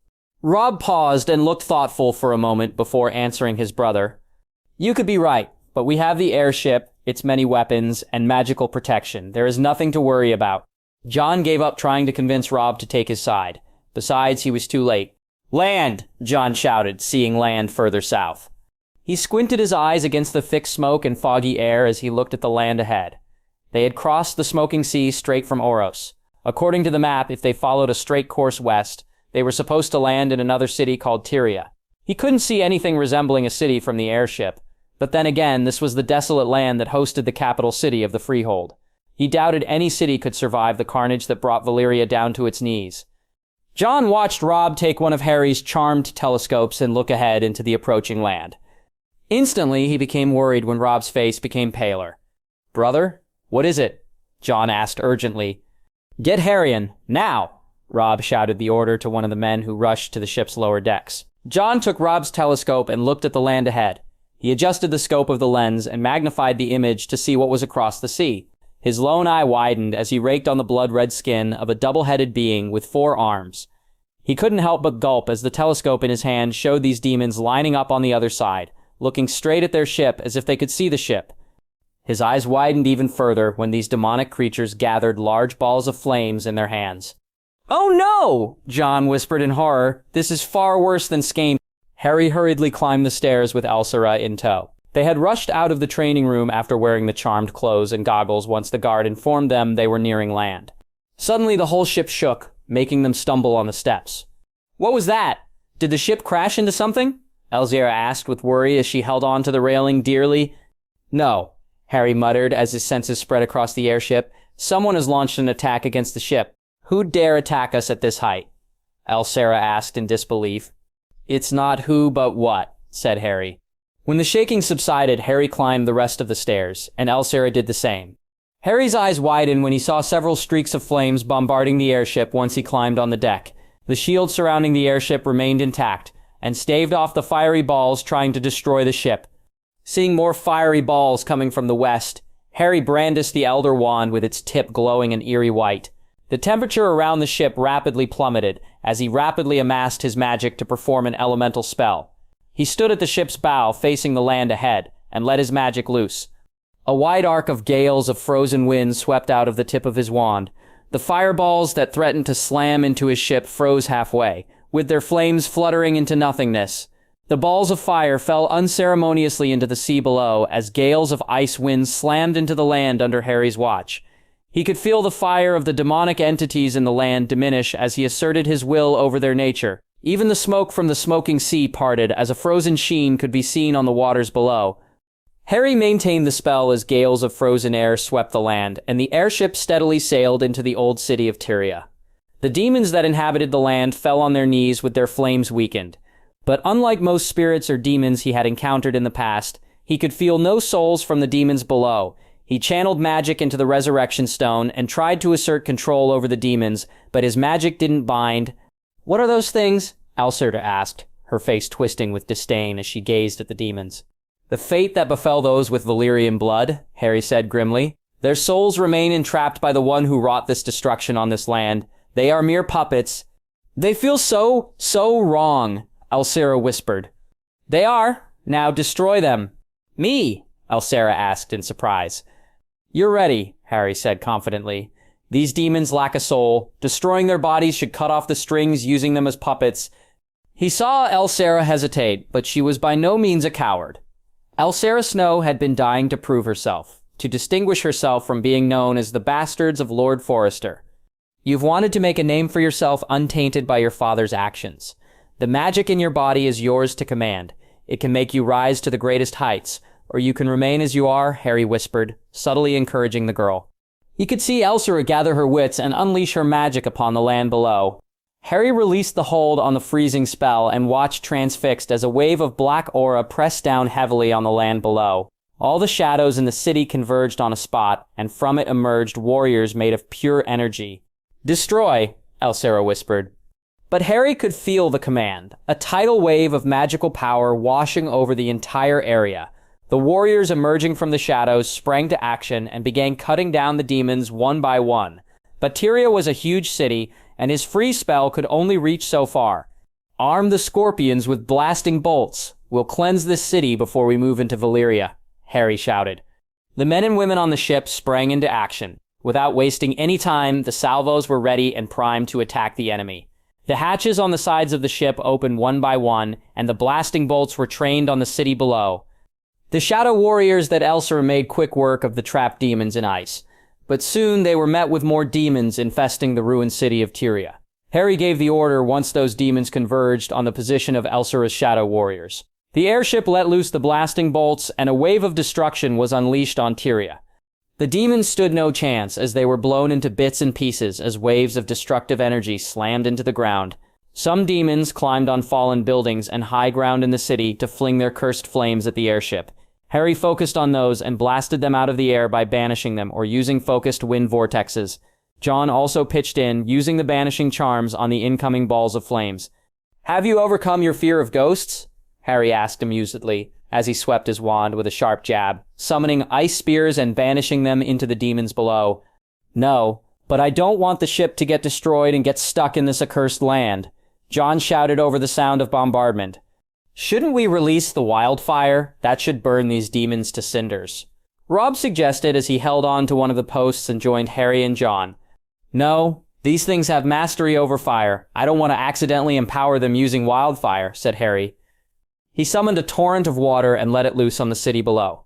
Speaker 1: Robb paused and looked thoughtful for a moment before answering his brother. You could be right, but we have the airship, its many weapons, and magical protection. There is nothing to worry about. Jon gave up trying to convince Robb to take his side. Besides, he was too late. Land! Jon shouted, seeing land further south. He squinted his eyes against the thick smoke and foggy air as he looked at the land ahead. They had crossed the smoking sea straight from Oros. According to the map, if they followed a straight course west, they were supposed to land in another city called Tyria. He couldn't see anything resembling a city from the airship, but then again, this was the desolate land that hosted the capital city of the Freehold. He doubted any city could survive the carnage that brought Valyria down to its knees. Jon watched Robb take one of Harry's charmed telescopes and look ahead into the approaching land. Instantly, he became worried when Robb's face became paler. Brother, what is it? Jon asked urgently. Get Harrion, now! Robb shouted the order to one of the men who rushed to the ship's lower decks. Jon took Robb's telescope and looked at the land ahead. He adjusted the scope of the lens and magnified the image to see what was across the sea. His lone eye widened as he raked on the blood-red skin of a double-headed being with 4 arms. He couldn't help but gulp as the telescope in his hand showed these demons lining up on the other side, looking straight at their ship as if they could see the ship. His eyes widened even further when these demonic creatures gathered large balls of flames in their hands. Oh no! Jon whispered in horror. This is far worse than Skane. Harry hurriedly climbed the stairs with Elsera in tow. They had rushed out of the training room after wearing the charmed clothes and goggles once the guard informed them they were nearing land. Suddenly the whole ship shook, making them stumble on the steps. What was that? Did the ship crash into something? Elsera asked with worry as she held on to the railing dearly. No, Harry muttered as his senses spread across the airship. Someone has launched an attack against the ship. Who'd dare attack us at this height? Elsera asked in disbelief. It's not who but what, said Harry. When the shaking subsided, Harry climbed the rest of the stairs, and Elsera did the same. Harry's eyes widened when he saw several streaks of flames bombarding the airship once he climbed on the deck. The shield surrounding the airship remained intact, and staved off the fiery balls trying to destroy the ship. Seeing more fiery balls coming from the west, Harry brandished the Elder Wand with its tip glowing an eerie white. The temperature around the ship rapidly plummeted as he rapidly amassed his magic to perform an elemental spell. He stood at the ship's bow facing the land ahead and let his magic loose. A wide arc of gales of frozen wind swept out of the tip of his wand. The fireballs that threatened to slam into his ship froze halfway, with their flames fluttering into nothingness. The balls of fire fell unceremoniously into the sea below as gales of ice winds slammed into the land under Harry's watch. He could feel the fire of the demonic entities in the land diminish as he asserted his will over their nature. Even the smoke from the smoking sea parted as a frozen sheen could be seen on the waters below. Harry maintained the spell as gales of frozen air swept the land, and the airship steadily sailed into the old city of Tyria. The demons that inhabited the land fell on their knees with their flames weakened. But unlike most spirits or demons he had encountered in the past, he could feel no souls from the demons below. He channeled magic into the resurrection stone and tried to assert control over the demons, but his magic didn't bind. What are those things? Elsera asked, her face twisting with disdain as she gazed at the demons. The fate that befell those with Valyrian blood, Harry said grimly. Their souls remain entrapped by the one who wrought this destruction on this land. They are mere puppets. They feel so wrong, Elsera whispered. They are. Now destroy them. Me? Elsera asked in surprise. You're ready, Harry said confidently. These demons lack a soul. Destroying their bodies should cut off the strings, using them as puppets. He saw Elsera hesitate, but she was by no means a coward. Elsera Snow had been dying to prove herself, to distinguish herself from being known as the bastards of Lord Forrester. You've wanted to make a name for yourself untainted by your father's actions. The magic in your body is yours to command. It can make you rise to the greatest heights, or you can remain as you are, Harry whispered, subtly encouraging the girl. He could see Elsera gather her wits and unleash her magic upon the land below. Harry released the hold on the freezing spell and watched transfixed as a wave of black aura pressed down heavily on the land below. All the shadows in the city converged on a spot, and from it emerged warriors made of pure energy. Destroy, Elsera whispered. But Harry could feel the command, a tidal wave of magical power washing over the entire area. The warriors emerging from the shadows sprang to action and began cutting down the demons one by one. But Tyria was a huge city, and his free spell could only reach so far. Arm the scorpions with blasting bolts. We'll cleanse this city before we move into Valyria, Harry shouted. The men and women on the ship sprang into action. Without wasting any time, the salvos were ready and primed to attack the enemy. The hatches on the sides of the ship opened one by one, and the blasting bolts were trained on the city below. The shadow warriors that Elsera made quick work of the trapped demons in ice. But soon they were met with more demons infesting the ruined city of Tyria. Harry gave the order once those demons converged on the position of Elsera's shadow warriors. The airship let loose the blasting bolts, and a wave of destruction was unleashed on Tyria. The demons stood no chance as they were blown into bits and pieces as waves of destructive energy slammed into the ground. Some demons climbed on fallen buildings and high ground in the city to fling their cursed flames at the airship. Harry focused on those and blasted them out of the air by banishing them or using focused wind vortexes. John also pitched in, using the banishing charms on the incoming balls of flames. Have you overcome your fear of ghosts? Harry asked amusedly, as he swept his wand with a sharp jab, summoning ice spears and banishing them into the demons below. No, but I don't want the ship to get destroyed and get stuck in this accursed land. John shouted over the sound of bombardment. Shouldn't we release the wildfire? That should burn these demons to cinders. Rob suggested as he held on to one of the posts and joined Harry and John. No, these things have mastery over fire. I don't want to accidentally empower them using wildfire, said Harry. He summoned a torrent of water and let it loose on the city below.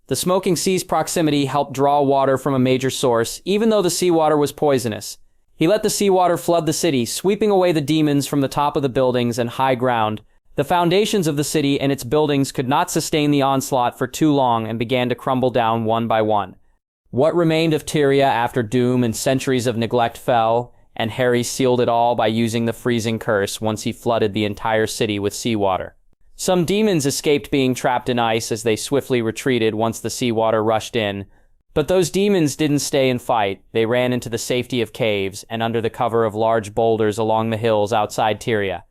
Speaker 1: The smoking sea's proximity helped draw water from a major source, even though the seawater was poisonous. He let the seawater flood the city, sweeping away the demons from the top of the buildings and high ground. The foundations of the city and its buildings could not sustain the onslaught for too long and began to crumble down one by one. What remained of Tyria after doom and centuries of neglect fell, and Harry sealed it all by using the freezing curse once he flooded the entire city with seawater. Some demons escaped being trapped in ice as they swiftly retreated once the seawater rushed in, but those demons didn't stay and fight. They ran into the safety of caves and under the cover of large boulders along the hills outside Tyria.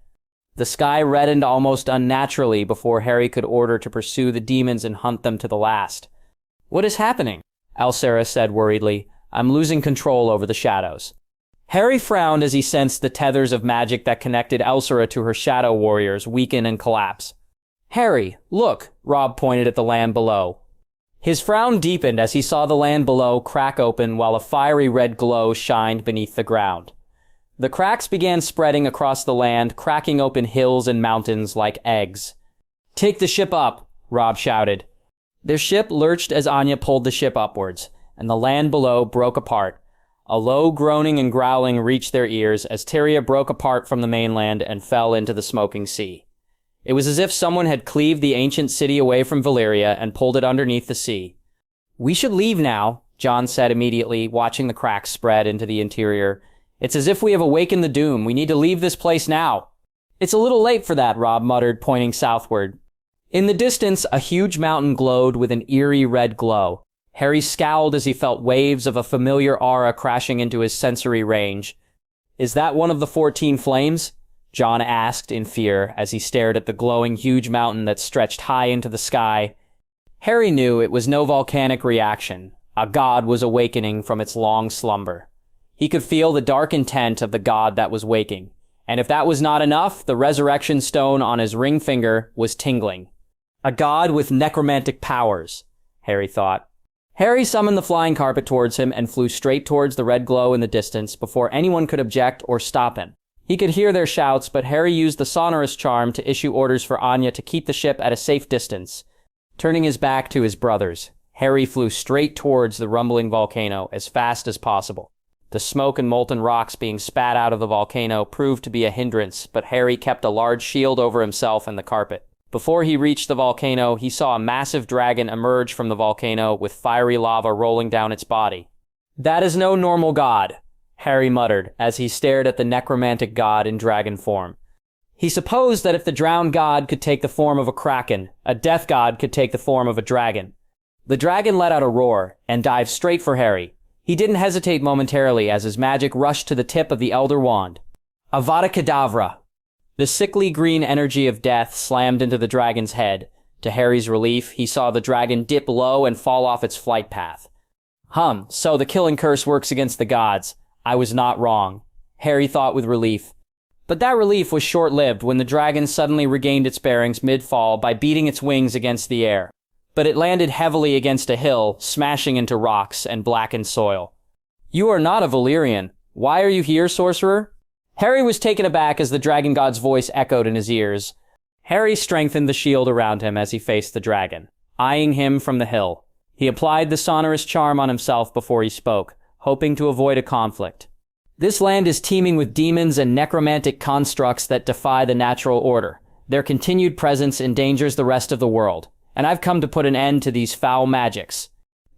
Speaker 1: The sky reddened almost unnaturally before Harry could order to pursue the demons and hunt them to the last. "What is happening?" Elsa said worriedly. "I'm losing control over the shadows." Harry frowned as he sensed the tethers of magic that connected Elsa to her shadow warriors weaken and collapse. "Harry, look," Rob pointed at the land below. His frown deepened as he saw the land below crack open while a fiery red glow shined beneath the ground. The cracks began spreading across the land, cracking open hills and mountains like eggs. "Take the ship up," Rob shouted. Their ship lurched as Anya pulled the ship upwards, and the land below broke apart. A low groaning and growling reached their ears as Tyria broke apart from the mainland and fell into the smoking sea. It was as if someone had cleaved the ancient city away from Valyria and pulled it underneath the sea. "We should leave now," Jon said immediately, watching the cracks spread into the interior. "It's as if we have awakened the doom. We need to leave this place now." "It's a little late for that," Rob muttered, pointing southward. In the distance, a huge mountain glowed with an eerie red glow. Harry scowled as he felt waves of a familiar aura crashing into his sensory range. "Is that one of the 14 flames?" Jon asked in fear as he stared at the glowing huge mountain that stretched high into the sky. Harry knew it was no volcanic reaction. A god was awakening from its long slumber. He could feel the dark intent of the god that was waking. And if that was not enough, the resurrection stone on his ring finger was tingling. A god with necromantic powers, Harry thought. Harry summoned the flying carpet towards him and flew straight towards the red glow in the distance before anyone could object or stop him. He could hear their shouts, but Harry used the sonorous charm to issue orders for Anya to keep the ship at a safe distance. Turning his back to his brothers, Harry flew straight towards the rumbling volcano as fast as possible. The smoke and molten rocks being spat out of the volcano proved to be a hindrance, but Harry kept a large shield over himself and the carpet. Before he reached the volcano, he saw a massive dragon emerge from the volcano with fiery lava rolling down its body. "That is no normal god," Harry muttered as he stared at the necromantic god in dragon form. He supposed that if the drowned god could take the form of a kraken, a death god could take the form of a dragon. The dragon let out a roar and dived straight for Harry. He didn't hesitate momentarily as his magic rushed to the tip of the Elder Wand. Avada Kedavra! The sickly green energy of death slammed into the dragon's head. To Harry's relief, he saw the dragon dip low and fall off its flight path. So the killing curse works against the gods. I was not wrong, Harry thought with relief. But that relief was short-lived when the dragon suddenly regained its bearings mid-fall by beating its wings against the air. But it landed heavily against a hill, smashing into rocks and blackened soil. "You are not a Valyrian. Why are you here, sorcerer?" Harry was taken aback as the dragon god's voice echoed in his ears. Harry strengthened the shield around him as he faced the dragon, eyeing him from the hill. He applied the sonorous charm on himself before he spoke, hoping to avoid a conflict. "This land is teeming with demons and necromantic constructs that defy the natural order. Their continued presence endangers the rest of the world, and I've come to put an end to these foul magics."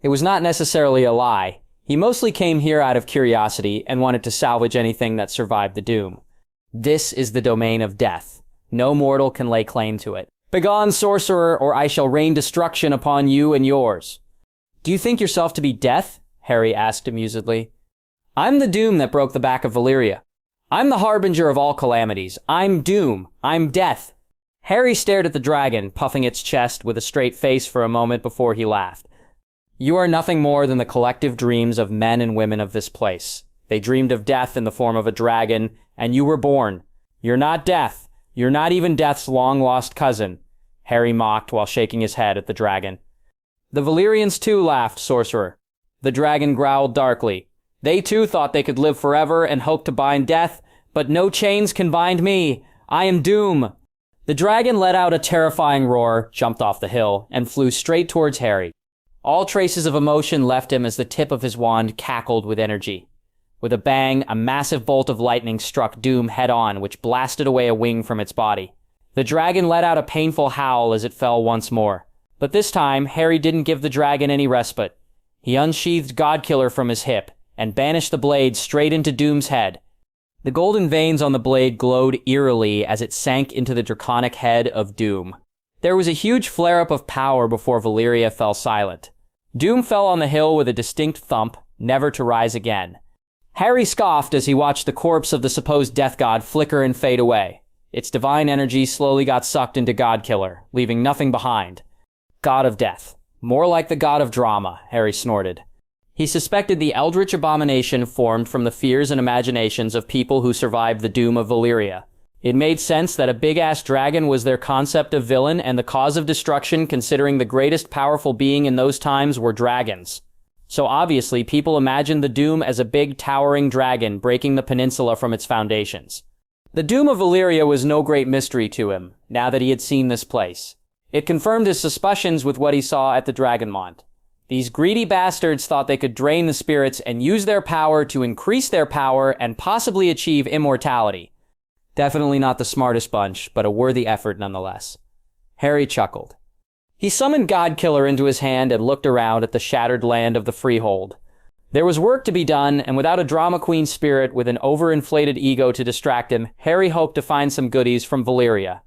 Speaker 1: It was not necessarily a lie. He mostly came here out of curiosity and wanted to salvage anything that survived the doom. "This is the domain of death. No mortal can lay claim to it. Begone, sorcerer, or I shall rain destruction upon you and yours." "Do you think yourself to be death?" Harry asked amusedly. "I'm the doom that broke the back of Valyria. I'm the harbinger of all calamities. I'm doom. I'm death." Harry stared at the dragon, puffing its chest with a straight face for a moment before he laughed. "You are nothing more than the collective dreams of men and women of this place. They dreamed of death in the form of a dragon, and you were born. You're not death. You're not even death's long-lost cousin," Harry mocked while shaking his head at the dragon. "The Valyrians too laughed, sorcerer." The dragon growled darkly. "They too thought they could live forever and hoped to bind death, but no chains can bind me. I am doom." The dragon let out a terrifying roar, jumped off the hill, and flew straight towards Harry. All traces of emotion left him as the tip of his wand cackled with energy. With a bang, a massive bolt of lightning struck Doom head-on, which blasted away a wing from its body. The dragon let out a painful howl as it fell once more. But this time, Harry didn't give the dragon any respite. He unsheathed Godkiller from his hip and banished the blade straight into Doom's head. The golden veins on the blade glowed eerily as it sank into the draconic head of Doom. There was a huge flare-up of power before Valyria fell silent. Doom fell on the hill with a distinct thump, never to rise again. Harry scoffed as he watched the corpse of the supposed death god flicker and fade away. Its divine energy slowly got sucked into Godkiller, leaving nothing behind. God of death. More like the god of drama, Harry snorted. He suspected the eldritch abomination formed from the fears and imaginations of people who survived the doom of Valyria. It made sense that a big-ass dragon was their concept of villain and the cause of destruction, considering the greatest powerful being in those times were dragons. So obviously, people imagined the doom as a big, towering dragon breaking the peninsula from its foundations. The doom of Valyria was no great mystery to him, now that he had seen this place. It confirmed his suspicions with what he saw at the Dragonmont. These greedy bastards thought they could drain the spirits and use their power to increase their power and possibly achieve immortality. Definitely not the smartest bunch, but a worthy effort nonetheless. Harry chuckled. He summoned Godkiller into his hand and looked around at the shattered land of the Freehold. There was work to be done, and without a drama queen spirit with an overinflated ego to distract him, Harry hoped to find some goodies from Valyria.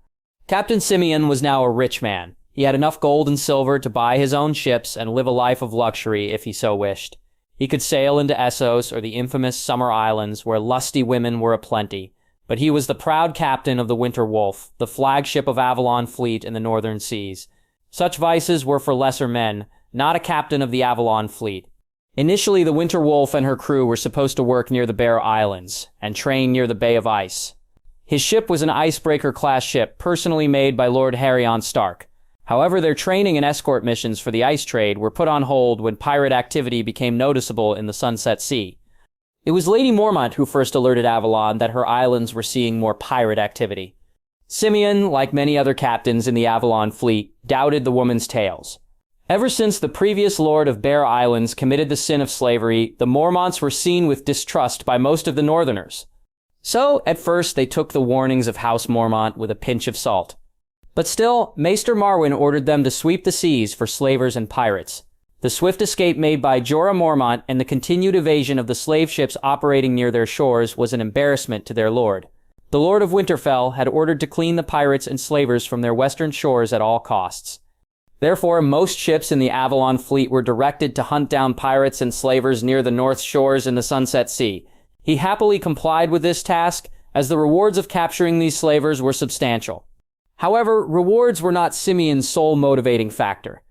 Speaker 1: Captain Simeon was now a rich man. He had enough gold and silver to buy his own ships and live a life of luxury if he so wished. He could sail into Essos or the infamous Summer Islands, where lusty women were aplenty. But he was the proud captain of the Winter Wolf, the flagship of Avalon fleet in the northern seas. Such vices were for lesser men, not a captain of the Avalon fleet. Initially, the Winter Wolf and her crew were supposed to work near the Bear Islands and train near the Bay of Ice. His ship was an Icebreaker-class ship personally made by Lord Harryon Stark. However, their training and escort missions for the ice trade were put on hold when pirate activity became noticeable in the Sunset Sea. It was Lady Mormont who first alerted Avalon that her islands were seeing more pirate activity. Simeon, like many other captains in the Avalon fleet, doubted the woman's tales. Ever since the previous Lord of Bear Islands committed the sin of slavery, the Mormonts were seen with distrust by most of the Northerners. So, at first, they took the warnings of House Mormont with a pinch of salt. But still, Maester Marwin ordered them to sweep the seas for slavers and pirates. The swift escape made by Jorah Mormont and the continued evasion of the slave ships operating near their shores was an embarrassment to their lord. The Lord of Winterfell had ordered to clean the pirates and slavers from their western shores at all costs. Therefore, most ships in the Avalon fleet were directed to hunt down pirates and slavers near the north shores in the Sunset Sea. He happily complied with this task, as the rewards of capturing these slavers were substantial. However, rewards were not Simeon's sole motivating factor.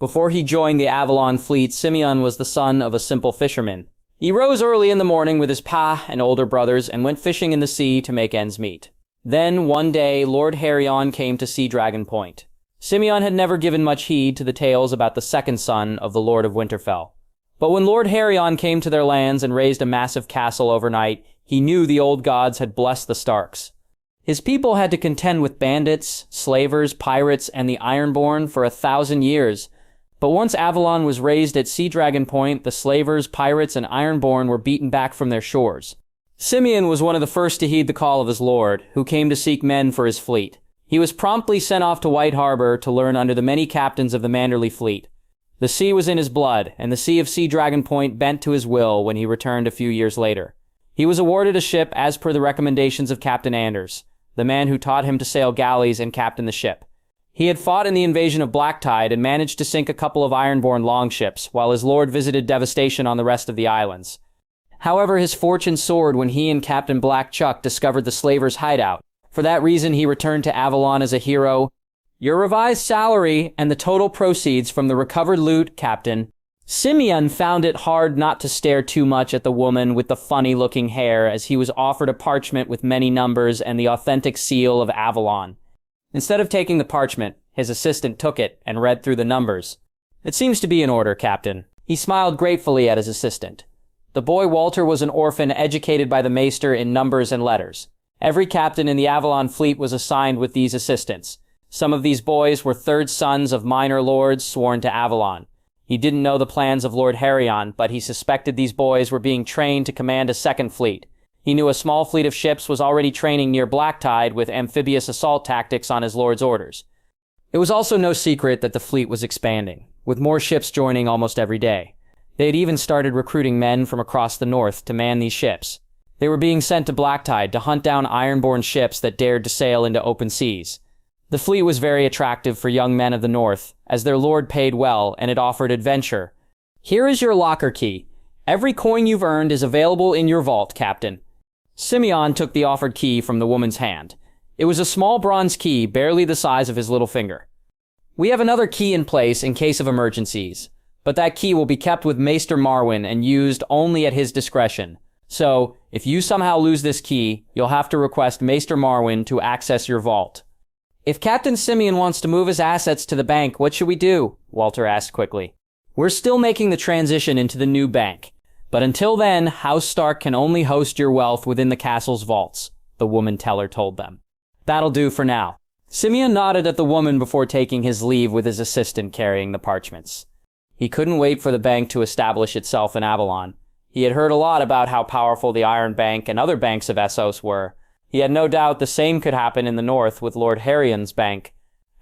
Speaker 1: Before he joined the Avalon fleet, Simeon was the son of a simple fisherman. He rose early in the morning with his pa and older brothers and went fishing in the sea to make ends meet. Then, one day, Lord Harryon came to Sea Dragon Point. Simeon had never given much heed to the tales about the second son of the Lord of Winterfell. But when Lord Harryon came to their lands and raised a massive castle overnight, he knew the old gods had blessed the Starks. His people had to contend with bandits, slavers, pirates, and the Ironborn for 1,000 years. But once Avalon was raised at Sea Dragon Point, the slavers, pirates, and Ironborn were beaten back from their shores. Simeon was one of the first to heed the call of his lord, who came to seek men for his fleet. He was promptly sent off to White Harbor to learn under the many captains of the Manderley fleet. The sea was in his blood, and the Sea of Sea Dragon Point bent to his will when he returned a few years later. He was awarded a ship as per the recommendations of Captain Anders, the man who taught him to sail galleys and captain the ship. He had fought in the invasion of Blacktide and managed to sink a couple of Ironborn longships, while his lord visited devastation on the rest of the islands. However, his fortune soared when he and Captain Black Chuck discovered the slavers' hideout. For that reason, he returned to Avalon as a hero. Your revised salary and the total proceeds from the recovered loot, Captain. Simeon found it hard not to stare too much at the woman with the funny-looking hair as he was offered a parchment with many numbers and the authentic seal of Avalon. Instead of taking the parchment, his assistant took it and read through the numbers. It seems to be in order, Captain. He smiled gratefully at his assistant. The boy Walter was an orphan educated by the Maester in numbers and letters. Every captain in the Avalon fleet was assigned with these assistants. Some of these boys were third sons of minor lords sworn to Avalon. He didn't know the plans of Lord Harryon, but he suspected these boys were being trained to command a second fleet. He knew a small fleet of ships was already training near Blacktide with amphibious assault tactics on his lord's orders. It was also no secret that the fleet was expanding, with more ships joining almost every day. They had even started recruiting men from across the north to man these ships. They were being sent to Blacktide to hunt down ironborn ships that dared to sail into open seas. The fleet was very attractive for young men of the north, as their lord paid well and it offered adventure. "Here is your locker key. Every coin you've earned is available in your vault, Captain." Simeon took the offered key from the woman's hand. It was a small bronze key, barely the size of his little finger. "We have another key in place in case of emergencies, but that key will be kept with Maester Marwin and used only at his discretion. So, if you somehow lose this key, you'll have to request Maester Marwin to access your vault." "If Captain Simeon wants to move his assets to the bank, what should we do?" Walter asked quickly. "We're still making the transition into the new bank. But until then, House Stark can only host your wealth within the castle's vaults," the woman teller told them. "That'll do for now." Simeon nodded at the woman before taking his leave with his assistant carrying the parchments. He couldn't wait for the bank to establish itself in Avalon. He had heard a lot about how powerful the Iron Bank and other banks of Essos were. He had no doubt the same could happen in the north with Lord Harrion's bank.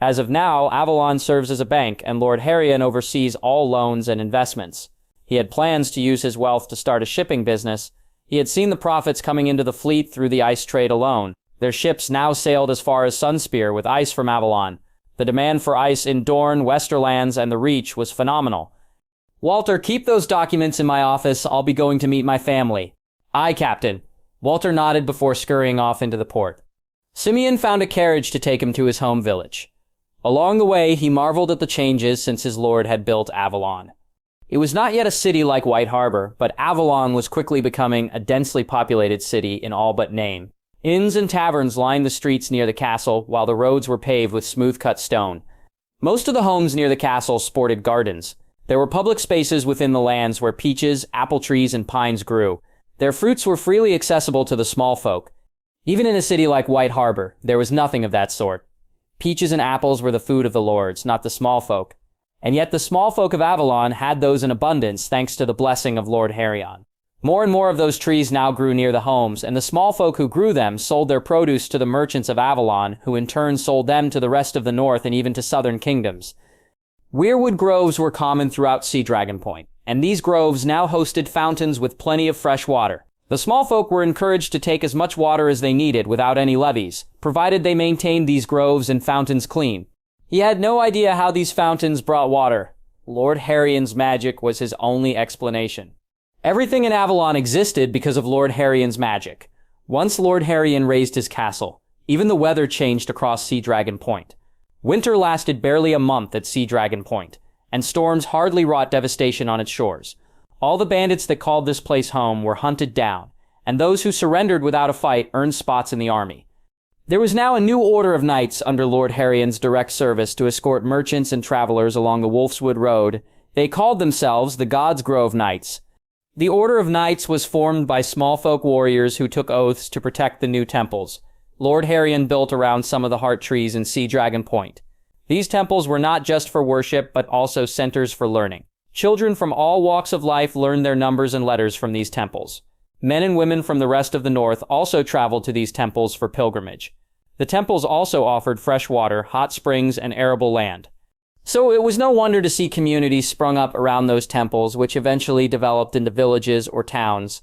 Speaker 1: As of now, Avalon serves as a bank, and Lord Harrion oversees all loans and investments. He had plans to use his wealth to start a shipping business. He had seen the profits coming into the fleet through the ice trade alone. Their ships now sailed as far as Sunspear with ice from Avalon. The demand for ice in Dorne, Westerlands, and the Reach was phenomenal. "Walter, keep those documents in my office. I'll be going to meet my family." "Aye, Captain." Walter nodded before scurrying off into the port. Simeon found a carriage to take him to his home village. Along the way, he marveled at the changes since his lord had built Avalon. It was not yet a city like White Harbor, but Avalon was quickly becoming a densely populated city in all but name. Inns and taverns lined the streets near the castle, while the roads were paved with smooth-cut stone. Most of the homes near the castle sported gardens. There were public spaces within the lands where peaches, apple trees, and pines grew. Their fruits were freely accessible to the small folk. Even in a city like White Harbor, there was nothing of that sort. Peaches and apples were the food of the lords, not the small folk. And yet the small folk of Avalon had those in abundance thanks to the blessing of Lord Harrion. More and more of those trees now grew near the homes, and the small folk who grew them sold their produce to the merchants of Avalon, who in turn sold them to the rest of the north and even to southern kingdoms. Weirwood groves were common throughout Sea Dragon Point, and these groves now hosted fountains with plenty of fresh water. The small folk were encouraged to take as much water as they needed without any levies, provided they maintained these groves and fountains clean. He had no idea how these fountains brought water. Lord Harrion's magic was his only explanation. Everything in Avalon existed because of Lord Harrion's magic. Once Lord Harrion raised his castle, even the weather changed across Sea Dragon Point. Winter lasted barely a month at Sea Dragon Point, and storms hardly wrought devastation on its shores. All the bandits that called this place home were hunted down, and those who surrendered without a fight earned spots in the army. There was now a new order of knights under Lord Harrion's direct service to escort merchants and travelers along the Wolfswood Road. They called themselves the God's Grove Knights. The Order of Knights was formed by small folk warriors who took oaths to protect the new temples. Lord Harrion built around some of the heart trees in Sea Dragon Point. These temples were not just for worship, but also centers for learning. Children from all walks of life learned their numbers and letters from these temples. Men and women from the rest of the north also traveled to these temples for pilgrimage. The temples also offered fresh water, hot springs, and arable land. So it was no wonder to see communities sprung up around those temples, which eventually developed into villages or towns.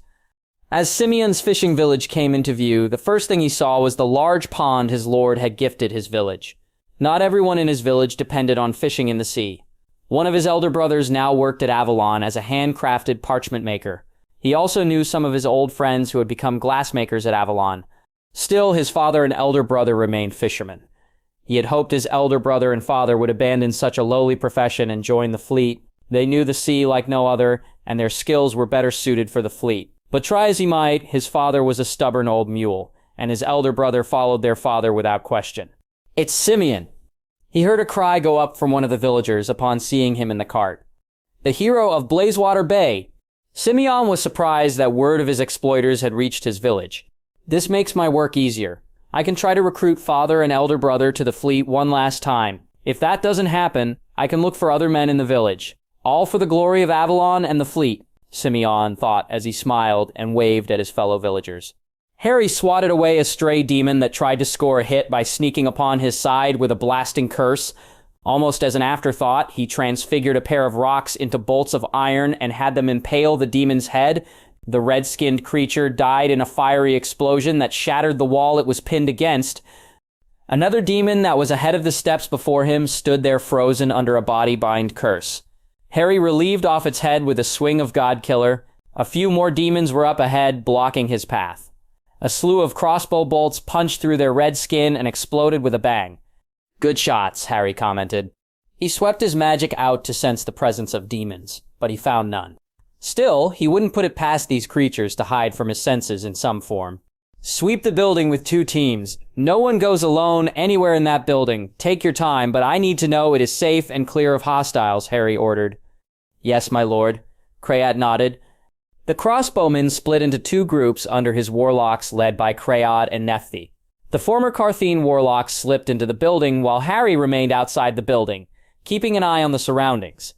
Speaker 1: As Simeon's fishing village came into view, the first thing he saw was the large pond his lord had gifted his village. Not everyone in his village depended on fishing in the sea. One of his elder brothers now worked at Avalon as a handcrafted parchment maker. He also knew some of his old friends who had become glassmakers at Avalon. Still, his father and elder brother remained fishermen. He had hoped his elder brother and father would abandon such a lowly profession and join the fleet. They knew the sea like no other, and their skills were better suited for the fleet. But try as he might, his father was a stubborn old mule, and his elder brother followed their father without question. "It's Simeon!" He heard a cry go up from one of the villagers upon seeing him in the cart. "The hero of Blazewater Bay!" Simeon was surprised that word of his exploiters had reached his village. "This makes my work easier. I can try to recruit father and elder brother to the fleet one last time. If that doesn't happen, I can look for other men in the village. All for the glory of Avalon and the fleet," Simeon thought as he smiled and waved at his fellow villagers. Harry swatted away a stray demon that tried to score a hit by sneaking upon his side with a blasting curse. Almost as an afterthought, he transfigured a pair of rocks into bolts of iron and had them impale the demon's head. The red-skinned creature died in a fiery explosion that shattered the wall it was pinned against. Another demon that was ahead of the steps before him stood there frozen under a body-bind curse. Harry relieved off its head with a swing of Godkiller. A few more demons were up ahead, blocking his path. A slew of crossbow bolts punched through their red skin and exploded with a bang. "Good shots," Harry commented. He swept his magic out to sense the presence of demons, but he found none. Still, he wouldn't put it past these creatures to hide from his senses in some form. "Sweep the building with 2 teams. No one goes alone anywhere in that building. Take your time, but I need to know it is safe and clear of hostiles," Harry ordered. "Yes, my lord," Krayat nodded. The crossbowmen split into 2 groups under his warlocks led by Krayat and Nephthys. The former Carthene warlocks slipped into the building while Harry remained outside the building, keeping an eye on the surroundings.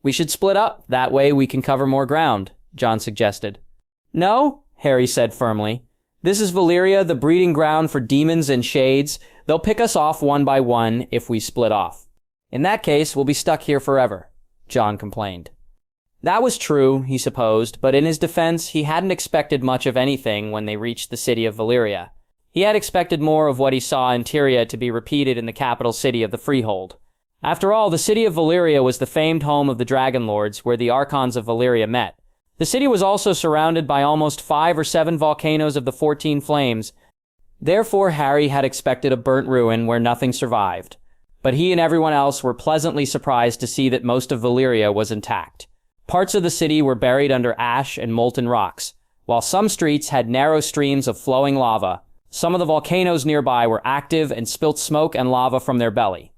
Speaker 1: "We should split up, that way we can cover more ground," John suggested. "No," Harry said firmly. "This is Valyria, the breeding ground for demons and shades. They'll pick us off one by one if we split off. In that case, we'll be stuck here forever," John complained. That was true, he supposed, but in his defense, he hadn't expected much of anything when they reached the city of Valyria. He had expected more of what he saw in Tyria to be repeated in the capital city of the Freehold. After all, the city of Valyria was the famed home of the Dragon Lords, where the Archons of Valyria met. The city was also surrounded by almost 5 or 7 volcanoes of the 14 Flames. Therefore, Harry had expected a burnt ruin where nothing survived. But he and everyone else were pleasantly surprised to see that most of Valyria was intact. Parts of the city were buried under ash and molten rocks, while some streets had narrow streams of flowing lava. Some of the volcanoes nearby were active and spilt smoke and lava from their belly.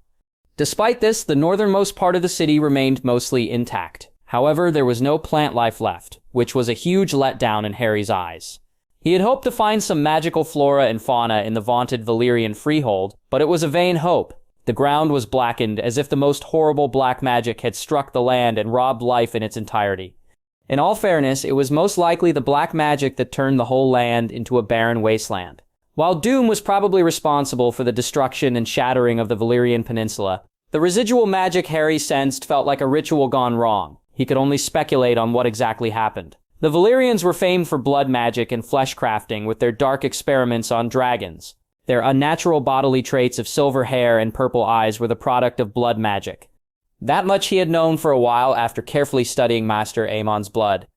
Speaker 1: Despite this, the northernmost part of the city remained mostly intact. However, there was no plant life left, which was a huge letdown in Harry's eyes. He had hoped to find some magical flora and fauna in the vaunted Valyrian freehold, but it was a vain hope. The ground was blackened as if the most horrible black magic had struck the land and robbed life in its entirety. In all fairness, it was most likely the black magic that turned the whole land into a barren wasteland. While Doom was probably responsible for the destruction and shattering of the Valyrian Peninsula, the residual magic Harry sensed felt like a ritual gone wrong. He could only speculate on what exactly happened. The Valyrians were famed for blood magic and flesh crafting with their dark experiments on dragons. Their unnatural bodily traits of silver hair and purple eyes were the product of blood magic. That much he had known for a while after carefully studying Master Aemon's blood.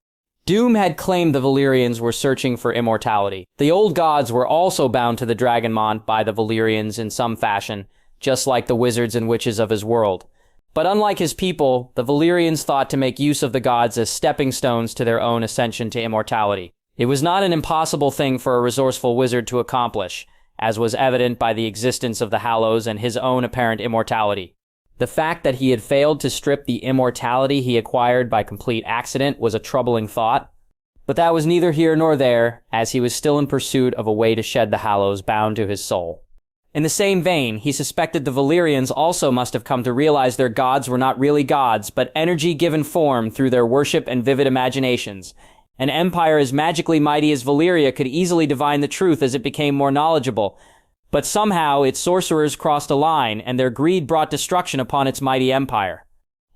Speaker 1: Doom had claimed the Valyrians were searching for immortality. The old gods were also bound to the Dragonmont by the Valyrians in some fashion, just like the wizards and witches of his world. But unlike his people, the Valyrians thought to make use of the gods as stepping stones to their own ascension to immortality. It was not an impossible thing for a resourceful wizard to accomplish, as was evident by the existence of the Hallows and his own apparent immortality. The fact that he had failed to strip the immortality he acquired by complete accident was a troubling thought. But that was neither here nor there, as he was still in pursuit of a way to shed the Hallows bound to his soul. In the same vein, he suspected the Valyrians also must have come to realize their gods were not really gods, but energy given form through their worship and vivid imaginations. An empire as magically mighty as Valyria could easily divine the truth as it became more knowledgeable. But somehow, its sorcerers crossed a line, and their greed brought destruction upon its mighty empire.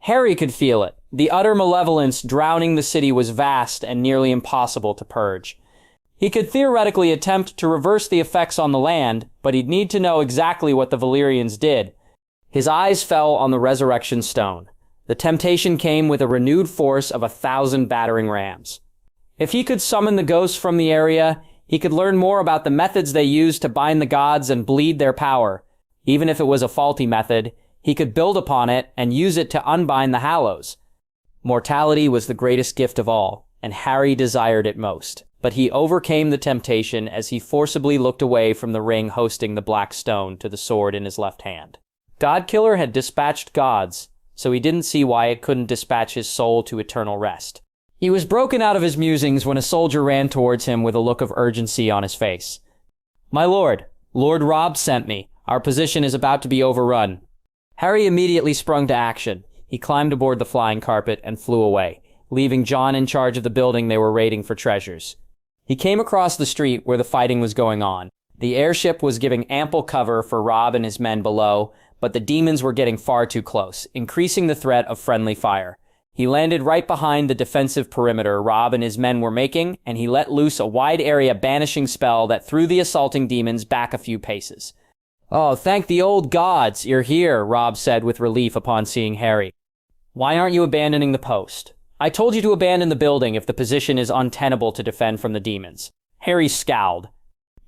Speaker 1: Harry could feel it. The utter malevolence drowning the city was vast and nearly impossible to purge. He could theoretically attempt to reverse the effects on the land, but he'd need to know exactly what the Valyrians did. His eyes fell on the resurrection stone. The temptation came with a renewed force of 1,000 battering rams. If he could summon the ghosts from the area, he could learn more about the methods they used to bind the gods and bleed their power. Even if it was a faulty method, he could build upon it and use it to unbind the Hallows. Mortality was the greatest gift of all, and Harry desired it most. But he overcame the temptation as he forcibly looked away from the ring hosting the black stone to the sword in his left hand. Godkiller had dispatched gods, so he didn't see why it couldn't dispatch his soul to eternal rest. He was broken out of his musings when a soldier ran towards him with a look of urgency on his face. "My lord, Lord Robb sent me. Our position is about to be overrun." Harry immediately sprung to action. He climbed aboard the flying carpet and flew away, leaving John in charge of the building they were raiding for treasures. He came across the street where the fighting was going on. The airship was giving ample cover for Robb and his men below, but the demons were getting far too close, increasing the threat of friendly fire. He landed right behind the defensive perimeter Robb and his men were making, and he let loose a wide-area banishing spell that threw the assaulting demons back a few paces. "Oh, thank the old gods, you're here," Robb said with relief upon seeing Harry. "Why aren't you abandoning the post? I told you to abandon the building if the position is untenable to defend from the demons." Harry scowled.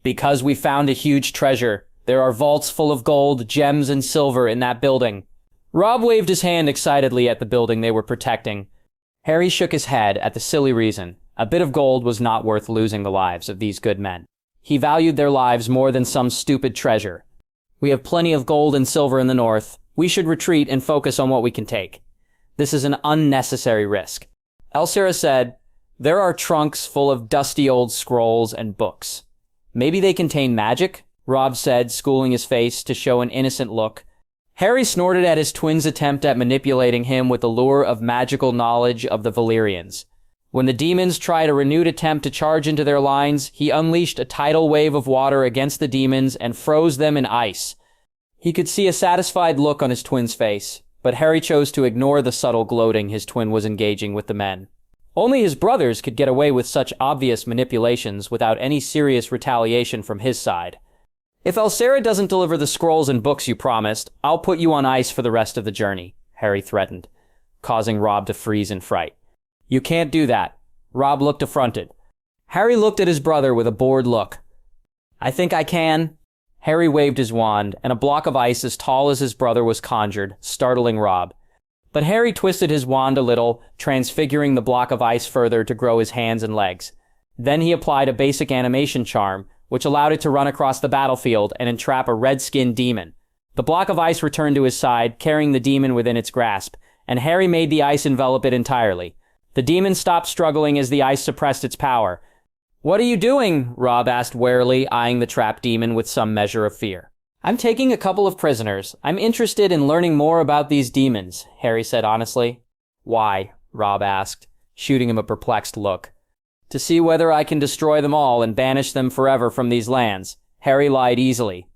Speaker 1: "Because we found a huge treasure. There are vaults full of gold, gems, and silver in that building." Robb waved his hand excitedly at the building they were protecting. Harry shook his head at the silly reason. A bit of gold was not worth losing the lives of these good men. He valued their lives more than some stupid treasure. "We have plenty of gold and silver in the north. We should retreat and focus on what we can take. This is an unnecessary risk." Elsa said, "There are trunks full of dusty old scrolls and books. Maybe they contain magic?" Robb said, schooling his face to show an innocent look. Harry snorted at his twin's attempt at manipulating him with the lure of magical knowledge of the Valyrians. When the demons tried a renewed attempt to charge into their lines, he unleashed a tidal wave of water against the demons and froze them in ice. He could see a satisfied look on his twin's face, but Harry chose to ignore the subtle gloating his twin was engaging with the men. Only his brothers could get away with such obvious manipulations without any serious retaliation from his side. "If Elsa doesn't deliver the scrolls and books you promised, I'll put you on ice for the rest of the journey," Harry threatened, causing Robb to freeze in fright. "You can't do that." Robb looked affronted. Harry looked at his brother with a bored look. "I think I can." Harry waved his wand, and a block of ice as tall as his brother was conjured, startling Robb. But Harry twisted his wand a little, transfiguring the block of ice further to grow his hands and legs. Then he applied a basic animation charm, which allowed it to run across the battlefield and entrap a red-skinned demon. The block of ice returned to his side, carrying the demon within its grasp, and Harry made the ice envelop it entirely. The demon stopped struggling as the ice suppressed its power. "What are you doing?" Robb asked warily, eyeing the trapped demon with some measure of fear. "I'm taking a couple of prisoners. I'm interested in learning more about these demons," Harry said honestly. "Why?" Robb asked, shooting him a perplexed look. "To see whether I can destroy them all and banish them forever from these lands." Harry lied easily.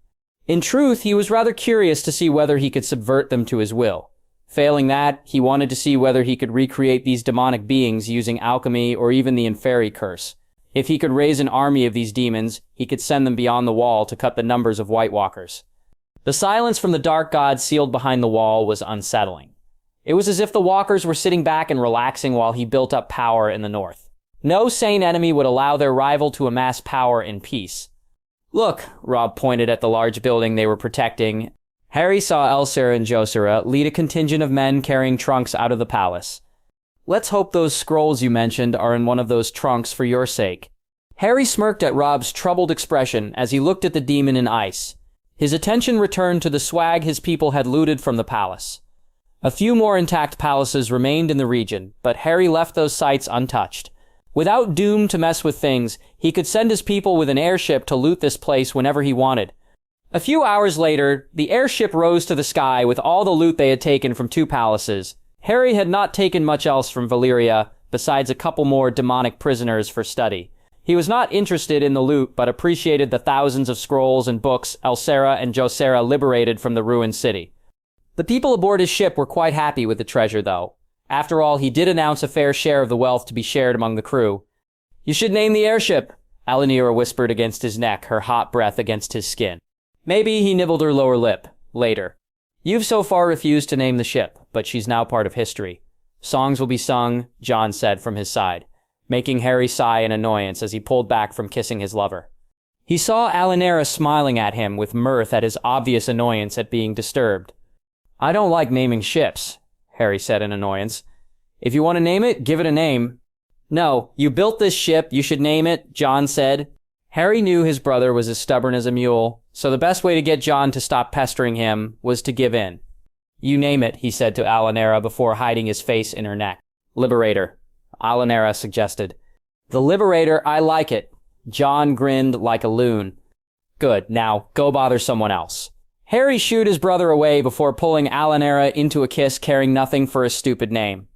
Speaker 1: In truth, he was rather curious to see whether he could subvert them to his will. Failing that, he wanted to see whether he could recreate these demonic beings using alchemy or even the Inferi curse. If he could raise an army of these demons, he could send them beyond the wall to cut the numbers of White Walkers. The silence from the dark gods sealed behind the wall was unsettling. It was as if the walkers were sitting back and relaxing while he built up power in the north. No sane enemy would allow their rival to amass power in peace. "Look," Robb pointed at the large building they were protecting. Harry saw Elsa and Josera lead a contingent of men carrying trunks out of the palace. "Let's hope those scrolls you mentioned are in one of those trunks for your sake." Harry smirked at Robb's troubled expression as he looked at the demon in ice. His attention returned to the swag his people had looted from the palace. A few more intact palaces remained in the region, but Harry left those sites untouched. Without doom to mess with things, he could send his people with an airship to loot this place whenever he wanted. A few hours later, the airship rose to the sky with all the loot they had taken from 2 palaces. Harry had not taken much else from Valyria, besides a couple more demonic prisoners for study. He was not interested in the loot, but appreciated the thousands of scrolls and books Elsa and Josera liberated from the ruined city. The people aboard his ship were quite happy with the treasure, though. After all, he did announce a fair share of the wealth to be shared among the crew. "You should name the airship," Alanara whispered against his neck, her hot breath against his skin. Maybe he nibbled her lower lip. Later. "You've so far refused to name the ship, but she's now part of history. Songs will be sung," Jon said from his side, making Harry sigh in annoyance as he pulled back from kissing his lover. He saw Alanara smiling at him with mirth at his obvious annoyance at being disturbed. "I don't like naming ships," Harry said in annoyance. "If you want to name it, give it a name." "No, you built this ship, you should name it," Jon said. Harry knew his brother was as stubborn as a mule, so the best way to get Jon to stop pestering him was to give in. "You name it," he said to Alanara before hiding his face in her neck. "Liberator," Alanara suggested. "The Liberator, I like it." Jon grinned like a loon. "Good, now go bother someone else." Harry shooed his brother away before pulling Alanara into a kiss, caring nothing for a stupid name.